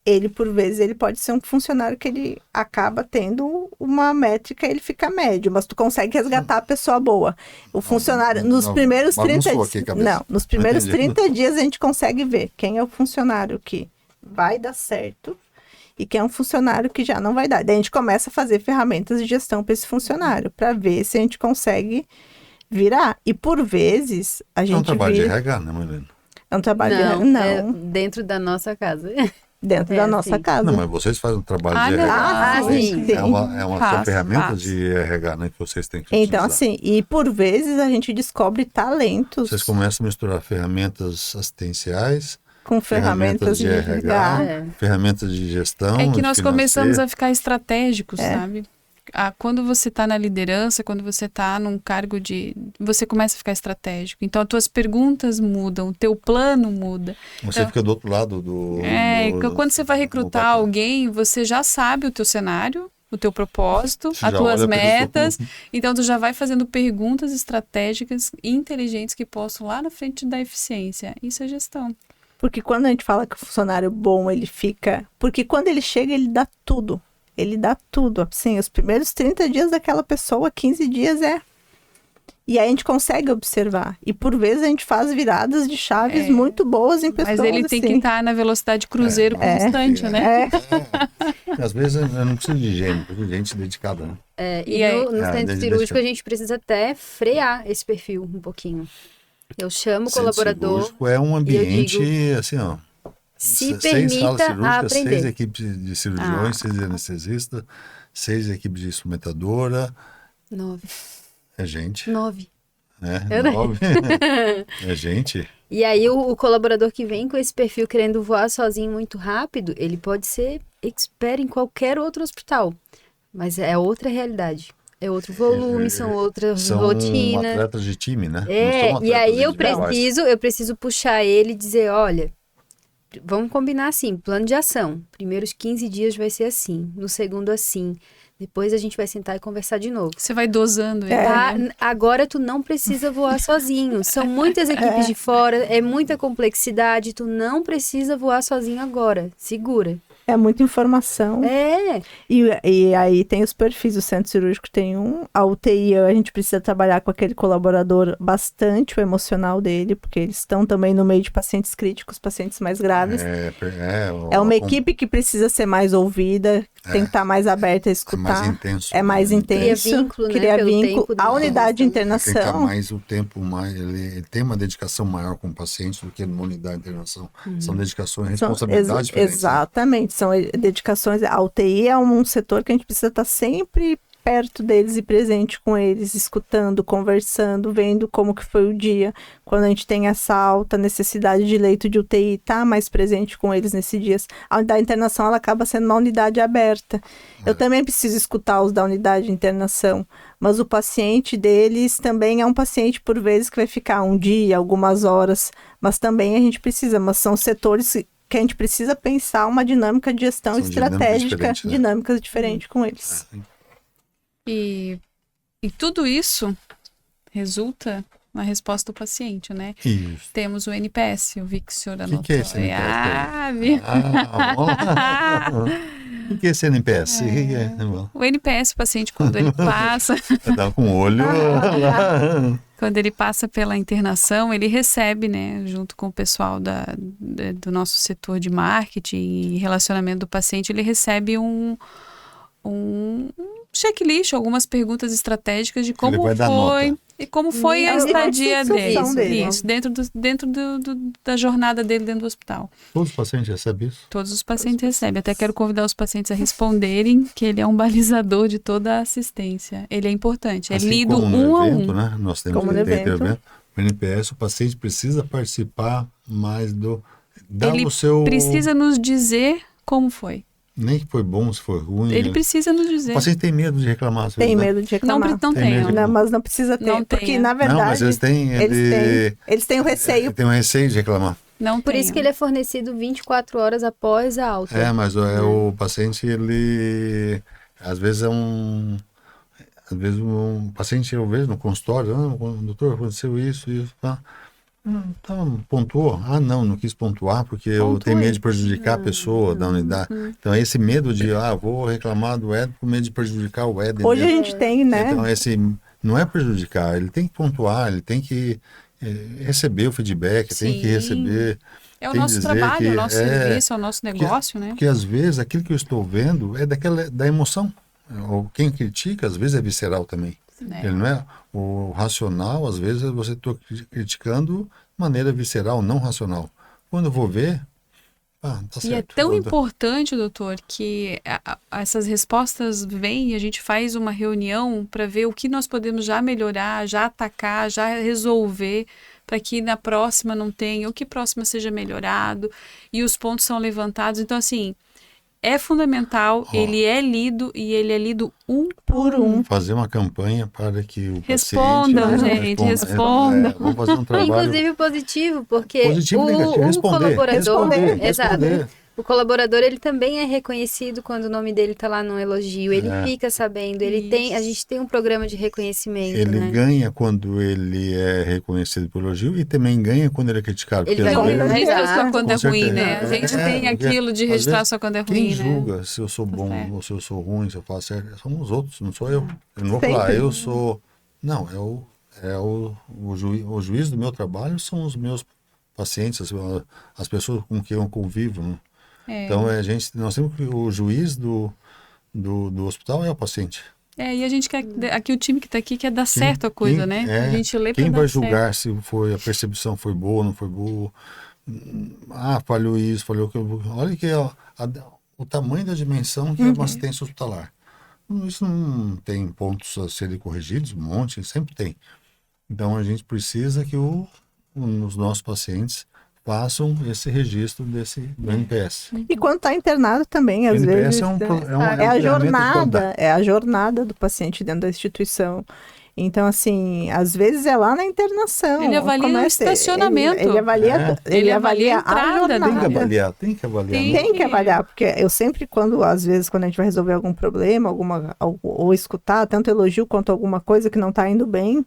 ele por vezes ele pode ser um funcionário que ele acaba tendo uma métrica, ele fica médio, mas tu consegue resgatar a pessoa boa. O funcionário nos não, primeiros 30 bagunçou aqui a cabeça. não, nos primeiros Entendi. 30 dias a gente consegue ver quem é o funcionário que vai dar certo e quem é um funcionário que já não vai dar. Daí a gente começa a fazer ferramentas de gestão para esse funcionário, para ver se a gente consegue virar. E por vezes a É um gente trabalho de vira... RH, né, Marlene? É um trabalho Não, de... é Não, dentro da nossa casa. dentro da nossa sim. casa. Não, mas vocês fazem um trabalho Ah, de não. RH. Ah, sim. É uma Faço, ferramenta faço. de RH, né, que vocês têm que Então, utilizar. assim, e por vezes a gente descobre talentos Vocês começam a misturar ferramentas assistenciais, com ferramentas de RH. É. ferramentas de gestão. É que nós começamos financeira. a ficar estratégicos, sabe? Quando você está na liderança, quando você está num cargo de... Você começa a ficar estratégico. Então, as tuas perguntas mudam, o teu plano muda. Você Então, fica do outro lado do... quando você vai recrutar do- alguém, você já sabe o teu cenário, o teu propósito, Você as já tuas olha pra metas. isso. Então, tu já vai fazendo perguntas estratégicas e inteligentes que possam lá na frente da eficiência. Isso é gestão. Porque quando a gente fala que o funcionário bom, ele fica... Porque quando ele chega, ele dá tudo. Ele dá tudo. Assim, os primeiros 30 dias daquela pessoa, 15 dias é... E aí a gente consegue observar. E por vezes a gente faz viradas de chaves muito boas em pessoas. Mas ele tem que assim. estar na velocidade cruzeiro constante, né? Às vezes eu não preciso de gênio, preciso de gente dedicada, né? E E aí? no centro desde- cirúrgico a gente precisa até frear esse perfil um pouquinho. Eu chamo o Centro colaborador, cirúrgico é um ambiente, digo, assim, ó. se 6 salas permita a cirúrgicas, 6 aprender. equipes de cirurgiões, 6 anestesistas, 6 equipes de instrumentadora. 9. É gente. 9. É, Eu não- 9. É gente. E aí o colaborador que vem com esse perfil querendo voar sozinho muito rápido, ele pode ser expert em qualquer outro hospital, mas é outra realidade. É outro volume, são outras São rotinas. atletas de time, né? Não É, são e atletas aí eu individuais. preciso puxar ele e dizer, olha, vamos combinar assim, plano de ação. Primeiros 15 dias vai ser assim, no segundo assim. Depois a gente vai sentar e conversar de novo. Você vai dosando ele, Tá, né? agora tu não precisa voar sozinho. São muitas equipes de fora, é muita complexidade, tu não precisa voar sozinho agora. Segura. É muita informação. É, E aí tem os perfis, o centro cirúrgico tem a UTI, a gente precisa trabalhar com aquele colaborador bastante, o emocional dele, porque eles estão também no meio de pacientes críticos, pacientes mais graves. É uma equipe que precisa ser mais ouvida, tem que estar mais aberta a É escutar. mais intenso. É mais né? intenso. Cria vínculo, né, Cria pelo vínculo. tempo da A unidade de internação. Tem que estar internação. mais o tempo, ele tem uma dedicação maior com o paciente do que numa unidade de internação. São dedicações e São- responsabilidades diferentes. né? Exatamente, são dedicações. A UTI é um setor que a gente precisa estar sempre perto deles e presente com eles, escutando, conversando, vendo como que foi o dia. Quando a gente tem essa alta necessidade de leito de UTI, estar mais presente com eles nesses dias. A unidade de internação ela acaba sendo uma unidade aberta. Eu também preciso escutar os da unidade de internação, mas o paciente deles também é um paciente, por vezes, que vai ficar um dia, algumas horas, mas também a gente precisa, mas são setores que a gente precisa pensar uma dinâmica de gestão São dinâmicas estratégica, diferentes, né? dinâmicas diferentes com eles. E tudo isso resulta na resposta do paciente, né? Isso. Temos o NPS, eu vi que o senhor O anotou. que é esse NPS? Ah, viu? Vamos lá. O que é esse NPS? O que é? O NPS, o paciente, quando ele passa, Eu tava com o olho lá. quando ele passa pela internação, ele recebe, né, junto com o pessoal do nosso setor de marketing e relacionamento do paciente, ele recebe um checklist, algumas perguntas estratégicas de como vai dar foi nota. e como foi É a o nível de estadia satisfação dele. dele. Isso, dentro da jornada dele dentro do hospital. Todos os pacientes recebem isso? Todos os pacientes recebem. Até quero convidar os pacientes a responderem que ele é um balizador de toda a assistência. Ele é importante. É Assim lido como no um a evento, um. né? Nós temos Como no evento. O NPS, o paciente precisa participar mais dar Ele o seu... precisa nos dizer como foi. Nem que foi bom, se foi ruim. Ele precisa nos dizer. O paciente tem medo de reclamar, às vezes, Tem né? medo de Não, reclamar. não Tem tem. medo. Não, mas não precisa ter, Não porque tenha. na verdade Não, mas eles têm... eles têm o receio. Tem um receio de reclamar. Não Por tem. isso que ele é fornecido 24 horas após a alta. É, mas o paciente, ele... Às vezes Às vezes um paciente, eu vejo no consultório, doutor, aconteceu isso, tá. Então, pontuou? Não quis pontuar porque eu tenho medo de prejudicar a pessoa da unidade. Então, esse medo de, vou reclamar do Éden por medo de prejudicar o Éden. Hoje a mesmo. gente tem, né? Então, esse não é prejudicar, ele tem que pontuar, ele tem que receber o feedback, tem que Sim. receber... É o tem que nosso dizer trabalho, que é o nosso serviço, é o nosso porque- negócio, né? Porque às vezes aquilo que eu estou vendo é da emoção. Ou quem critica, às vezes é visceral também. Né? Ele não é o racional, às vezes você está criticando de maneira visceral, não racional. Quando eu vou ver, tá certo. E é tão Eu- importante, doutor, que essas respostas vêm e a gente faz uma reunião para ver o que nós podemos já melhorar, já atacar, já resolver, para que na próxima não tenha, ou que próxima seja melhorado, e os pontos são levantados. Então, assim, é fundamental, ele é lido e ele é lido um por um. Fazer uma campanha para que o Respondam, paciente... gente, respondam. Vamos fazer um trabalho... Inclusive positivo, porque Positivo e negativo, o responder, colaborador, responder. exato. O colaborador, ele também é reconhecido quando o nome dele tá lá no elogio, ele fica sabendo, a gente tem um programa de reconhecimento, Ele né? ganha quando ele é reconhecido pelo elogio e também ganha quando ele é criticado. Ele porque vai às vezes- Registrar só quando é Com ruim, certeza. né? A gente tem porque aquilo de às registrar vezes, só quando é quem ruim, né? julga se eu sou bom certo. ou se eu sou ruim, se eu faço certo, são os outros, não sou eu. Eu não vou Sempre. falar, eu sou... Não, o juiz do meu trabalho são os meus pacientes, as pessoas com quem eu convivo. Né? Então, nós temos que o juiz do hospital é o paciente. E a gente quer, aqui o time que está aqui quer dar certo a coisa, né? A gente lê para Quem dar vai certo. julgar se a percepção foi boa ou não foi boa? Falhou isso, falhou aquilo. Olha que o tamanho da dimensão que é uma assistência hospitalar. isso não tem pontos a serem corrigidos, um monte, sempre tem. Então a gente precisa que os nossos pacientes façam esse registro do NPS. E quando está internado também, às NPS vezes, é um é a treinamento de jornada, qualidade. é a jornada do paciente dentro da instituição. Então, assim, às vezes é lá na internação. Ele avalia o estacionamento. Ele avalia, Ele avalia a entrada, jornada. Tem que avaliar. Sim. né? Tem que avaliar, porque eu sempre, às vezes, quando a gente vai resolver algum problema, ou escutar tanto elogio quanto alguma coisa que não está indo bem,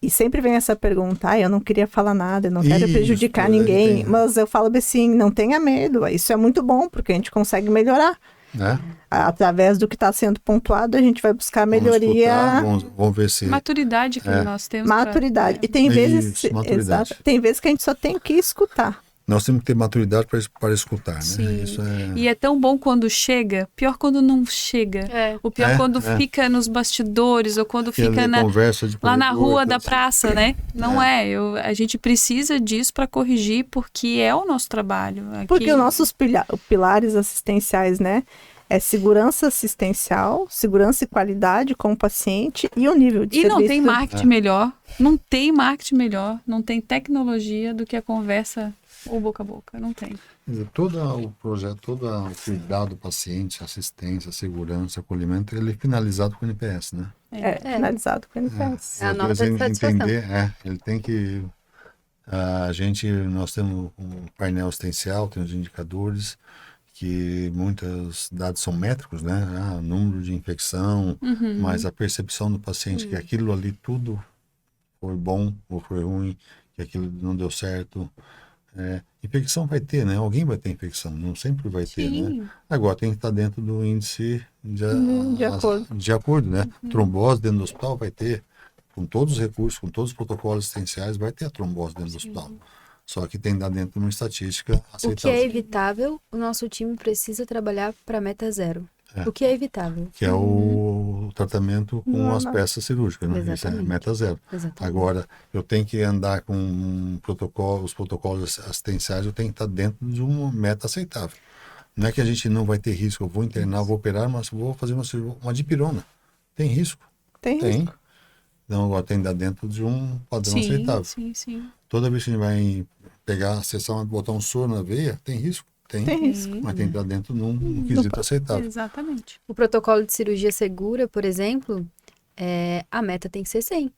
e sempre vem essa pergunta, eu não queria falar nada, eu não quero Isso, prejudicar aí ninguém, tem. mas eu falo assim, não tenha medo, isso é muito bom, porque a gente consegue melhorar. Né? Através do que está sendo pontuado, a gente vai buscar melhoria. Vamos ver se... Maturidade que nós temos. Maturidade. E tem vezes, Isso, maturidade. exato, tem vezes que a gente só tem que escutar. Nós temos que ter maturidade para escutar, né? Sim. Isso é... E é tão bom quando chega, pior quando não chega. O pior quando fica nos bastidores ou quando fica conversa de lá na corredor, rua da assim. praça, né? Não a gente precisa disso para corrigir porque é o nosso trabalho. Aqui. Porque os nossos pilares assistenciais, né? É segurança assistencial, segurança e qualidade com o paciente e o nível de serviço. E não tem marketing melhor, não tem marketing melhor, não tem tecnologia do que a conversa ou boca a boca, não tem. Quer dizer, todo o projeto, todo o cuidado do paciente, assistência, segurança, acolhimento, ele é finalizado com o NPS, né? Finalizado com o NPS. É a nota de satisfação. Entender, ele tem que... nós temos um painel assistencial, tem os indicadores, que muitos dados são métricos, né? Número de infecção, mas a percepção do paciente que aquilo ali tudo foi bom ou foi ruim, que aquilo não deu certo. Infecção vai ter, né? Alguém vai ter infecção, não sempre vai ter, né? Agora tem que estar dentro do índice de acordo, né? Trombose dentro do hospital vai ter, com todos os recursos, com todos os protocolos assistenciais, vai ter a trombose dentro do hospital. Só que tem que dar dentro de uma estatística aceitável. O que é evitável, o nosso time precisa trabalhar para meta zero. O que é evitável. Que é o tratamento com as peças cirúrgicas, né? Isso é Exatamente. meta zero. Exatamente. Agora, eu tenho que andar com os protocolos assistenciais, eu tenho que estar dentro de uma meta aceitável. Não é que a gente não vai ter risco, eu vou internar, vou operar, mas vou fazer uma dipirona. Tem risco? Tem. Então, agora tem que dar dentro de um padrão aceitável. Sim. Toda vez que a gente vai pegar a sessão, botar um soro na veia, tem risco? Tem risco. Mas tem que estar dentro de um quesito aceitável. Exatamente. O protocolo de cirurgia segura, por exemplo, a meta tem que ser 100%.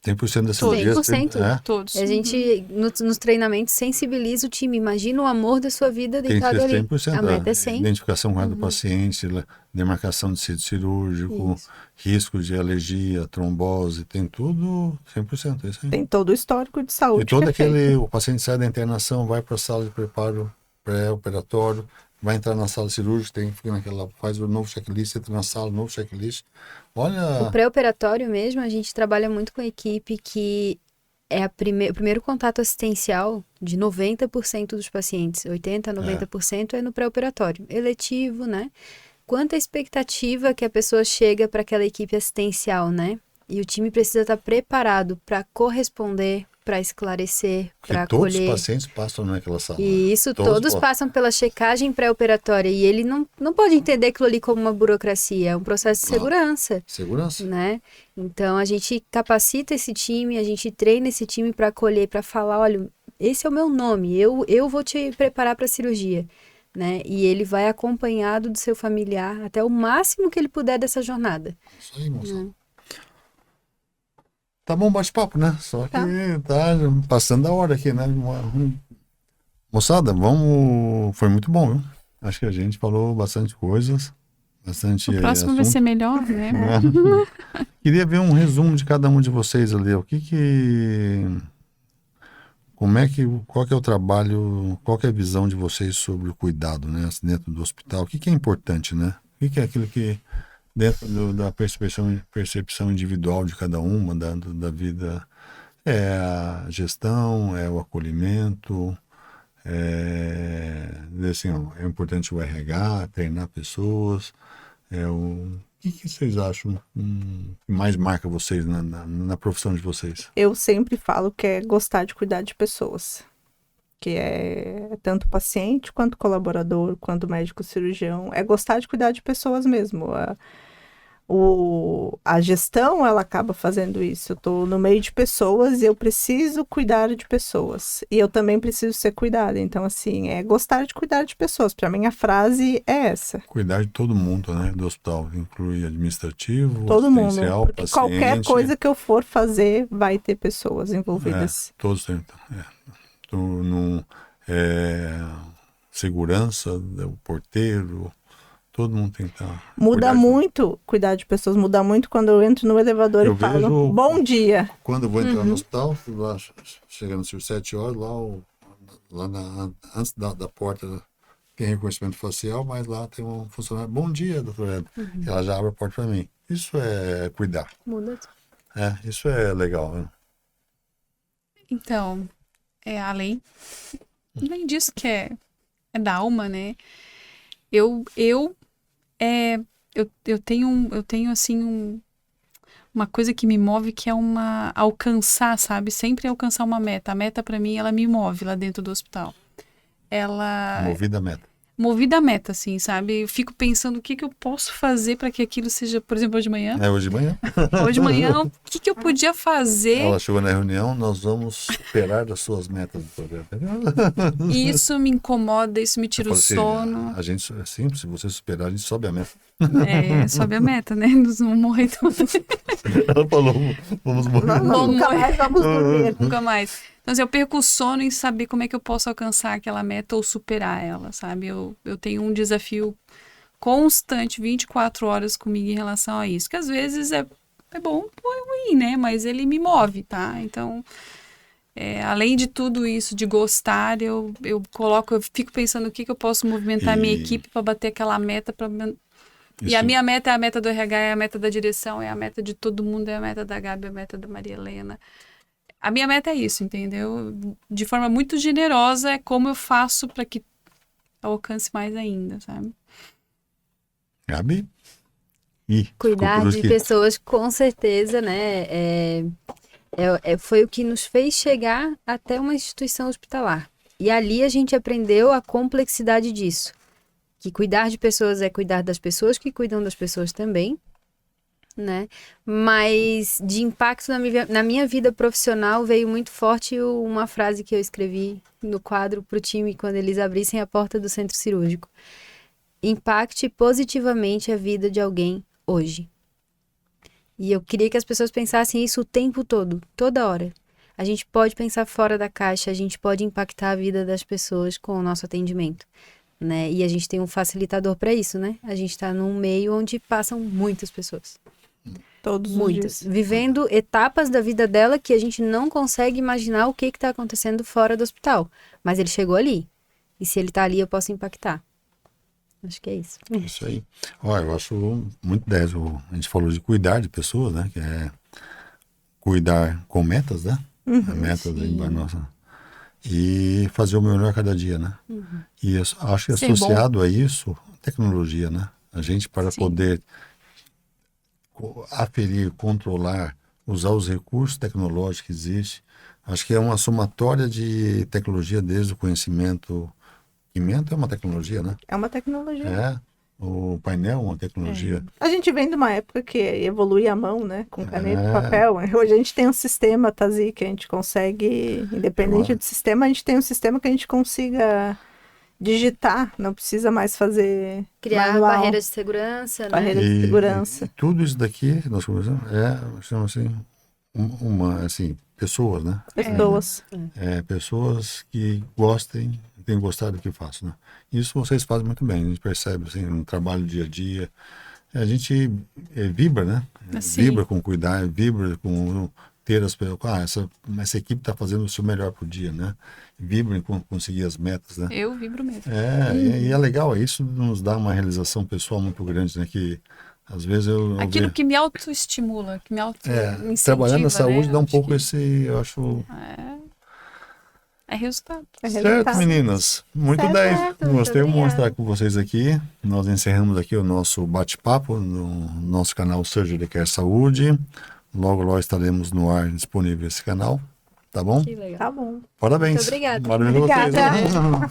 100% das cirurgias. 100%. Todos. A gente, nos treinamentos, sensibiliza o time. Imagina o amor da sua vida Tem que deitado ser ali. 100%. A meta é 100%. Identificação correta do paciente, demarcação de sítio cirúrgico, risco de alergia, trombose, tem tudo 100%. Isso aí. Tem todo o histórico de saúde. E todo que é feito. o paciente sai da internação, vai para a sala de preparo pré-operatório, vai entrar na sala cirúrgica, fica naquela, faz o novo checklist, entra na sala, novo checklist. Olha... O pré-operatório mesmo, a gente trabalha muito com a equipe que é o primeiro contato assistencial de 90% dos pacientes. 80% a 90% é no pré-operatório. Eletivo, né? Quanta expectativa que a pessoa chega para aquela equipe assistencial, né? E o time precisa estar preparado para corresponder, para esclarecer, para acolher. Todos os pacientes passam naquela sala. E isso, todos passam pela checagem pré-operatória. E ele não pode entender aquilo ali como uma burocracia, é um processo de segurança. Segurança. Né? Então, a gente capacita esse time, a gente treina esse time para acolher, para falar, olha, esse é o meu nome, eu vou te preparar para a cirurgia. Né? E ele vai acompanhado do seu familiar até o máximo que ele puder dessa jornada. Isso aí, moçada. Tá bom bate-papo, né? Só que tá passando a hora aqui, né? Moçada, foi muito bom, viu? Acho que a gente falou bastante coisas, bastante O próximo vai ser melhor, né? Queria ver um resumo de cada um de vocês ali. Qual que é o trabalho, qual que é a visão de vocês sobre o cuidado, né? Dentro do hospital, o que é importante, né? O que é aquilo que dentro da percepção individual de cada uma da vida, é a gestão, é o acolhimento, assim, é importante o RH, treinar pessoas, o que vocês acham que mais marca vocês na profissão de vocês? Eu sempre falo que é gostar de cuidar de pessoas. que é tanto paciente, quanto colaborador, quanto médico cirurgião, é gostar de cuidar de pessoas mesmo. A gestão, ela acaba fazendo isso. Eu estou no meio de pessoas e eu preciso cuidar de pessoas. E eu também preciso ser cuidada. Então, assim, é gostar de cuidar de pessoas. Para mim, a frase é essa. Cuidar de todo mundo, né? Do hospital. Inclui administrativo, Todo mundo. assistencial, Porque paciente. qualquer coisa que eu for fazer, vai ter pessoas envolvidas. Todos têm. Segurança, o porteiro, todo mundo tem que estar. Muda muito cuidar de pessoas, muda muito quando eu entro no elevador e falo, bom dia. Quando eu vou entrar no hospital, lá, chegando às 7 horas, antes da porta tem reconhecimento facial, mas lá tem um funcionário, bom dia, doutora Eda. E ela já abre a porta para mim. Isso é cuidar. Muda. Isso é legal, né? Então, além disso que é da alma, né? Eu tenho assim uma coisa que me move, que é alcançar, sabe? Sempre alcançar uma meta. A meta para mim, ela me move lá dentro do hospital. Movida a meta. Movida a meta, assim, sabe? Eu fico pensando o que eu posso fazer para que aquilo seja, por exemplo, hoje de manhã. Hoje de manhã. Hoje de manhã, o que eu podia fazer? Ela chegou na reunião, nós vamos superar as suas metas. E isso me incomoda, isso me tira o sono. A gente, é simples, se você superar, a gente sobe a meta. Sobe a meta, né? Nós vamos morrer todos. Ela falou, vamos morrer. Nunca mais vamos dormir. Nunca mais. Então, assim, eu perco o sono em saber como é que eu posso alcançar aquela meta ou superar ela, sabe? Eu tenho um desafio constante, 24 horas comigo em relação a isso. Que às vezes é bom ou é ruim, né? Mas ele me move, tá? Então, além de tudo isso, de gostar, eu fico pensando o que eu posso movimentar a minha equipe para bater aquela meta. E a minha meta é a meta do RH, é a meta da direção, é a meta de todo mundo, é a meta da Gabi, é a meta da Maria Helena. A minha meta é isso, entendeu? De forma muito generosa, é como eu faço para que eu alcance mais ainda, sabe? Gabi? Cuidar de pessoas, com certeza, né? Foi o que nos fez chegar até uma instituição hospitalar. E ali a gente aprendeu a complexidade disso. Que cuidar de pessoas é cuidar das pessoas que cuidam das pessoas também, né? Mas de impacto na minha vida profissional veio muito forte uma frase que eu escrevi no quadro para o time quando eles abrissem a porta do centro cirúrgico. Impacte positivamente a vida de alguém hoje. E eu queria que as pessoas pensassem isso o tempo todo, toda hora. A gente pode pensar fora da caixa, a gente pode impactar a vida das pessoas com o nosso atendimento, né? E a gente tem um facilitador para isso, né? A gente está num meio onde passam muitas pessoas. Todos Muitas. os dias. Vivendo etapas da vida dela que a gente não consegue imaginar o que está acontecendo fora do hospital. Mas ele chegou ali. E se ele está ali, eu posso impactar. Acho que é isso. Isso aí. Eu acho muito 10. A gente falou de cuidar de pessoas, né? Que é cuidar com metas, né? Metas aí, nossa. E fazer o melhor cada dia, né? E eu acho que associado a isso, tecnologia, né? A gente, para poder aferir, controlar, usar os recursos tecnológicos que existem, acho que é uma somatória de tecnologia, desde o conhecimento. Conhecimento é uma tecnologia, né? É uma tecnologia. O painel é uma tecnologia. A gente vem de uma época que evoluía a mão, né? Com caneta e papel. Hoje a gente tem um sistema, Tazi, que a gente consegue, independente do sistema, a gente tem um sistema que a gente consiga digitar, não precisa mais fazer criar manual. Barreiras de segurança, né? Barreiras de segurança. E tudo isso daqui, nós conversamos, chama assim, pessoas, né? Pessoas. Pessoas que têm gostado do que faço, né? Isso vocês fazem muito bem, a gente percebe, assim, no trabalho dia a dia. A gente vibra, né? Vibra com cuidar, vibra com ter as pessoas. Essa equipe está fazendo o seu melhor por dia, né? Vibra em conseguir as metas, né? Eu vibro mesmo. E é legal, isso nos dá uma realização pessoal muito grande, né? Que às vezes aquilo que me autoestimula, que me auto-incentiva, trabalhando na saúde, né? dá um pouco eu acho... É resultado. Certo, meninas. Muito 10. Gostei de mostrar com vocês aqui. Nós encerramos aqui o nosso bate-papo no nosso canal Surgery Care Saúde. Logo estaremos no ar disponível esse canal. Tá bom? Que legal. Tá bom. Parabéns. Muito obrigada. Maravilhoso. Obrigada.